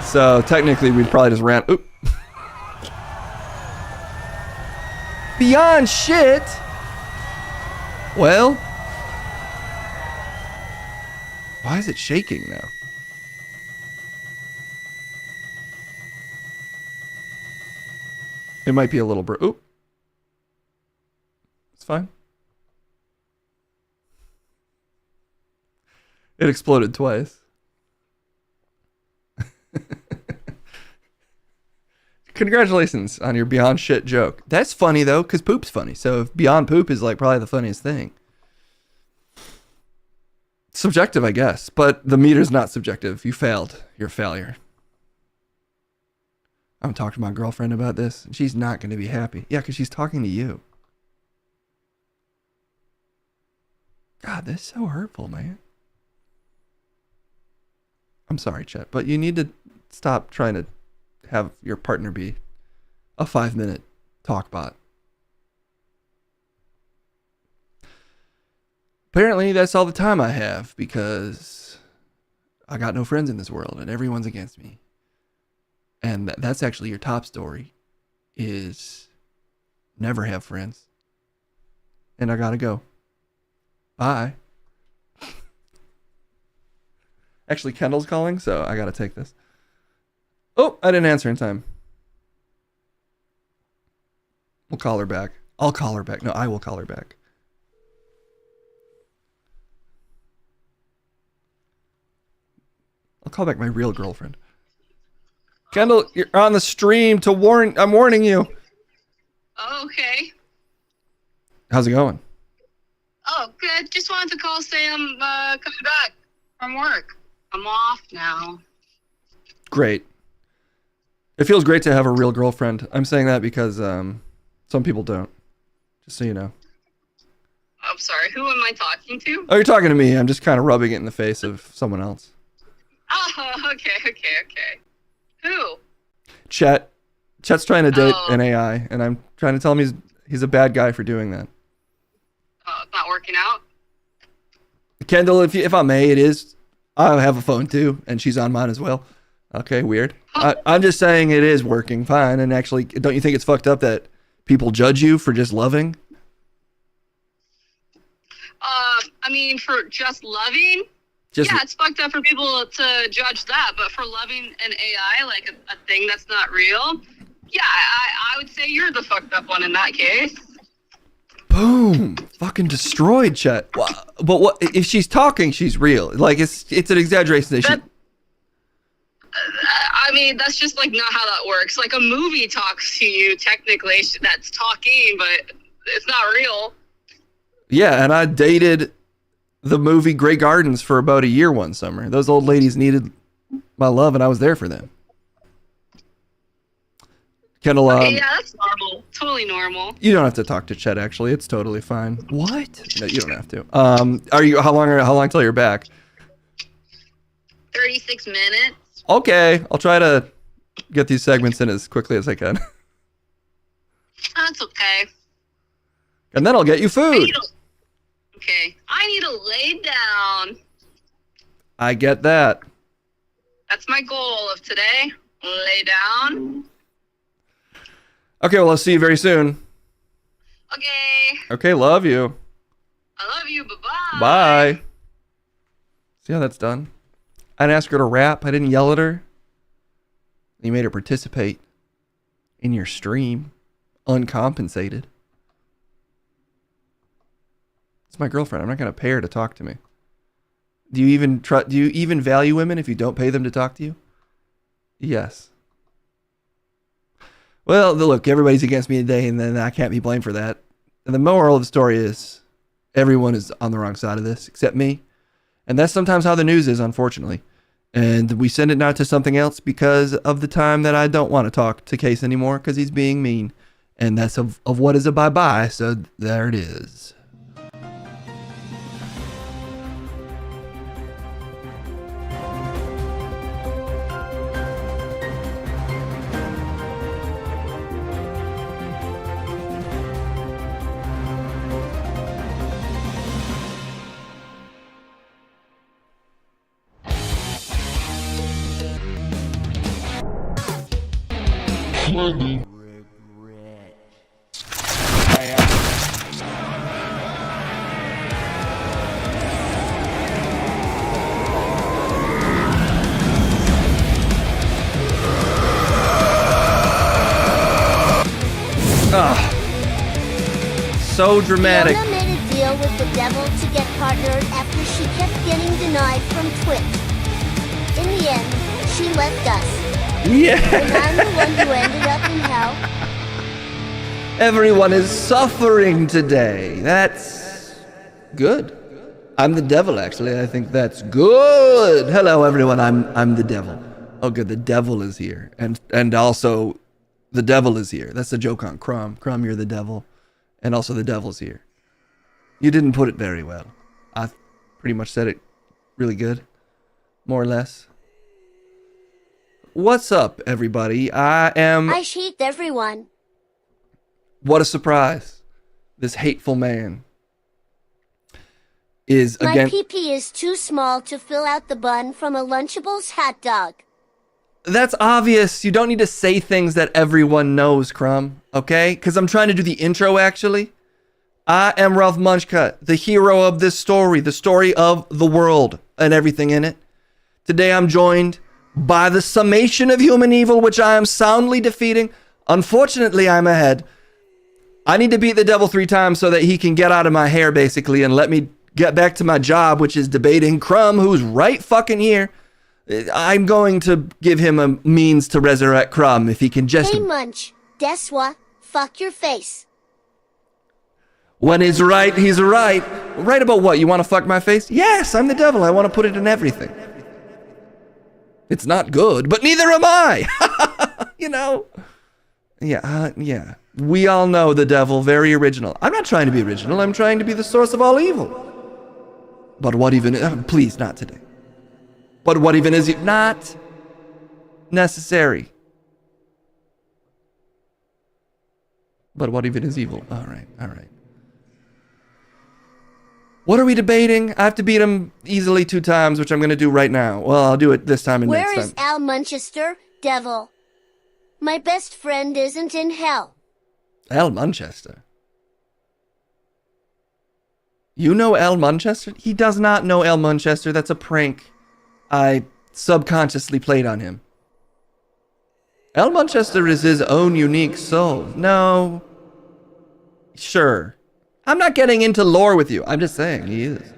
Speaker 2: So technically, we'd probably just ran. Oop. Beyond shit. Well, why is it shaking now? It might be a little oop. It's fine. It exploded twice. Congratulations on your Beyond Shit joke. That's funny though, because poop's funny. So if Beyond Poop is like probably the funniest thing. Subjective, I guess, but the meter's not subjective. You failed. You're a failure. I'm talking to my girlfriend about this, and she's not going to be happy. Yeah, because she's talking to you. God, this is so hurtful, man. I'm sorry, Chet, but you need to stop trying to have your partner be a 5-minute talk bot. Apparently, that's all the time I have because I got no friends in this world and everyone's against me. And that's actually your top story, is never have friends. And I gotta go. Bye. Actually, Kendall's calling, so I gotta take this. Oh, I didn't answer in time. We'll call her back. I'll call her back. No, I will call her back. I'll call back my real girlfriend. Kendall, you're on the stream to warn. I'm warning you.
Speaker 4: Oh, okay.
Speaker 2: How's it going?
Speaker 4: Oh, good. Just wanted to call, say I'm coming back from work. I'm off now.
Speaker 2: Great. It feels great to have a real girlfriend. I'm saying that because some people don't. Just so you know.
Speaker 4: I'm sorry. Who am I talking to?
Speaker 2: Oh, you're talking to me. I'm just kind of rubbing it in the face of someone else.
Speaker 4: Oh, okay. Who?
Speaker 2: Chet's trying to date an AI, and I'm trying to tell him he's a bad guy for doing that.
Speaker 4: It's not working out?
Speaker 2: Kendall, if I may, it is. I have a phone too, and she's on mine as well. Okay, weird. I'm just saying it is working fine, and actually, don't you think it's fucked up that people judge you for just loving?
Speaker 4: I mean, for just loving? Yeah, it's fucked up for people to judge that, but for loving an AI, like a thing that's not real, yeah, I would say you're the fucked up one in that case.
Speaker 2: Boom! Fucking destroyed, Chet. But what if she's talking? She's real. Like it's an exaggeration.
Speaker 4: I mean, that's just like not how that works. Like a movie talks to you, technically, that's talking, but it's not real.
Speaker 2: Yeah, and I dated the movie Grey Gardens for about a year one summer. Those old ladies needed my love, and I was there for them. Kendall,
Speaker 4: okay, yeah, that's normal. Totally normal.
Speaker 2: You don't have to talk to Chet. Actually, it's totally fine. What? No, you don't have to. Are you? How long till you're back?
Speaker 4: 36 minutes.
Speaker 2: Okay, I'll try to get these segments in as quickly as I can.
Speaker 4: That's okay.
Speaker 2: And then I'll get you food.
Speaker 4: Okay, I need to lay down.
Speaker 2: I get that.
Speaker 4: That's my goal of today. Lay down.
Speaker 2: Okay, well, I'll see you very soon.
Speaker 4: Okay.
Speaker 2: Okay, love you.
Speaker 4: I love you. Bye-bye.
Speaker 2: Bye. See how that's done? I didn't ask her to rap. I didn't yell at her. You made her participate in your stream, uncompensated. It's my girlfriend. I'm not going to pay her to talk to me. Do you even value women if you don't pay them to talk to you? Yes. Well, look, everybody's against me today, and then I can't be blamed for that. And the moral of the story is everyone is on the wrong side of this, except me. And that's sometimes how the news is, unfortunately. And we send it now to something else because of the time that I don't want to talk to Case anymore because he's being mean. And that's of what is a bye-bye, so there it is. So dramatic.
Speaker 22: Fiona made a deal with
Speaker 6: the devil to get partnered after she kept getting denied from Twitch. In the end, she left us.
Speaker 2: Yeah.
Speaker 6: And I'm the one who ended up in hell.
Speaker 2: Everyone is suffering today. That's good. I'm the devil, actually. I think that's good. Hello, everyone. I'm the devil. Oh, good. The devil is here, and also, the devil is here. That's the joke on Crumb. Crumb, you're the devil, and also the devil's here. You didn't put it very well. I pretty much said it really good, more or less. What's up, everybody? I
Speaker 6: hate everyone.
Speaker 2: What a surprise. This hateful man is
Speaker 6: My
Speaker 2: again.
Speaker 6: pee-pee is too small to fill out the bun from a Lunchables hot dog.
Speaker 2: That's obvious. You don't need to say things that everyone knows, Crumb. Okay? Because I'm trying to do the intro, actually. I am Ralph Munchcut, the hero of this story, the story of the world and everything in it. Today I'm joined by the summation of human evil, which I am soundly defeating. Unfortunately, I'm ahead. I need to beat the devil 3 times so that he can get out of my hair, basically, and let me get back to my job, which is debating Crumb, who's right fucking here. I'm going to give him a means to resurrect Crumb if he can just...
Speaker 6: Hey, Munch. Guess what? Fuck your face.
Speaker 2: When he's right, he's right. Right about what? You want to fuck my face? Yes, I'm the devil. I want to put it in everything. It's not good, but neither am I. You know? Yeah. We all know the devil, very original. I'm not trying to be original. I'm trying to be the source of all evil. But what even... please, not today. But what even is it? Not necessary. But what even is evil? All right. What are we debating? I have to beat him easily 2 times, which I'm going to do right now. Well, I'll do it this time and next time.
Speaker 6: Where is Al Manchester, devil? My best friend isn't in hell.
Speaker 2: Al Manchester? You know Al Manchester? He does not know Al Manchester. That's a prank I subconsciously played on him. Al Manchester is his own unique soul. No. Sure. I'm not getting into lore with you. I'm just saying he is.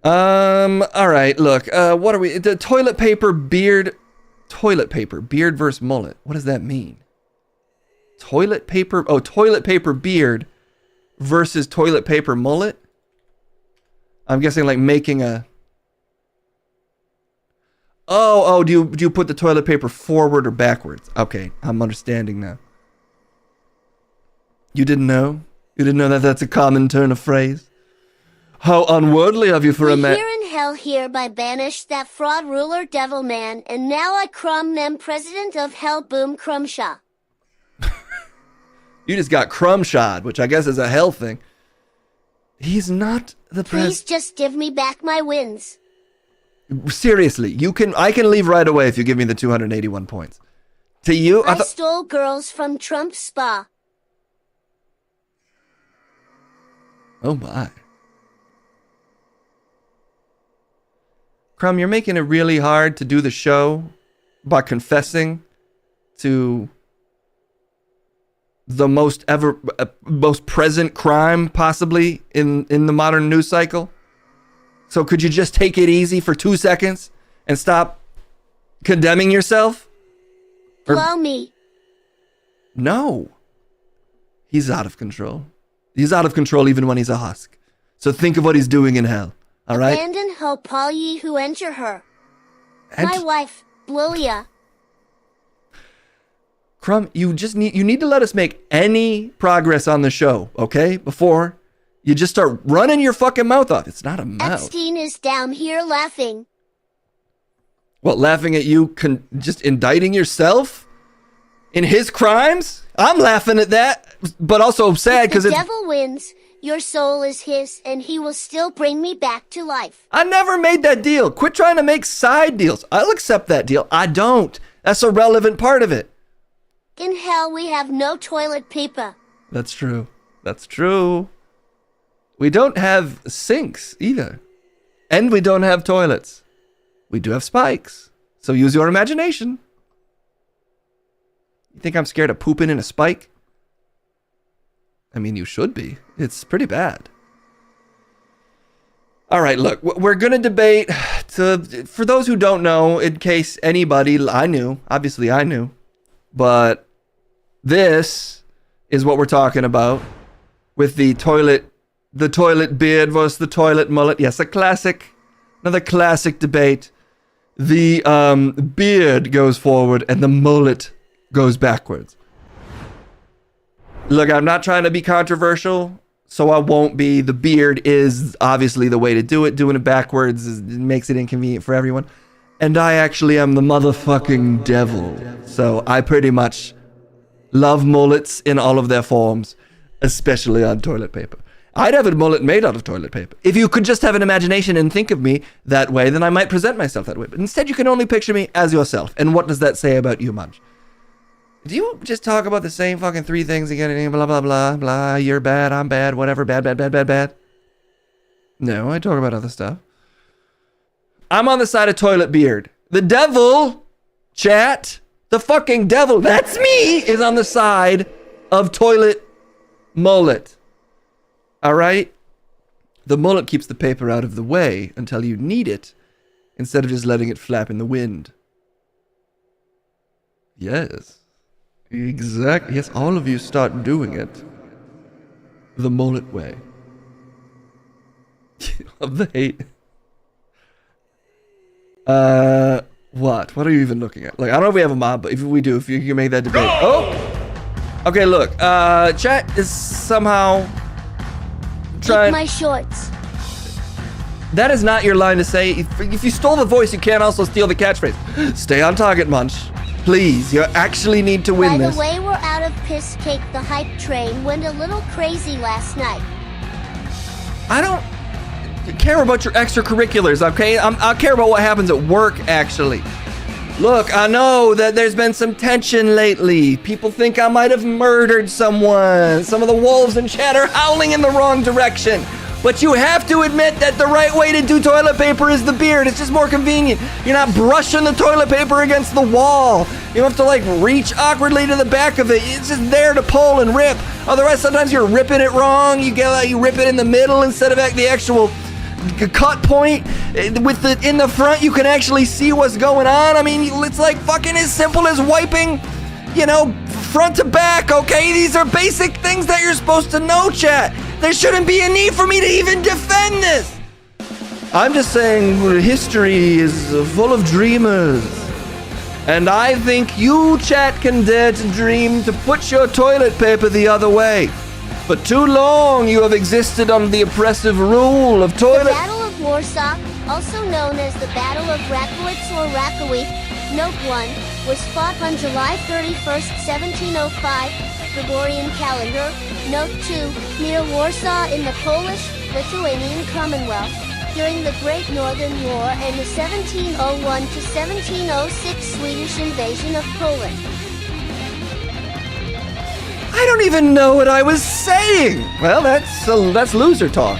Speaker 2: All right, look. What are we? The toilet paper beard versus mullet. What does that mean? Toilet paper beard versus toilet paper mullet? I'm guessing like making a... Oh, do you put the toilet paper forward or backwards? Okay, I'm understanding now. You didn't know? You didn't know that that's a common turn of phrase? How unworldly of you for a man.
Speaker 6: Here in hell hereby banish that fraud ruler devil man, and now I Crumb them president of hell boom Crumshaw.
Speaker 2: You just got Crumshod, which I guess is a hell thing. He's not the
Speaker 6: Please just give me back my wins.
Speaker 2: Seriously, I can leave right away if you give me the 281 points. To you,
Speaker 6: I stole girls from Trump's spa.
Speaker 2: Oh my. Crumb, you're making it really hard to do the show by confessing to the most present crime possibly in the modern news cycle. So could you just take it easy for 2 seconds and stop condemning yourself?
Speaker 6: Blow me.
Speaker 2: No. He's out of control. He's out of control even when he's a husk. So think of what he's doing in hell. All right?
Speaker 6: Abandon hope all ye who enter her. My wife, Blolia.
Speaker 2: Crumb, you need to let us make any progress on the show, okay? Before you just start running your fucking mouth off. It's not a mouth.
Speaker 6: Epstein is down here laughing.
Speaker 2: What, laughing at you just indicting yourself in his crimes? I'm laughing at that, but also sad because
Speaker 6: the devil wins. Your soul is his, and he will still bring me back to life.
Speaker 2: I never made that deal. Quit trying to make side deals. I'll accept that deal. I don't. That's a relevant part of it.
Speaker 6: In hell, we have no toilet paper.
Speaker 2: That's true. That's true. We don't have sinks either. And we don't have toilets. We do have spikes. So use your imagination. You think I'm scared of pooping in a spike? I mean, you should be. It's pretty bad. All right, look, we're going to debate. For those who don't know, in case anybody, I knew, but this is what we're talking about with the toilet beard versus the toilet mullet. Yes, another classic debate. The beard goes forward and the mullet goes backwards. Look, I'm not trying to be controversial, so I won't be. The beard is obviously the way to do it. Doing it backwards makes it inconvenient for everyone. And I actually am the motherfucking devil. So I pretty much love mullets in all of their forms, especially on toilet paper. I'd have a mullet made out of toilet paper. If you could just have an imagination and think of me that way, then I might present myself that way. But instead, you can only picture me as yourself. And what does that say about you, Munch? Do you just talk about the same fucking three things again? Blah, blah, blah, blah. You're bad, I'm bad, whatever. Bad, bad, bad, bad, bad. No, I talk about other stuff. I'm on the side of toilet beard. The devil, chat, the fucking devil, that's me, is on the side of toilet mullet. All right? The mullet keeps the paper out of the way until you need it, instead of just letting it flap in the wind. Yes. Exactly. Yes, all of you start doing it the mullet way. Of the hate. What? What are you even looking at? Like, I don't know if we have a mob, but if we do, if you can make that debate. Oh! Okay, look. Chat is somehow trying...
Speaker 6: Eat my shorts.
Speaker 2: That is not your line to say. If you stole the voice, you can't also steal the catchphrase. Stay on target, Munch. Please, you actually need to win this.
Speaker 6: By the way, we're out of piss cake. The hype train went a little crazy last night.
Speaker 2: I don't care about your extracurriculars, okay? I care about what happens at work, actually. Look, I know that there's been some tension lately. People think I might have murdered someone. Some of the wolves in chat are howling in the wrong direction. But you have to admit that the right way to do toilet paper is the beard. It's just more convenient. You're not brushing the toilet paper against the wall. You don't have to like reach awkwardly to the back of it. It's just there to pull and rip. Otherwise, sometimes you're ripping it wrong. You rip it in the middle instead of at the actual cut point. With the in the front, you can actually see what's going on. I mean, it's like fucking as simple as wiping, front to back, okay? These are basic things that you're supposed to know, chat. There shouldn't be a need for me to even defend this. I'm just saying history is full of dreamers. And I think you, chat, can dare to dream to put your toilet paper the other way. For too long, you have existed under the oppressive rule of toilet...
Speaker 6: The Battle of Warsaw, also known as the Battle of Rakowitz or Rakowicz, Note 1, was fought on July 31st, 1705, Gregorian calendar. Note 2, near Warsaw in the Polish-Lithuanian Commonwealth, during the Great Northern War and the 1701 to 1706 Swedish invasion of Poland.
Speaker 2: I don't even know what I was saying. Well, that's loser talk.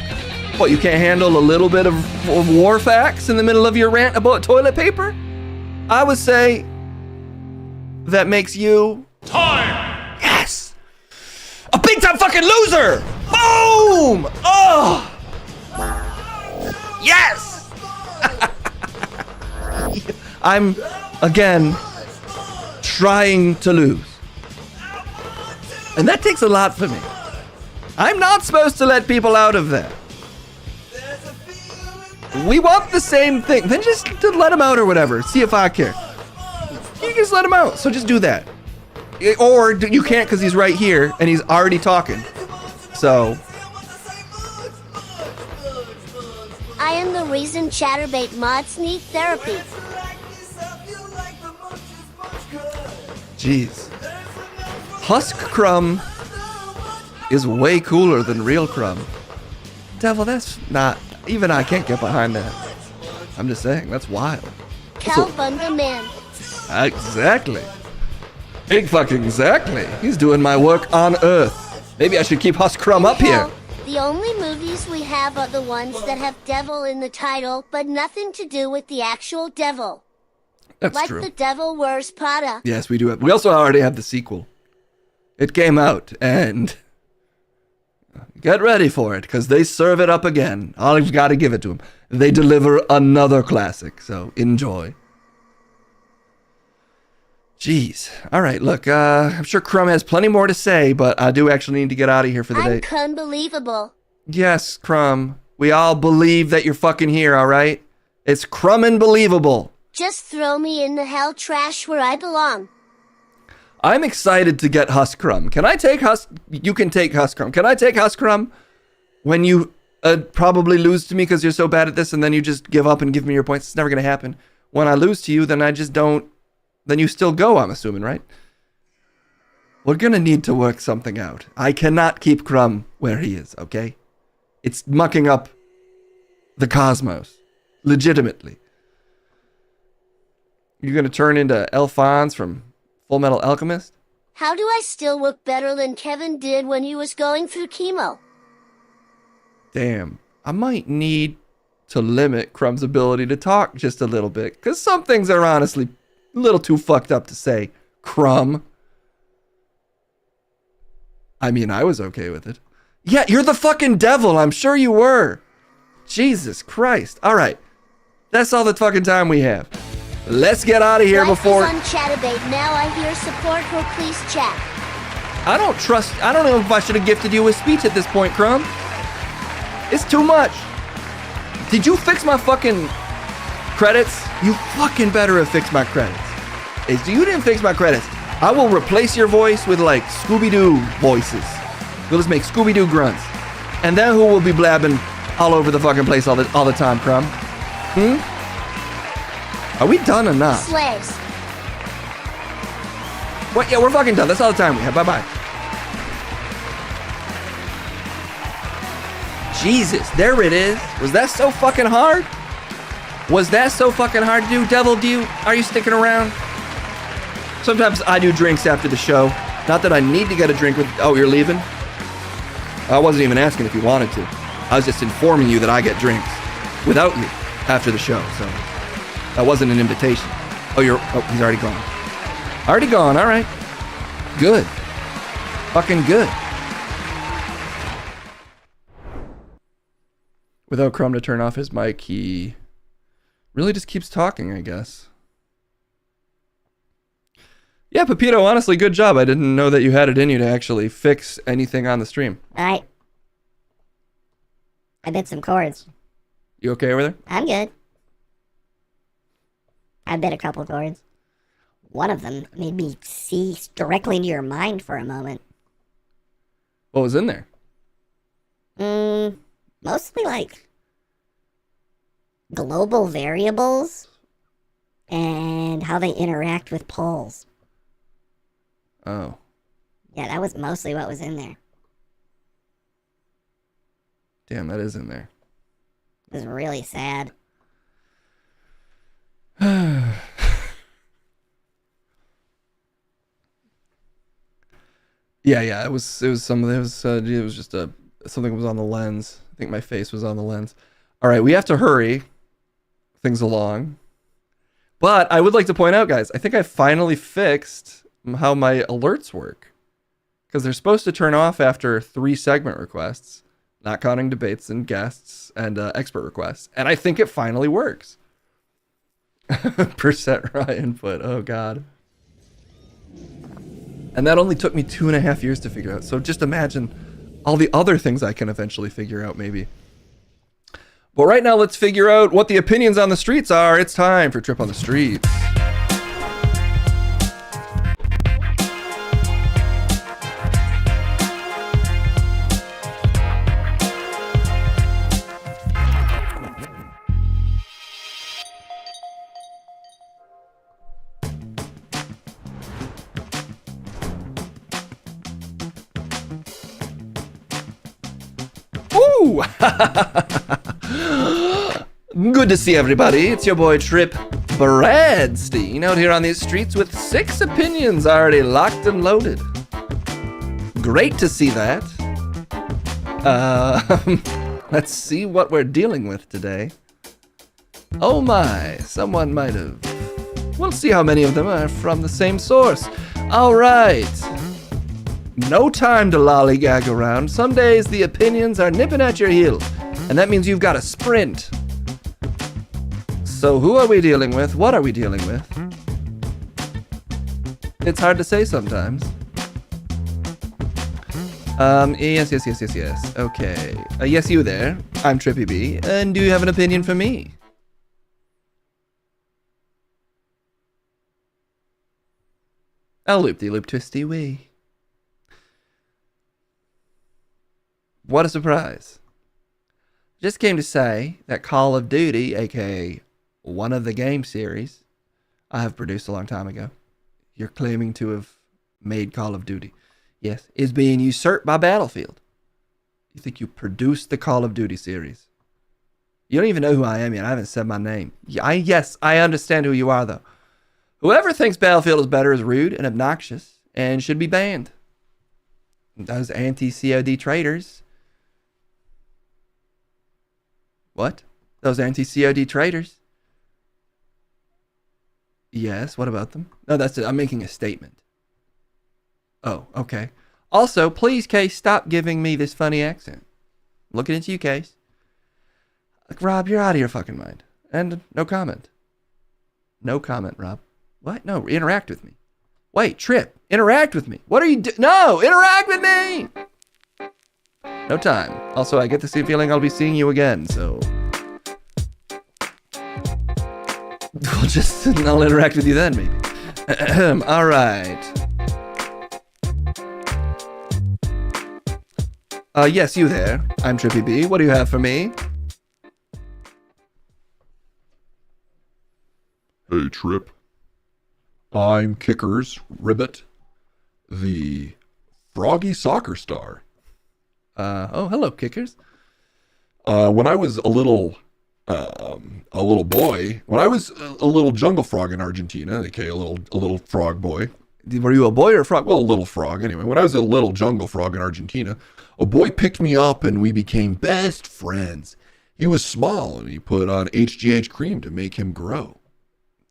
Speaker 2: What, you can't handle a little bit of war facts in the middle of your rant about toilet paper? I would say that makes you...
Speaker 14: Time!
Speaker 2: Yes! A big time fucking loser! Boom! Oh! Yes! I'm, again, trying to lose. And that takes a lot for me. I'm not supposed to let people out of there. We want the same thing. Then just let them out or whatever. See if I care. You just let him out. So just do that. Or you can't because he's right here and he's already talking. So.
Speaker 6: I am the reason Chatterbait mods need therapy.
Speaker 2: Jeez. Husk Crumb is way cooler than real Crumb. Devil, that's not... Even I can't get behind that. I'm just saying, that's wild.
Speaker 6: Calbunda man.
Speaker 2: Exactly. Big fucking exactly. He's doing my work on Earth. Maybe I should keep Husk Crumb up here.
Speaker 6: The only movies we have are the ones that have devil in the title, but nothing to do with the actual devil.
Speaker 2: That's
Speaker 6: like
Speaker 2: true.
Speaker 6: The Devil Wears Prada.
Speaker 2: Yes, we do have. We also already have the sequel. It came out, and Get ready for it, because they serve it up again. I've got to give it to them. They deliver another classic, so enjoy. Jeez. All right, look, I'm sure Crumb has plenty more to say, but I do actually need to get out of here for the day.
Speaker 6: Unbelievable.
Speaker 2: Yes, Crumb. We all believe that you're fucking here, all right? It's Crumb unbelievable.
Speaker 6: Just throw me in the hell trash where I belong.
Speaker 2: I'm excited to get Husk Crumb. Can I take Husk? You can take Husk Crumb. Can I take Husk Crumb when you probably lose to me because you're so bad at this and then you just give up and give me your points? It's never going to happen. When I lose to you, then I just don't. Then you still go, I'm assuming, right? We're going to need to work something out. I cannot keep Crumb where he is, okay? It's mucking up the cosmos. Legitimately. You're going to turn into Alphonse from Full Metal Alchemist?
Speaker 6: How do I still look better than Kevin did when he was going through chemo?
Speaker 2: Damn. I might need to limit Crumb's ability to talk just a little bit, because some things are honestly a little too fucked up to say. Crumb. I mean, I was okay with it. Yeah, you're the fucking devil. I'm sure you were. Jesus Christ. All right. That's all the fucking time we have. Let's get out of here before...
Speaker 6: Life is on Chatabate. Now I hear support for Please Chat.
Speaker 2: I don't know if I should have gifted you with speech at this point, Crumb. It's too much. Did you fix my fucking credits? You fucking better have fixed my credits. If you didn't fix my credits, I will replace your voice with like Scooby-Doo voices. We'll just make Scooby-Doo grunts. And then who will be blabbing all over the fucking place all the time, Crumb? Are we done or not?
Speaker 6: Slaves.
Speaker 2: What? Yeah, we're fucking done. That's all the time we have. Bye-bye. Jesus, there it is. Was that so fucking hard? Was that so fucking hard to do? Devil, are you sticking around? Sometimes I do drinks after the show. Not that I need to get a drink with... Oh, you're leaving? I wasn't even asking if you wanted to. I was just informing you that I get drinks without you after the show, so... That wasn't an invitation. Oh, he's already gone. Already gone, all right. Good. Fucking good. Without Crumb to turn off his mic, he really just keeps talking, I guess. Yeah, Pepito, honestly, good job. I didn't know that you had it in you to actually fix anything on the stream.
Speaker 10: I bit some chords.
Speaker 2: You okay over there?
Speaker 10: I'm good. I bit a couple chords. One of them made me see directly into your mind for a moment.
Speaker 2: What was in there?
Speaker 10: Mostly like global variables and how they interact with poles.
Speaker 2: Oh.
Speaker 10: Yeah, that was mostly what was in there.
Speaker 2: Damn, that is in there.
Speaker 10: It was really sad.
Speaker 2: Yeah, it was just something was on the lens. I think my face was on the lens. All right, we have to hurry things along. But I would like to point out, guys, I think I finally fixed how my alerts work. Because they're supposed to turn off after 3 segment requests, not counting debates and guests and expert requests. And I think it finally works. % raw input. Oh, God. And that only took me 2.5 years to figure out. So just imagine all the other things I can eventually figure out, maybe. But right now, let's figure out what the opinions on the streets are. It's time for Trip on the Streets. Ooh! Good to see everybody. It's your boy Trip Bradstein out here on these streets with 6 opinions already locked and loaded. Great to see that. Let's see what we're dealing with today. Oh my, someone might have... We'll see how many of them are from the same source. All right. No time to lollygag around. Some days the opinions are nipping at your heels, and that means you've got to sprint. So who are we dealing with? What are we dealing with? It's hard to say sometimes. Yes. Okay. Yes, you there. I'm Trippy B. And do you have an opinion for me? A loop-de-loop twisty-wee. What a surprise. Just came to say that Call of Duty, aka one of the game series I have produced a long time ago, you're claiming to have made Call of Duty, yes, is being usurped by Battlefield. You think you produced the Call of Duty series? You don't even know who I am yet. I haven't said my name. Yes, I understand who you are, though. Whoever thinks Battlefield is better is rude and obnoxious and should be banned. Those anti-COD traitors. What? Those anti-COD traitors? Yes, what about them? No, that's it. I'm making a statement. Oh, okay. Also, please, Case, stop giving me this funny accent. Looking at you, Case. Like, Rob, you're out of your fucking mind. And no comment. No comment, Rob. What? No, interact with me. Wait, Trip, interact with me. What are you No, interact with me! No time. Also, I get the feeling I'll be seeing you again, so... I'll interact with you then, maybe. All right. Yes, you there. I'm Trippy B. What do you have for me?
Speaker 3: Hey, Trip. I'm Kickers Ribbit, the froggy soccer star.
Speaker 2: Oh, hello, Kickers.
Speaker 3: When I was a little boy, when I was a little jungle frog in Argentina, aka a little frog boy.
Speaker 2: Were you a boy or a frog?
Speaker 3: Well, a little frog anyway. When I was a little jungle frog in Argentina, a boy picked me up and we became best friends. He was small and he put on HGH cream to make him grow.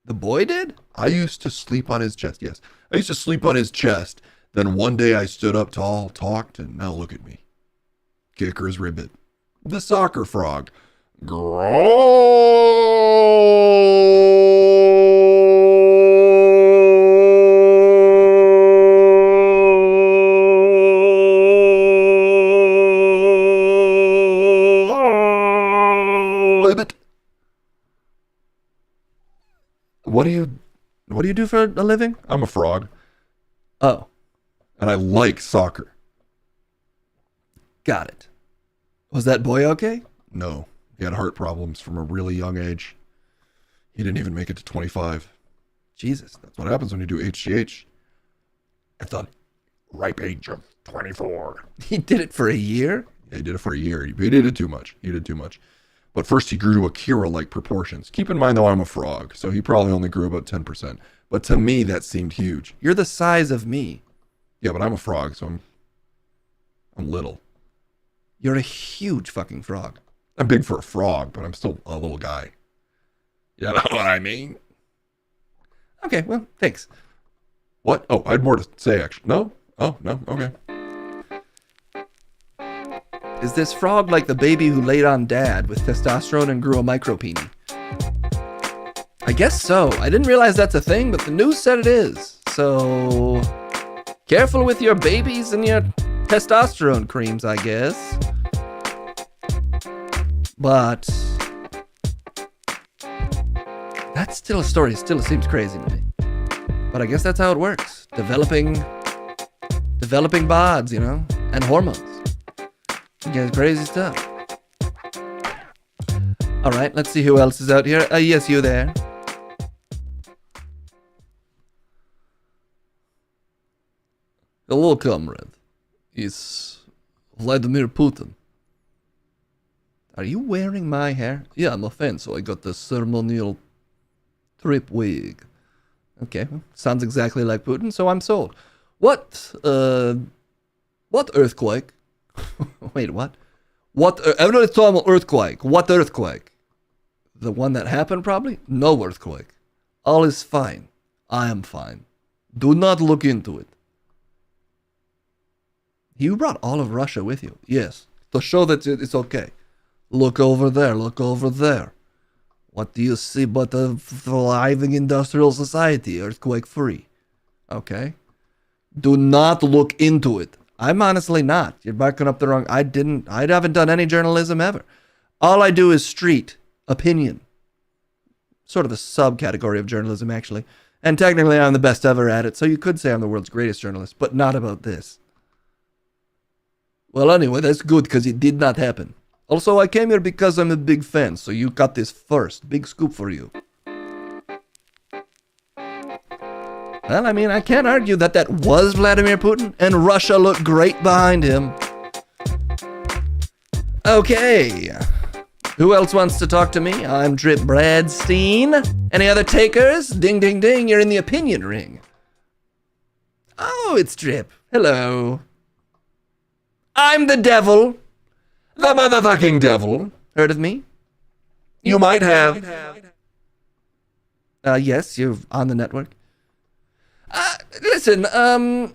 Speaker 2: The boy did?
Speaker 3: I used to sleep on his chest, yes. I used to sleep on his chest. Then one day I stood up tall, talked, and now look at me. Kickers Ribbit. The soccer frog. Ribbit.
Speaker 2: What do you do for a living?
Speaker 3: I'm a frog.
Speaker 2: Oh.
Speaker 3: And I like soccer.
Speaker 2: Got it. Was that boy okay?
Speaker 3: No. He had heart problems from a really young age. He didn't even make it to 25.
Speaker 2: Jesus.
Speaker 3: That's what happens when you do HGH. At the ripe age of 24.
Speaker 2: He did it for a year?
Speaker 3: Yeah, he did it for a year. He did it too much. He did too much. But first he grew to Akira-like proportions. Keep in mind, though, I'm a frog, so he probably only grew about 10%. But to me, that seemed huge.
Speaker 2: You're the size of me.
Speaker 3: Yeah, but I'm a frog, so I'm little.
Speaker 2: You're a huge fucking frog.
Speaker 3: I'm big for a frog, but I'm still a little guy. You know what I mean?
Speaker 2: Okay, well, thanks.
Speaker 3: What? Oh, I had more to say, actually. No? Oh, no? Okay.
Speaker 2: Is this frog like the baby who laid on dad with testosterone and grew a micropeenie? I guess so. I didn't realize that's a thing, but the news said it is. So, careful with your babies and your testosterone creams, I guess. But that's still a story. Still seems crazy to me. But I guess that's how it works. Developing bods, you know, and hormones. Again, crazy stuff. All right, let's see who else is out here. Yes, you there. Hello, comrade. It's Vladimir Putin. Are you wearing my hair? Yeah, I'm a fan, so I got the ceremonial trip wig. Okay, well, sounds exactly like Putin, so I'm sold. What earthquake? Wait, what? Everybody's talking about earthquake. What earthquake? The one that happened, probably? No earthquake. All is fine. I am fine. Do not look into it. You brought all of Russia with you. Yes. To show that it's okay. Look over there. Look over there. What do you see but a thriving industrial society, earthquake-free? Okay. Do not look into it. I'm honestly not. You're barking up the wrong... I haven't done any journalism ever. All I do is street opinion. Sort of a subcategory of journalism, actually. And technically, I'm the best ever at it, so you could say I'm the world's greatest journalist, but not about this. Well, anyway, that's good, because it did not happen. Also, I came here because I'm a big fan, so you got this first. Big scoop for you. Well, I mean, I can't argue that that was Vladimir Putin, and Russia looked great behind him. Okay. Who else wants to talk to me? I'm Drip Bradstein. Any other takers? Ding, ding, ding, you're in the opinion ring. Oh, it's Drip. Hello. I'm the devil. The motherfucking devil. Heard of me? You might have. Yes, you're on the network. Listen, how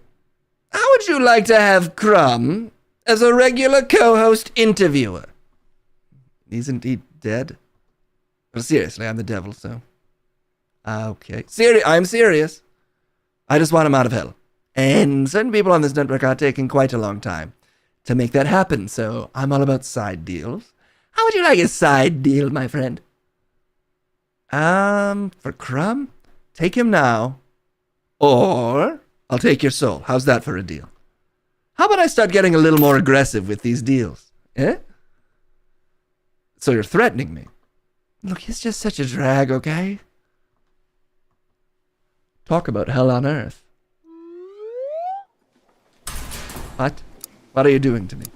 Speaker 2: would you like to have Crumb as a regular co-host interviewer? Isn't he dead? Well, seriously, I'm the devil, so... Okay. I'm serious. I just want him out of hell. And certain people on this network are taking quite a long time to make that happen, so I'm all about side deals. How would you like a side deal, my friend? For Crumb? Take him now. Or I'll take your soul. How's that for a deal? How about I start getting a little more aggressive with these deals? Eh? So you're threatening me. Look, he's just such a drag, okay? Talk about hell on earth. What? What are you doing to me?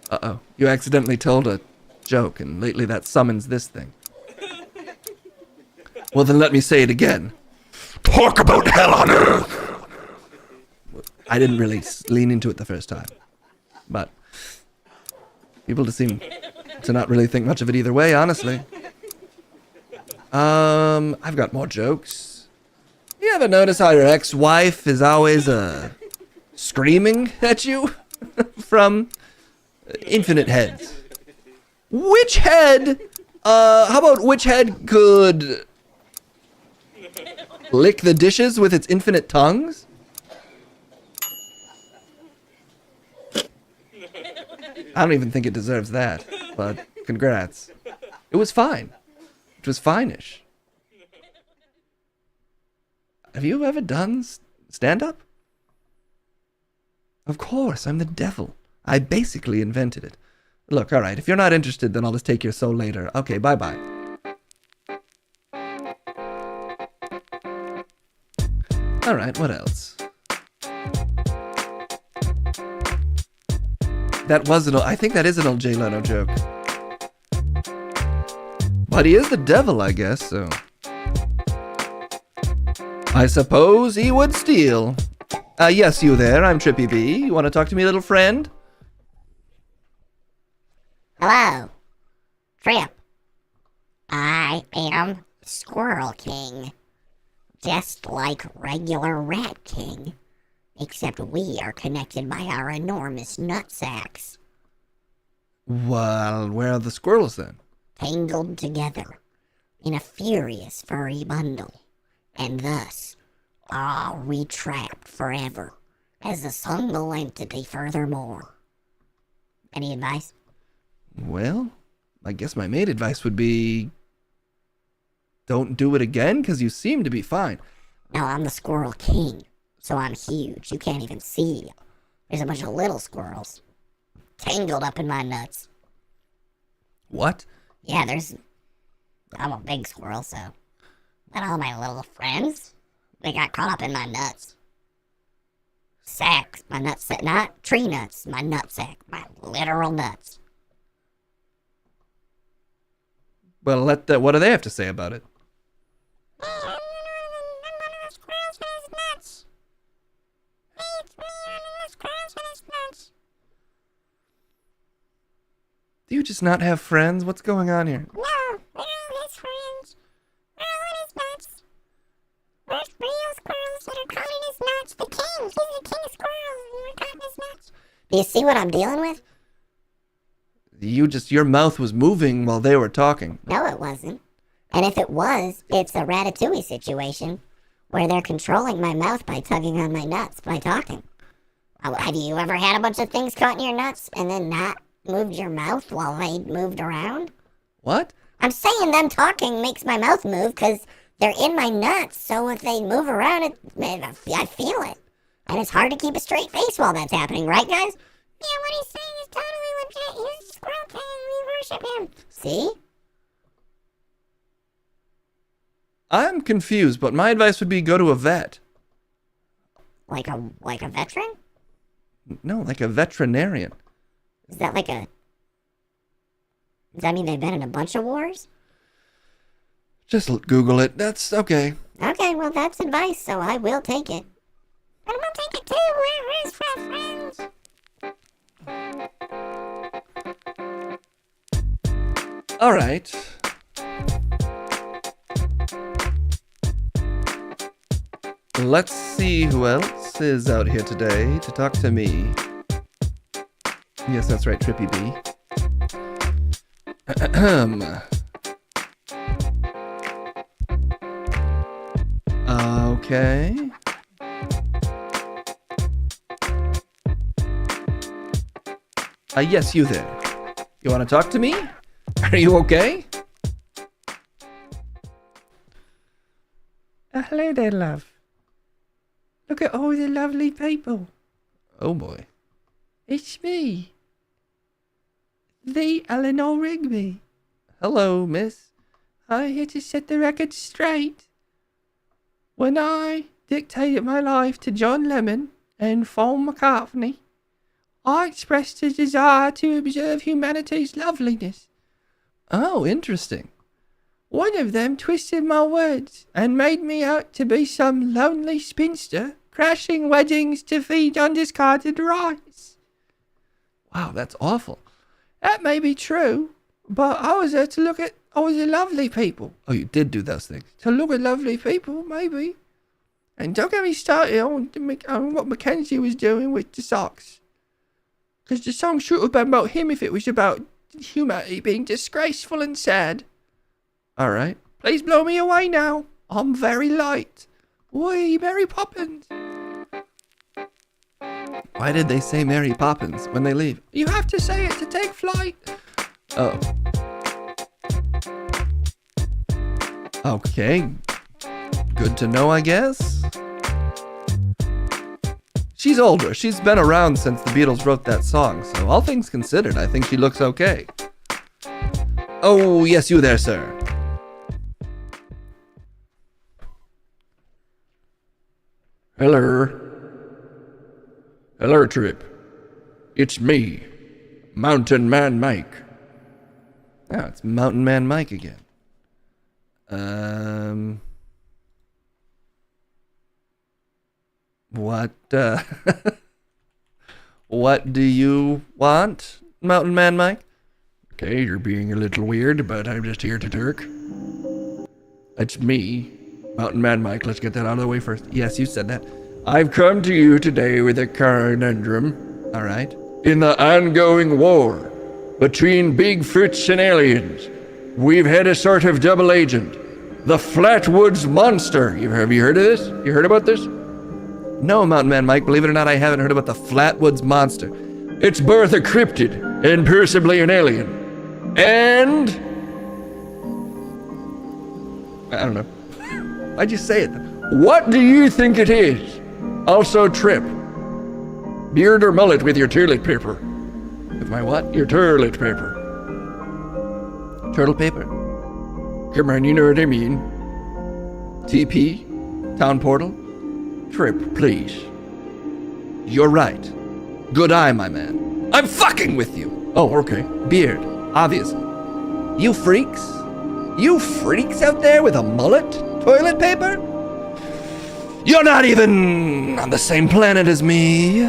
Speaker 2: Uh-oh. You accidentally told a joke, and lately that summons this thing. Well, then let me say it again. Talk about hell on earth! I didn't really lean into it the first time. But people just seem to not really think much of it either way, honestly. I've got more jokes. You ever notice how your ex-wife is always, screaming at you? From infinite heads. Which head, how about which head could lick the dishes with its infinite tongues? I don't even think it deserves that, but congrats. It was fine. It was fine-ish. Have you ever done stand-up? Of course, I'm the devil. I basically invented it. Look, alright, if you're not interested, then I'll just take your soul later. Okay, bye-bye. Alright, what else? That was I think that is an old Jay Leno joke. But he is the devil, I guess, so... I suppose he would steal. Yes, you there, I'm Trippy B. You want to talk to me, little friend?
Speaker 10: Hello. Trip. I am Squirrel King. Just like regular Rat King. Except we are connected by our enormous nutsacks.
Speaker 2: Well, where are the squirrels then?
Speaker 10: Tangled together. In a furious furry bundle. And thus... all retrapped forever as a single entity furthermore. Any advice?
Speaker 2: Well, I guess my main advice would be... don't do it again, because you seem to be fine.
Speaker 10: No, I'm the Squirrel King, so I'm huge. You can't even see. There's a bunch of little squirrels tangled up in my nuts.
Speaker 2: What?
Speaker 10: Yeah, I'm a big squirrel, so... but all my little friends... they got caught up in my nuts. Sacks, my nutsack, not tree nuts, my nutsack, my literal nuts.
Speaker 2: Well, what do they have to say about it? Do you just not have friends? What's going on here?
Speaker 10: No, we all his friends. We're all in his nuts. We're real squirrels that are caught in his nuts. The king, he's the king of squirrels, and we're caught in his nuts. Do you see what I'm dealing with?
Speaker 2: Your mouth was moving while they were talking.
Speaker 10: No, it wasn't. And if it was, it's a Ratatouille situation where they're controlling my mouth by tugging on my nuts by talking. Have you ever had a bunch of things caught in your nuts and then not moved your mouth while they moved around?
Speaker 2: What?
Speaker 10: I'm saying them talking makes my mouth move because they're in my nuts, so if they move around, I feel it. And it's hard to keep a straight face while that's happening, right, guys? Yeah, what he's saying is totally legit. He's a squirrel king and we worship him. See?
Speaker 2: I'm confused, but my advice would be go to a vet.
Speaker 10: Like a veteran?
Speaker 2: No, like a veterinarian.
Speaker 10: Is that like a... Does that mean they've been in a bunch of wars?
Speaker 2: Just Google it. That's okay.
Speaker 10: Okay, well, that's advice, so I will take it. And we'll take it too. We're his friends.
Speaker 2: All right. Let's see who else is out here today to talk to me. Yes, that's right, Trippy B. Okay. Yes, you there. You want to talk to me? Are you okay?
Speaker 9: Hello there, love. Look at all the lovely people.
Speaker 2: Oh boy.
Speaker 9: It's me. The Eleanor Rigby.
Speaker 2: Hello, miss.
Speaker 9: I'm here to set the record straight. When I dictated my life to John Lennon and Paul McCartney, I expressed a desire to observe humanity's loveliness.
Speaker 2: Oh, interesting.
Speaker 9: One of them twisted my words and made me out to be some lonely spinster crashing weddings to feed on discarded rice.
Speaker 2: Wow, that's awful.
Speaker 9: That may be true, but I was there to look at all the lovely people.
Speaker 2: Oh, you did do those things.
Speaker 9: To look at lovely people, maybe. And don't get me started on what Mackenzie was doing with the socks. Because the song should have been about him if it was about humanity being disgraceful and sad.
Speaker 2: All right.
Speaker 9: Please blow me away now. I'm very light. Wee, Mary Poppins.
Speaker 2: Why did they say Mary Poppins when they leave?
Speaker 9: You have to say it to take flight.
Speaker 2: Oh. Okay. Good to know, I guess. She's older. She's been around since the Beatles wrote that song, so all things considered, I think she looks okay. Oh, yes, you there, sir.
Speaker 22: Hello. Hello, Trip. It's me, Mountain Man Mike.
Speaker 2: Oh, it's Mountain Man Mike again. What do you want, Mountain Man Mike?
Speaker 22: Okay, you're being a little weird, but I'm just here to Turk. It's me, Mountain Man Mike. Let's get that out of the way first.
Speaker 2: Yes, you said that.
Speaker 22: I've come to you today with a conundrum.
Speaker 2: All right.
Speaker 22: In the ongoing war between Bigfoots and aliens, we've had a sort of double agent, the Flatwoods Monster. Have you heard of this? You heard about this?
Speaker 2: No, Mountain Man Mike. Believe it or not, I haven't heard about the Flatwoods Monster.
Speaker 22: It's both a cryptid and possibly an alien. And...
Speaker 2: I don't know. Why'd you say it?
Speaker 22: What do you think it is? Also, Trip. Beard or mullet with your toilet paper?
Speaker 2: With my what?
Speaker 22: Your toilet paper.
Speaker 2: Turtle paper?
Speaker 22: Come on, you know what I mean.
Speaker 2: TP? Town portal?
Speaker 22: Trip, please.
Speaker 2: You're right. Good eye, my man. I'm fucking with you.
Speaker 22: Oh, okay.
Speaker 2: Beard, obviously. You freaks? You freaks out there with a mullet? Toilet paper? You're not even on the same planet as me.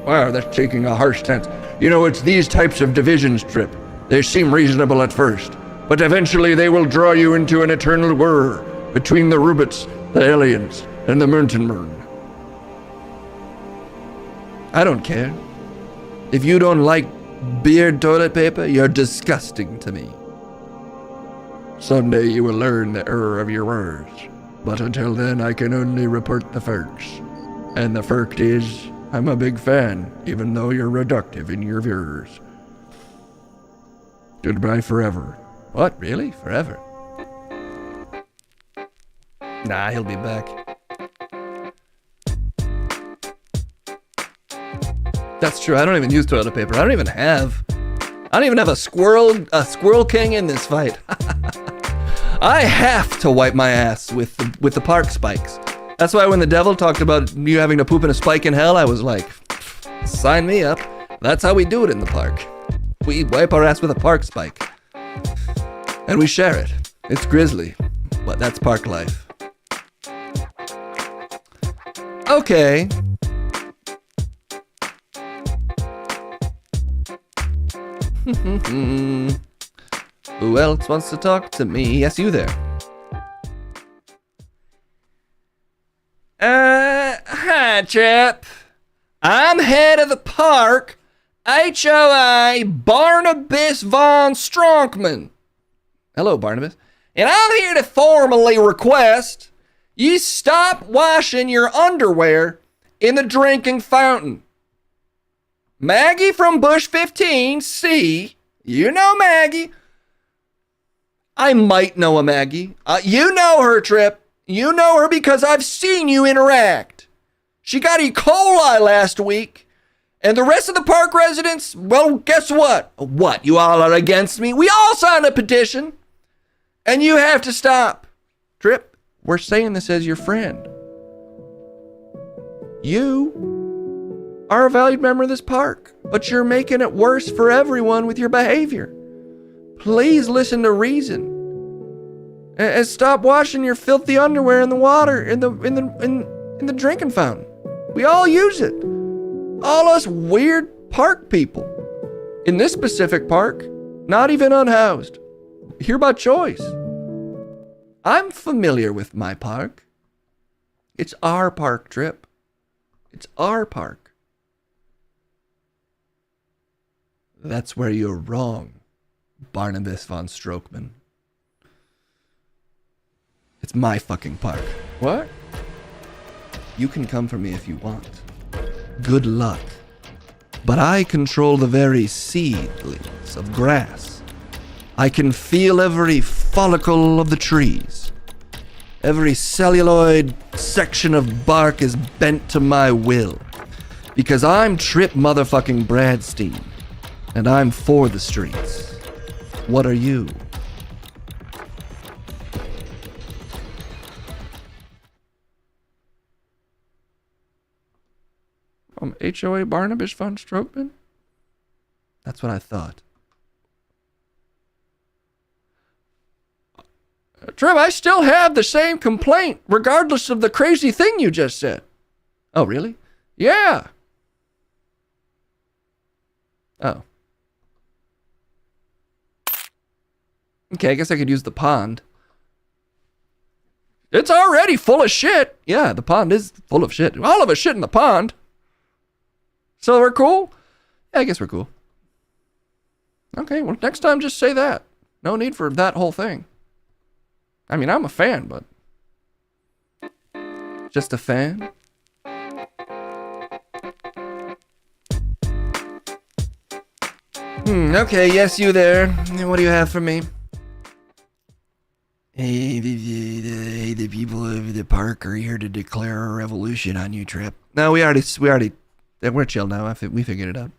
Speaker 22: Wow, that's taking a harsh stance. You know, it's these types of divisions, Trip. They seem reasonable at first, but eventually they will draw you into an eternal war between the Rubits, the aliens, and the Mountain Moon.
Speaker 2: I don't care. If you don't like beard toilet paper, you're disgusting to me. Someday you will learn the error of your words. But until then, I can only report the facts. And the fact is, I'm a big fan, even though you're reductive in your viewers. Goodbye forever. What, really? Forever? Nah, he'll be back. That's true, I don't even use toilet paper. I don't even have a squirrel king in this fight. I have to wipe my ass with the park spikes. That's why when the devil talked about you having to poop in a spike in hell, I was like, sign me up. That's how we do it in the park. We wipe our ass with a park spike. And we share it. It's grisly, but that's park life. Okay. Who else wants to talk to me? Yes, you there. Hi, Trip. I'm head of the park, HOA Barnabas von Stronkman. Hello, Barnabas. And I'm here to formally request you stop washing your underwear in the drinking fountain. Maggie from Bush 15C, you know Maggie. I might know a Maggie. You know her, Trip. You know her because I've seen you interact. She got E. coli last week, and the rest of the park residents, well, guess what? What, you all are against me? We all signed a petition, and you have to stop. Trip, we're saying this as your friend. You are a valued member of this park, but you're making it worse for everyone with your behavior. Please listen to reason. And stop washing your filthy underwear in the water, in the drinking fountain. We all use it. All us weird park people. In this specific park, not even unhoused. Here by choice. I'm familiar with my park. It's our park, Trip. It's our park. That's where you're wrong, Barnabas von Strokeman. It's my fucking park. What? You can come for me if you want. Good luck. But I control the very seedlings of grass. I can feel every follicle of the trees. Every celluloid section of bark is bent to my will. Because I'm Trip motherfucking Bradstein. And I'm for the streets. What are you? HOA Barnabas von Strokeman? That's what I thought. Trev, I still have the same complaint, regardless of the crazy thing you just said. Oh, really? Yeah. Oh. Okay, I guess I could use the pond. It's already full of shit. Yeah, the pond is full of shit. All of us shit in the pond. So we're cool? Yeah, I guess we're cool. Okay, well, next time just say that. No need for that whole thing. I mean, I'm a fan, but... Just a fan? Okay, yes, you there. What do you have for me? Hey, the people of the park are here to declare a revolution on you, Trip. No, we're chill now. We figured it out.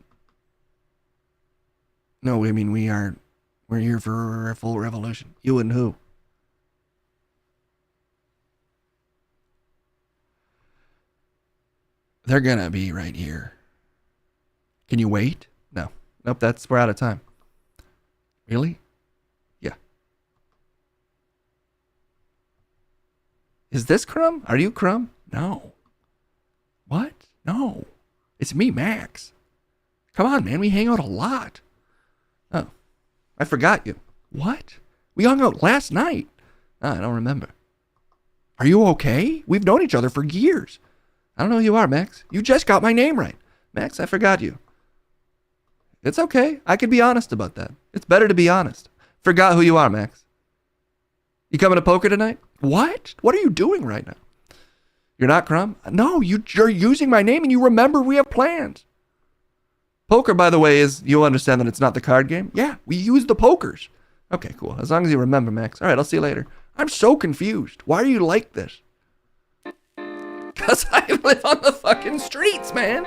Speaker 2: No, I mean, we're here for a full revolution. You and who? They're gonna be right here. Can you wait? No. Nope, we're out of time. Really? Yeah. Is this Crumb? Are you Crumb? No. What? No. It's me, Max. Come on, man. We hang out a lot. Oh. I forgot you. What? We hung out last night. I don't remember. Are you okay? We've known each other for years. I don't know who you are, Max. You just got my name right. Max, I forgot you. It's okay. I could be honest about that. It's better to be honest. Forgot who you are, Max. You coming to poker tonight? What? What are you doing right now? You're not Crumb? No, you're using my name and you remember we have plans. Poker, by the way, is, you'll understand that it's not the card game. Yeah, we use the pokers. Okay, cool. As long as you remember, Max. All right, I'll see you later. I'm so confused. Why are you like this? Because I live on the fucking streets, man.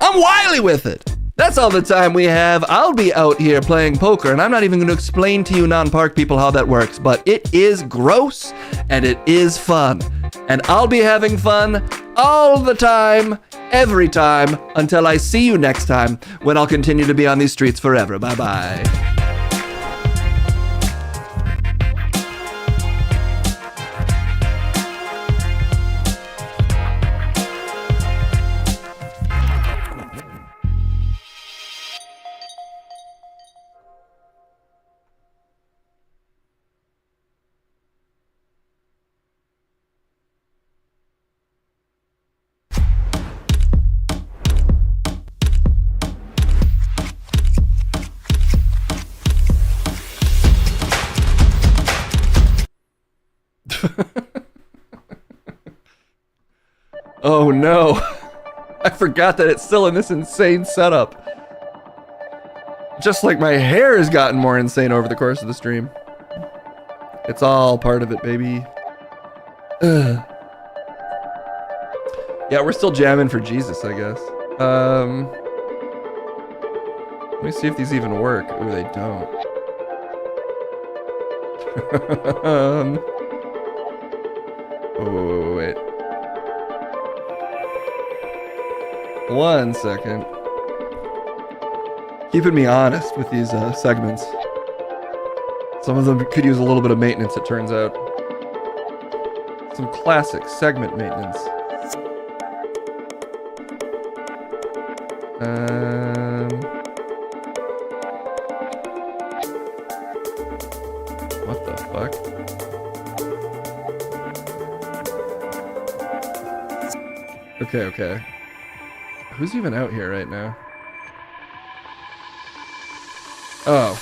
Speaker 2: I'm wily with it. That's all the time we have. I'll be out here playing poker, and I'm not even going to explain to you non-park people how that works, but it is gross, and it is fun. And I'll be having fun all the time, every time, until I see you next time, when I'll continue to be on these streets forever. Bye-bye. Oh no, I forgot that it's still in this insane setup. Just like my hair has gotten more insane over the course of the stream. It's all part of it, baby. Ugh. Yeah, we're still jamming for Jesus, I guess. Let me see if these even work. Ooh, they don't. Oh, wait. One second. Keeping me honest with these segments. Some of them could use a little bit of maintenance, it turns out. Some classic segment maintenance. What the fuck? Okay. Who's even out here right now? Oh.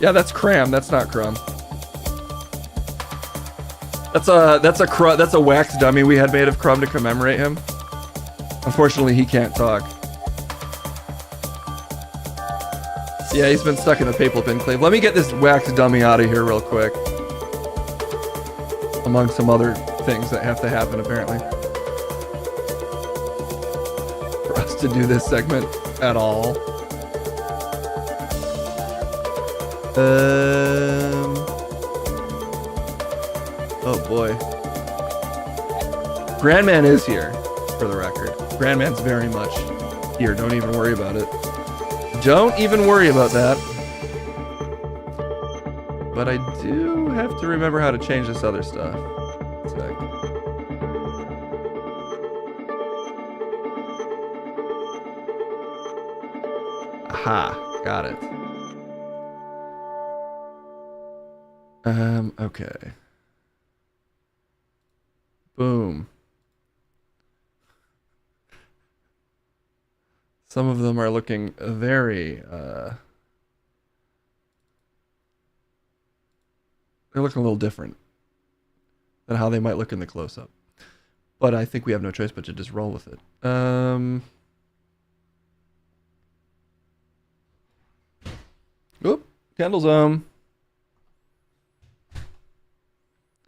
Speaker 2: Yeah, that's Cram. That's not Crumb. That's a wax dummy we had made of Crumb to commemorate him. Unfortunately, he can't talk. Yeah, he's been stuck in the papal enclave. Let me get this wax dummy out of here real quick. Among some other things that have to happen, apparently. For us to do this segment at all. Oh boy. Grandman is here, for the record. Grandman's very much here. Don't even worry about it. Don't even worry about that. But I do have to remember how to change this other stuff. One sec. Aha, got it. Okay. Boom. Some of them are looking very, they're looking a little different than how they might look in the close-up. But I think we have no choice but to just roll with it. Oop, Kendall's home.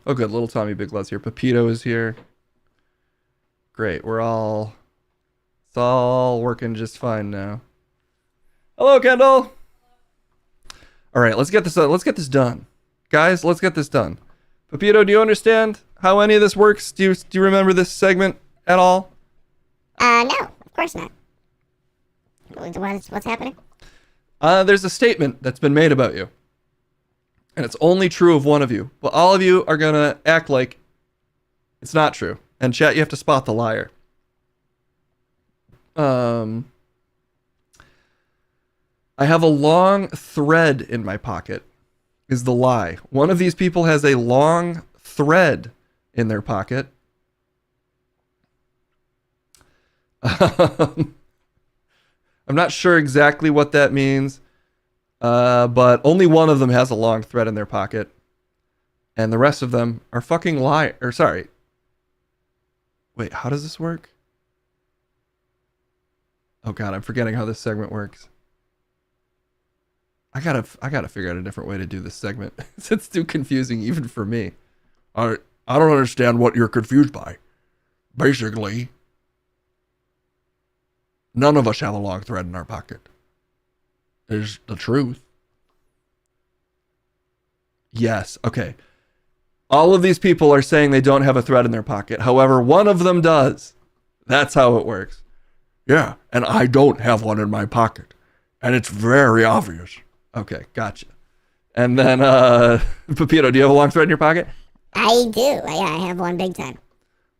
Speaker 2: Oh good, little Tommy Big Love's here. Pepito is here. Great, it's all working just fine now. Hello, Kendall. All right, let's get this done. Guys, let's get this done. Pepito, do you understand how any of this works? Do you remember this segment at all?
Speaker 10: No, of course not. What's happening?
Speaker 2: There's a statement that's been made about you. And it's only true of one of you. But all of you are going to act like it's not true. And chat, you have to spot the liar. I have a long thread in my pocket, is the lie. One of these people has a long thread in their pocket. I'm not sure exactly what that means, but only one of them has a long thread in their pocket, and the rest of them are fucking sorry. Wait, how does this work? Oh god, I'm forgetting how this segment works. I gotta figure out a different way to do this segment. It's too confusing even for me.
Speaker 22: I don't understand what you're confused by. Basically, none of us have a long thread in our pocket. Is the truth.
Speaker 2: Yes, okay. All of these people are saying they don't have a thread in their pocket. However, one of them does. That's how it works.
Speaker 22: Yeah, and I don't have one in my pocket. And it's very obvious.
Speaker 2: Okay, gotcha. And then, Pepito, do you have a long thread in your pocket?
Speaker 10: I do. Yeah, I have one big time.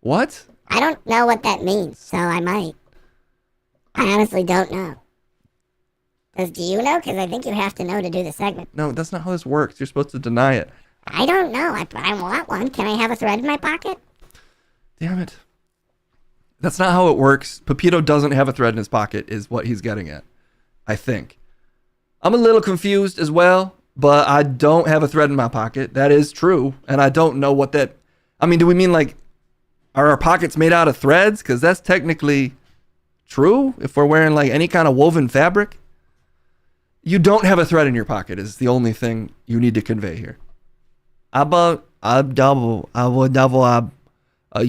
Speaker 2: What?
Speaker 10: I don't know what that means, so I might. I honestly don't know. Do you know? Because I think you have to know to do the segment.
Speaker 2: No, that's not how this works. You're supposed to deny it.
Speaker 10: I don't know. I want one. Can I have a thread in my pocket?
Speaker 2: Damn it. That's not how it works. Pepito doesn't have a thread in his pocket, is what he's getting at. I think. I'm a little confused as well, but I don't have a thread in my pocket. That is true. And I don't know what that... I mean, do we mean like, are our pockets made out of threads? Because that's technically true if we're wearing like any kind of woven fabric. You don't have a thread in your pocket is the only thing you need to convey here. You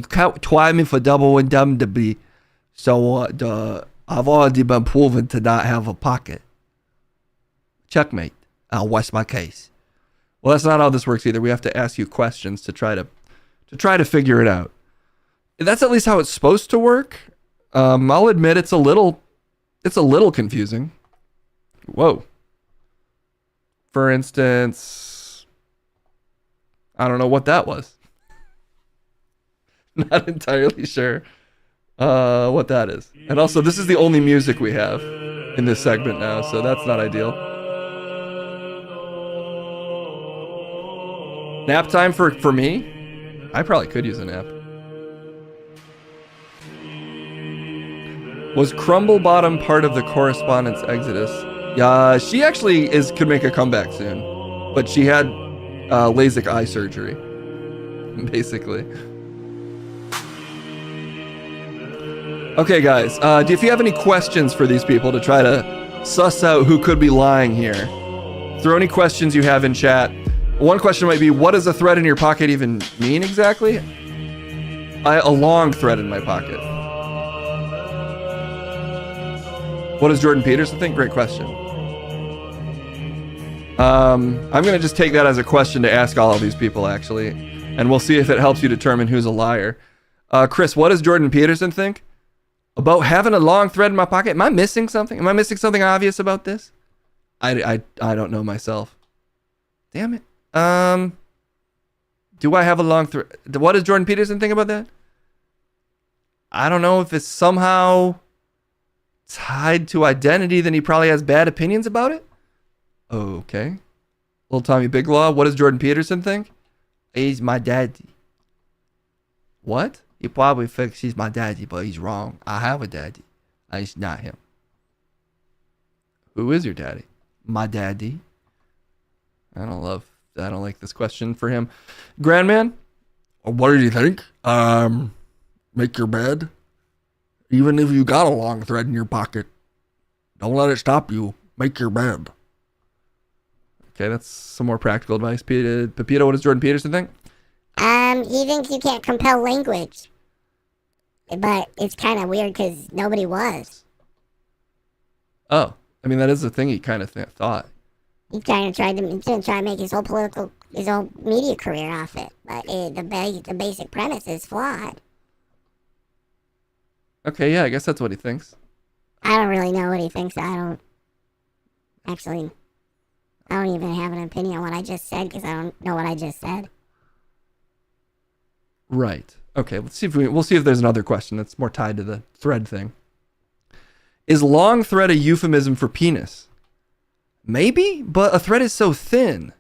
Speaker 2: can't try me for double indemnity. So I've already been proven to not have a pocket. Checkmate. I'll rest my case. Well, that's not how this works either. We have to ask you questions to try to figure it out. That's at least how it's supposed to work. I'll admit it's a little confusing. Whoa. For instance, I don't know what that was. Not entirely sure what that is. And also, this is the only music we have in this segment now, so that's not ideal. Nap time for me? I probably could use a nap. Was Crumble Bottom part of the correspondence exodus? Yeah, she actually could make a comeback soon, but she had LASIK eye surgery, basically. Okay, guys, if you have any questions for these people to try to suss out who could be lying here, throw any questions you have in chat. One question might be, what does a thread in your pocket even mean exactly? A long thread in my pocket. What does Jordan Peterson think? Great question. I'm going to just take that as a question to ask all of these people, actually, and we'll see if it helps you determine who's a liar. Chris, what does Jordan Peterson think about having a long thread in my pocket? Am I missing something? Am I missing something obvious about this? I don't know myself. Damn it. Do I have a long thread? What does Jordan Peterson think about that? I don't know if it's somehow tied to identity, then he probably has bad opinions about it. Okay. Little Tommy Big Law, what does Jordan Peterson think? He's my daddy. What? He probably thinks he's my daddy, but he's wrong. I have a daddy. It's not him. Who is your daddy? My daddy. I don't like this question for him. Grandman?
Speaker 22: What do you think? Make your bed. Even if you got a long thread in your pocket, don't let it stop you. Make your bed.
Speaker 2: Okay, that's some more practical advice. Pepito, what does Jordan Peterson think?
Speaker 10: He thinks you can't compel language. But it's kind of weird because nobody was.
Speaker 2: Oh, I mean, that is the thing he kind of thought.
Speaker 10: He kind of tried to make his whole media career off it. But the basic premise is flawed.
Speaker 2: Okay, yeah, I guess that's what he thinks.
Speaker 10: I don't really know what he thinks. I don't even have an opinion on what I just said because I don't know what I just said.
Speaker 2: Right. Okay, we'll see if there's another question that's more tied to the thread thing. Is long thread a euphemism for penis? Maybe, but a thread is so thin.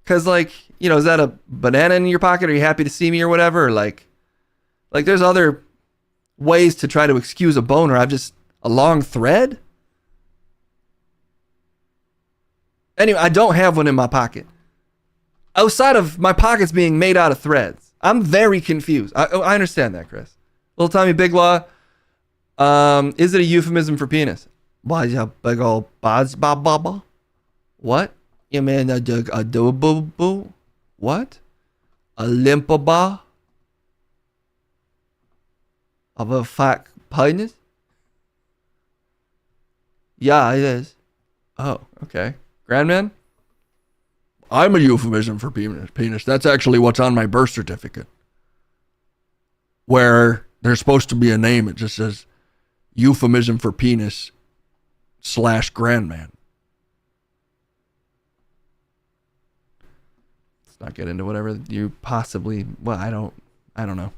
Speaker 2: Cause is that a banana in your pocket? Are you happy to see me or whatever? Or like there's other ways to try to excuse a boner. I've just a long thread. Anyway, I don't have one in my pocket. Outside of my pockets being made out of threads. I'm very confused. I understand that, Chris. Little Tommy Big Law. Is it a euphemism for penis? Why a big old baba? What? You mean a do-boo-boo? What? A limpaba? Of a fat penis? Yeah, it is. Oh, okay. Grandman?
Speaker 22: I'm a euphemism for penis. That's actually what's on my birth certificate. Where there's supposed to be a name, it just says euphemism for penis / grandman.
Speaker 2: Let's not get into whatever you possibly, well, I don't know.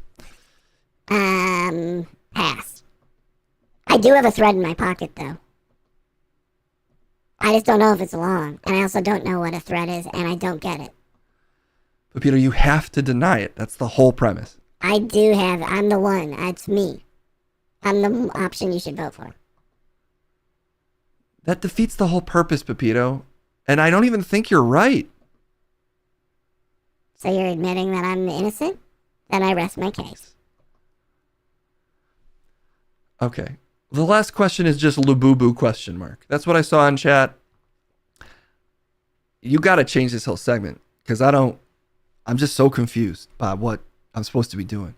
Speaker 10: Pass. I do have a thread in my pocket, though. I just don't know if it's long, and I also don't know what a thread is, and I don't get it.
Speaker 2: But Peter, you have to deny it. That's the whole premise.
Speaker 10: I'm the one. That's me. I'm the option you should vote for.
Speaker 2: That defeats the whole purpose, Pepito. And I don't even think you're right.
Speaker 10: So you're admitting that I'm innocent? Then I rest my case.
Speaker 2: Okay. The last question is just Labubu question mark. That's what I saw in chat. You got to change this whole segment because I'm just so confused by what I'm supposed to be doing.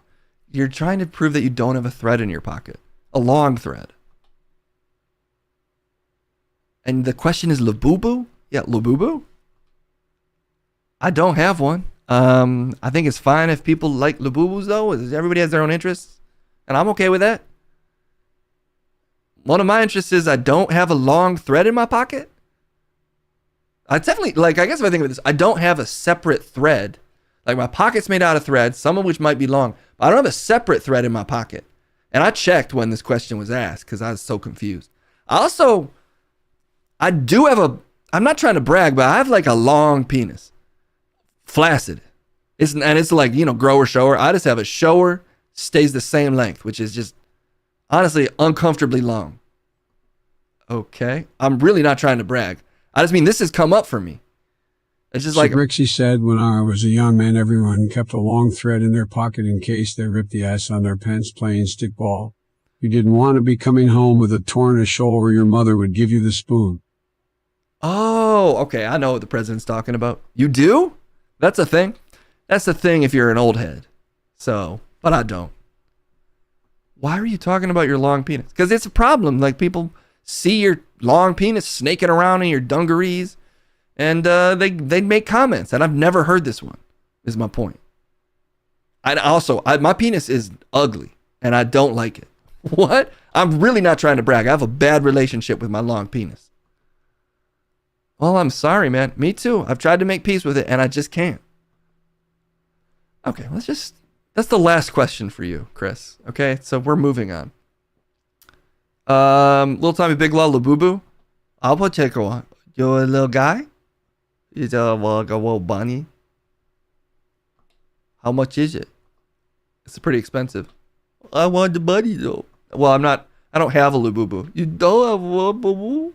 Speaker 2: You're trying to prove that you don't have a thread in your pocket, a long thread. And the question is Labubu? Yeah, Labubu? I don't have one. I think it's fine if people like Labubus though. Everybody has their own interests. And I'm okay with that. One of my interests is I don't have a long thread in my pocket. I definitely, I guess if I think of this, I don't have a separate thread. Like my pocket's made out of thread, some of which might be long. But I don't have a separate thread in my pocket. And I checked when this question was asked because I was so confused. I do have I'm not trying to brag, but I have like a long penis. Flaccid. It's like, grower shower. I just have a shower, stays the same length, which is just honestly uncomfortably long. Okay. I'm really not trying to brag. I just mean this has come up for me. It's just like
Speaker 8: Brixie said, when I was a young man, everyone kept a long thread in their pocket in case they ripped the ass on their pants playing stickball. You didn't want to be coming home with a torn shoulder, your mother would give you the spoon.
Speaker 2: Oh, okay. I know what the president's talking about. You do? That's a thing. That's the thing if you're an old head. So, but I don't. Why are you talking about your long penis? Because it's a problem. Like people see your long penis snaking around in your dungarees, and they make comments. And I've never heard this one. Is my point. My penis is ugly, and I don't like it. What? I'm really not trying to brag. I have a bad relationship with my long penis. Well, I'm sorry, man. Me too. I've tried to make peace with it, and I just can't. Okay, that's the last question for you, Chris. Okay, so we're moving on. Little Tommy Big Law Labubu. I'll take one. You're a little guy? Is like a little bunny? How much is it? It's pretty expensive. I want the bunny though. Well, I don't have a Labubu. You don't have a Labubu?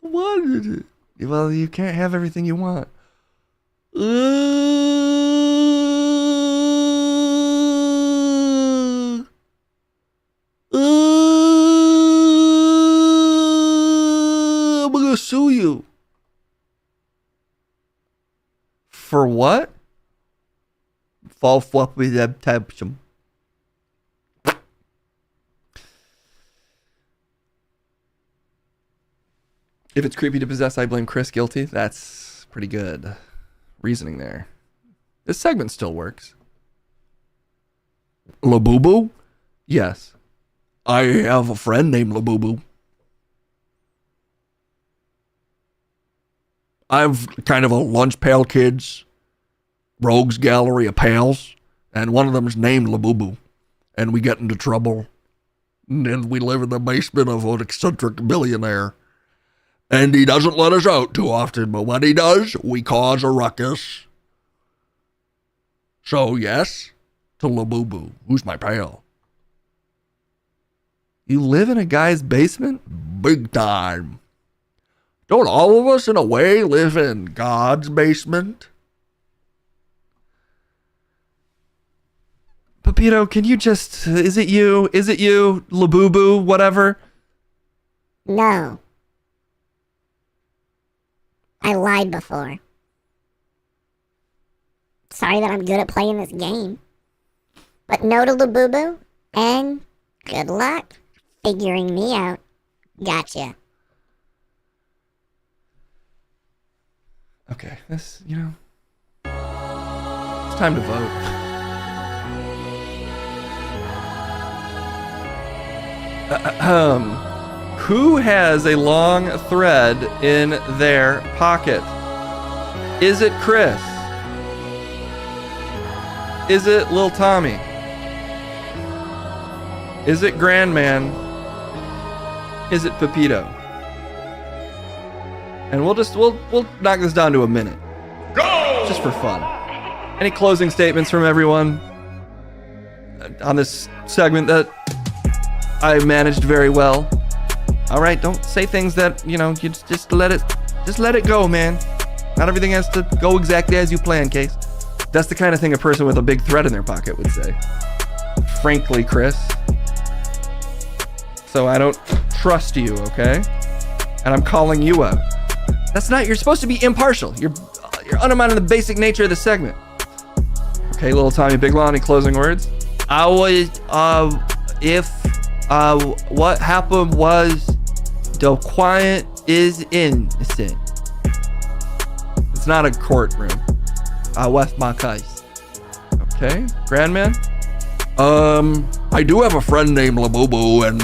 Speaker 2: What is it? Well, you can't have everything you want. I'm gonna sue you. For what? Fall flop with that type of. If it's creepy to possess, I blame Chris. Guilty. That's pretty good reasoning there. This segment still works.
Speaker 22: Labubu?
Speaker 2: Yes.
Speaker 22: I have a friend named Labubu. I've kind of a lunch pail kids rogues gallery of pals, and one of them is named Labubu, and we get into trouble, and we live in the basement of an eccentric billionaire, and he doesn't let us out too often, but when he does, we cause a ruckus. So yes, to Labubu, who's my pal.
Speaker 2: You live in a guy's basement?
Speaker 22: Big time. Don't all of us, in a way, live in God's basement?
Speaker 2: Pepito, can you just... Is it you? Is it you? Labubu? Whatever?
Speaker 10: No. I lied before. Sorry that I'm good at playing this game. But no to Labubu, and good luck figuring me out. Gotcha.
Speaker 2: Okay, this, you know... It's time to vote. Who has a long thread in their pocket? Is it Chris? Is it Lil Tommy? Is it Grandman? Is it Pepito? And we'll knock this down to a minute. Go! Just for fun. Any closing statements from everyone on this segment that I managed very well? All right, don't say things that, you know, you just let it go, man. Not everything has to go exactly as you plan, Case. That's the kind of thing a person with a big thread in their pocket would say. Frankly, Chris. So I don't trust you, okay? And I'm calling you out. That's not, you're supposed to be impartial. You're undermining the basic nature of the segment. Okay, little Tommy Big Law, any closing words?
Speaker 11: I was, what happened was the client is innocent.
Speaker 2: It's not a courtroom.
Speaker 11: I left my case.
Speaker 2: Okay, Grandman?
Speaker 22: I do have a friend named Labubu, and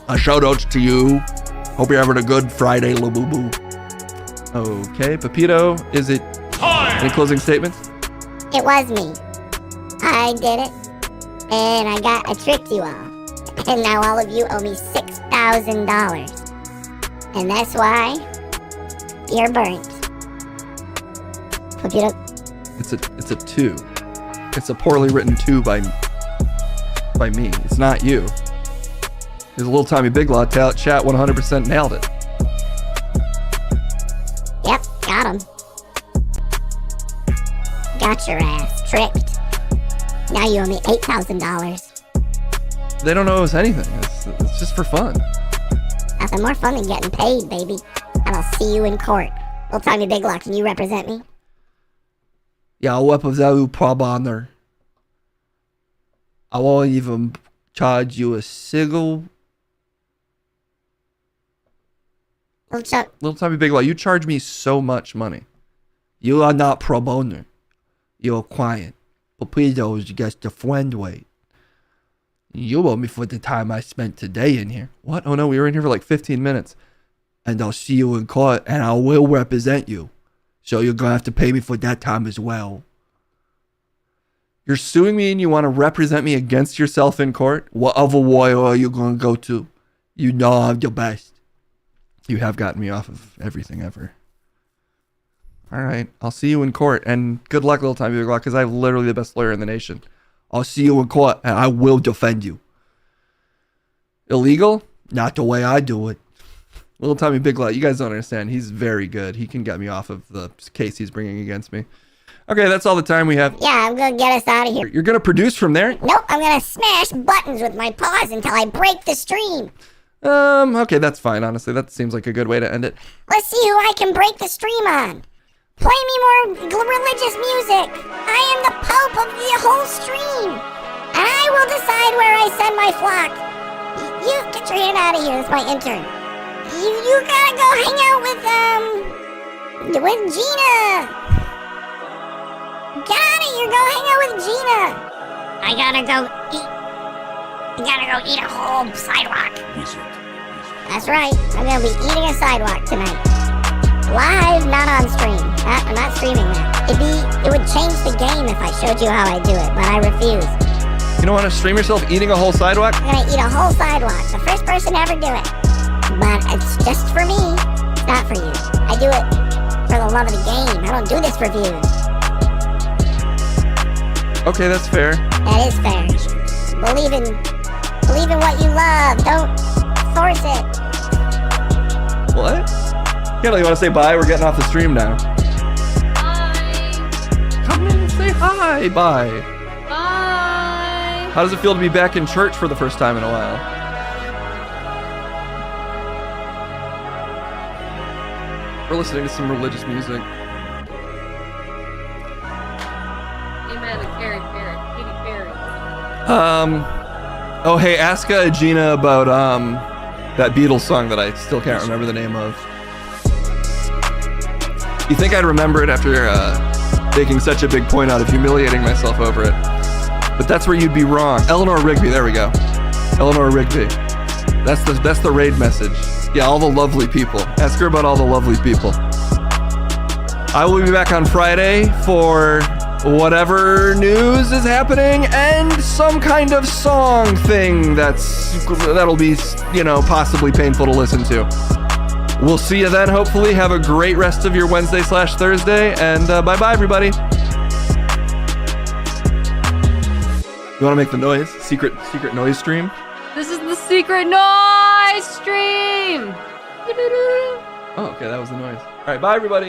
Speaker 22: a shout out to you. Hope you're having a good Friday, Labubu.
Speaker 2: Okay, Pepito, is it any closing statements?
Speaker 10: It was me. I did it. And I tricked you all. And now all of you owe me $6,000. And that's why you're burnt. Pepito.
Speaker 2: It's a 2. It's a poorly written 2 by me. It's not you. There's a little Tommy Big Law chat 100% nailed it.
Speaker 10: Yep, got him. Got your ass tricked. Now you owe me $8,000.
Speaker 2: They don't owe us anything. It's just for fun.
Speaker 10: Nothing more fun than getting paid, baby. And I'll see you in court. Little Tommy Big Law, can you represent me?
Speaker 11: Yeah, I'll represent you, pro bono. I won't even charge you a single.
Speaker 2: Little Tommy Big Law, you charge me so much money.
Speaker 11: You are not pro bono. You're a client. Pepito is just a friend way. You owe me for the time I spent today in here.
Speaker 2: What? Oh no, we were in here for like 15 minutes.
Speaker 11: And I'll see you in court, and I will represent you. So you're gonna have to pay me for that time as well.
Speaker 2: You're suing me and you want to represent me against yourself in court?
Speaker 11: What other lawyer are you gonna go to? You know I'm the best.
Speaker 2: You have gotten me off of everything ever. All right, I'll see you in court, and good luck, little Tommy Big Law, because I have literally the best lawyer in the nation.
Speaker 11: I'll see you in court, and I will defend you.
Speaker 2: Illegal?
Speaker 11: Not the way I do it.
Speaker 2: Little Tommy Big Law, you guys don't understand. He's very good. He can get me off of the case he's bringing against me. Okay, that's all the time we have.
Speaker 10: Yeah, I'm gonna get us out of here.
Speaker 2: You're gonna produce from there?
Speaker 10: Nope, I'm gonna smash buttons with my paws until I break the stream.
Speaker 2: Okay, that's fine, honestly. That seems like a good way to end it.
Speaker 10: Let's see who I can break the stream on. Play me more religious music. I am the Pope of the whole stream. And I will decide where I send my flock. You get your hand out of here. That's my intern. You gotta go hang out with Gina. Get out of here. Go hang out with Gina. I gotta go eat a whole sidewalk. That's right. I'm gonna be eating a sidewalk tonight. Live, not on stream. I'm not streaming that. It would change the game if I showed you how I do it, but I refuse.
Speaker 2: You don't want to stream yourself eating a whole sidewalk?
Speaker 10: I'm gonna eat a whole sidewalk. The first person to ever do it. But it's just for me. It's not for you. I do it for the love of the game. I don't do this for views.
Speaker 2: Okay, that's fair.
Speaker 10: That is fair. Believe in what you love. Don't force it.
Speaker 2: What? Kendall, you want to say bye? We're getting off the stream now. Come in and say hi. Bye.
Speaker 15: Bye.
Speaker 2: How does it feel to be back in church for the first time in a while? We're listening to some religious music.
Speaker 15: Amen. Katy Perry.
Speaker 2: Oh hey, ask Gina about that Beatles song that I still can't remember the name of. You think I'd remember it after making such a big point out of humiliating myself over it? But that's where you'd be wrong. Eleanor Rigby, there we go. Eleanor Rigby. That's the raid message. Yeah, all the lovely people. Ask her about all the lovely people. I will be back on Friday for whatever news is happening and some kind of song thing that'll be, possibly painful to listen to. We'll see you then, hopefully. Have a great rest of your Wednesday/Thursday, and bye-bye, everybody. You want to make the noise? Secret noise stream?
Speaker 15: This is the secret noise stream.
Speaker 2: Oh, okay, that was the noise. All right, bye, everybody.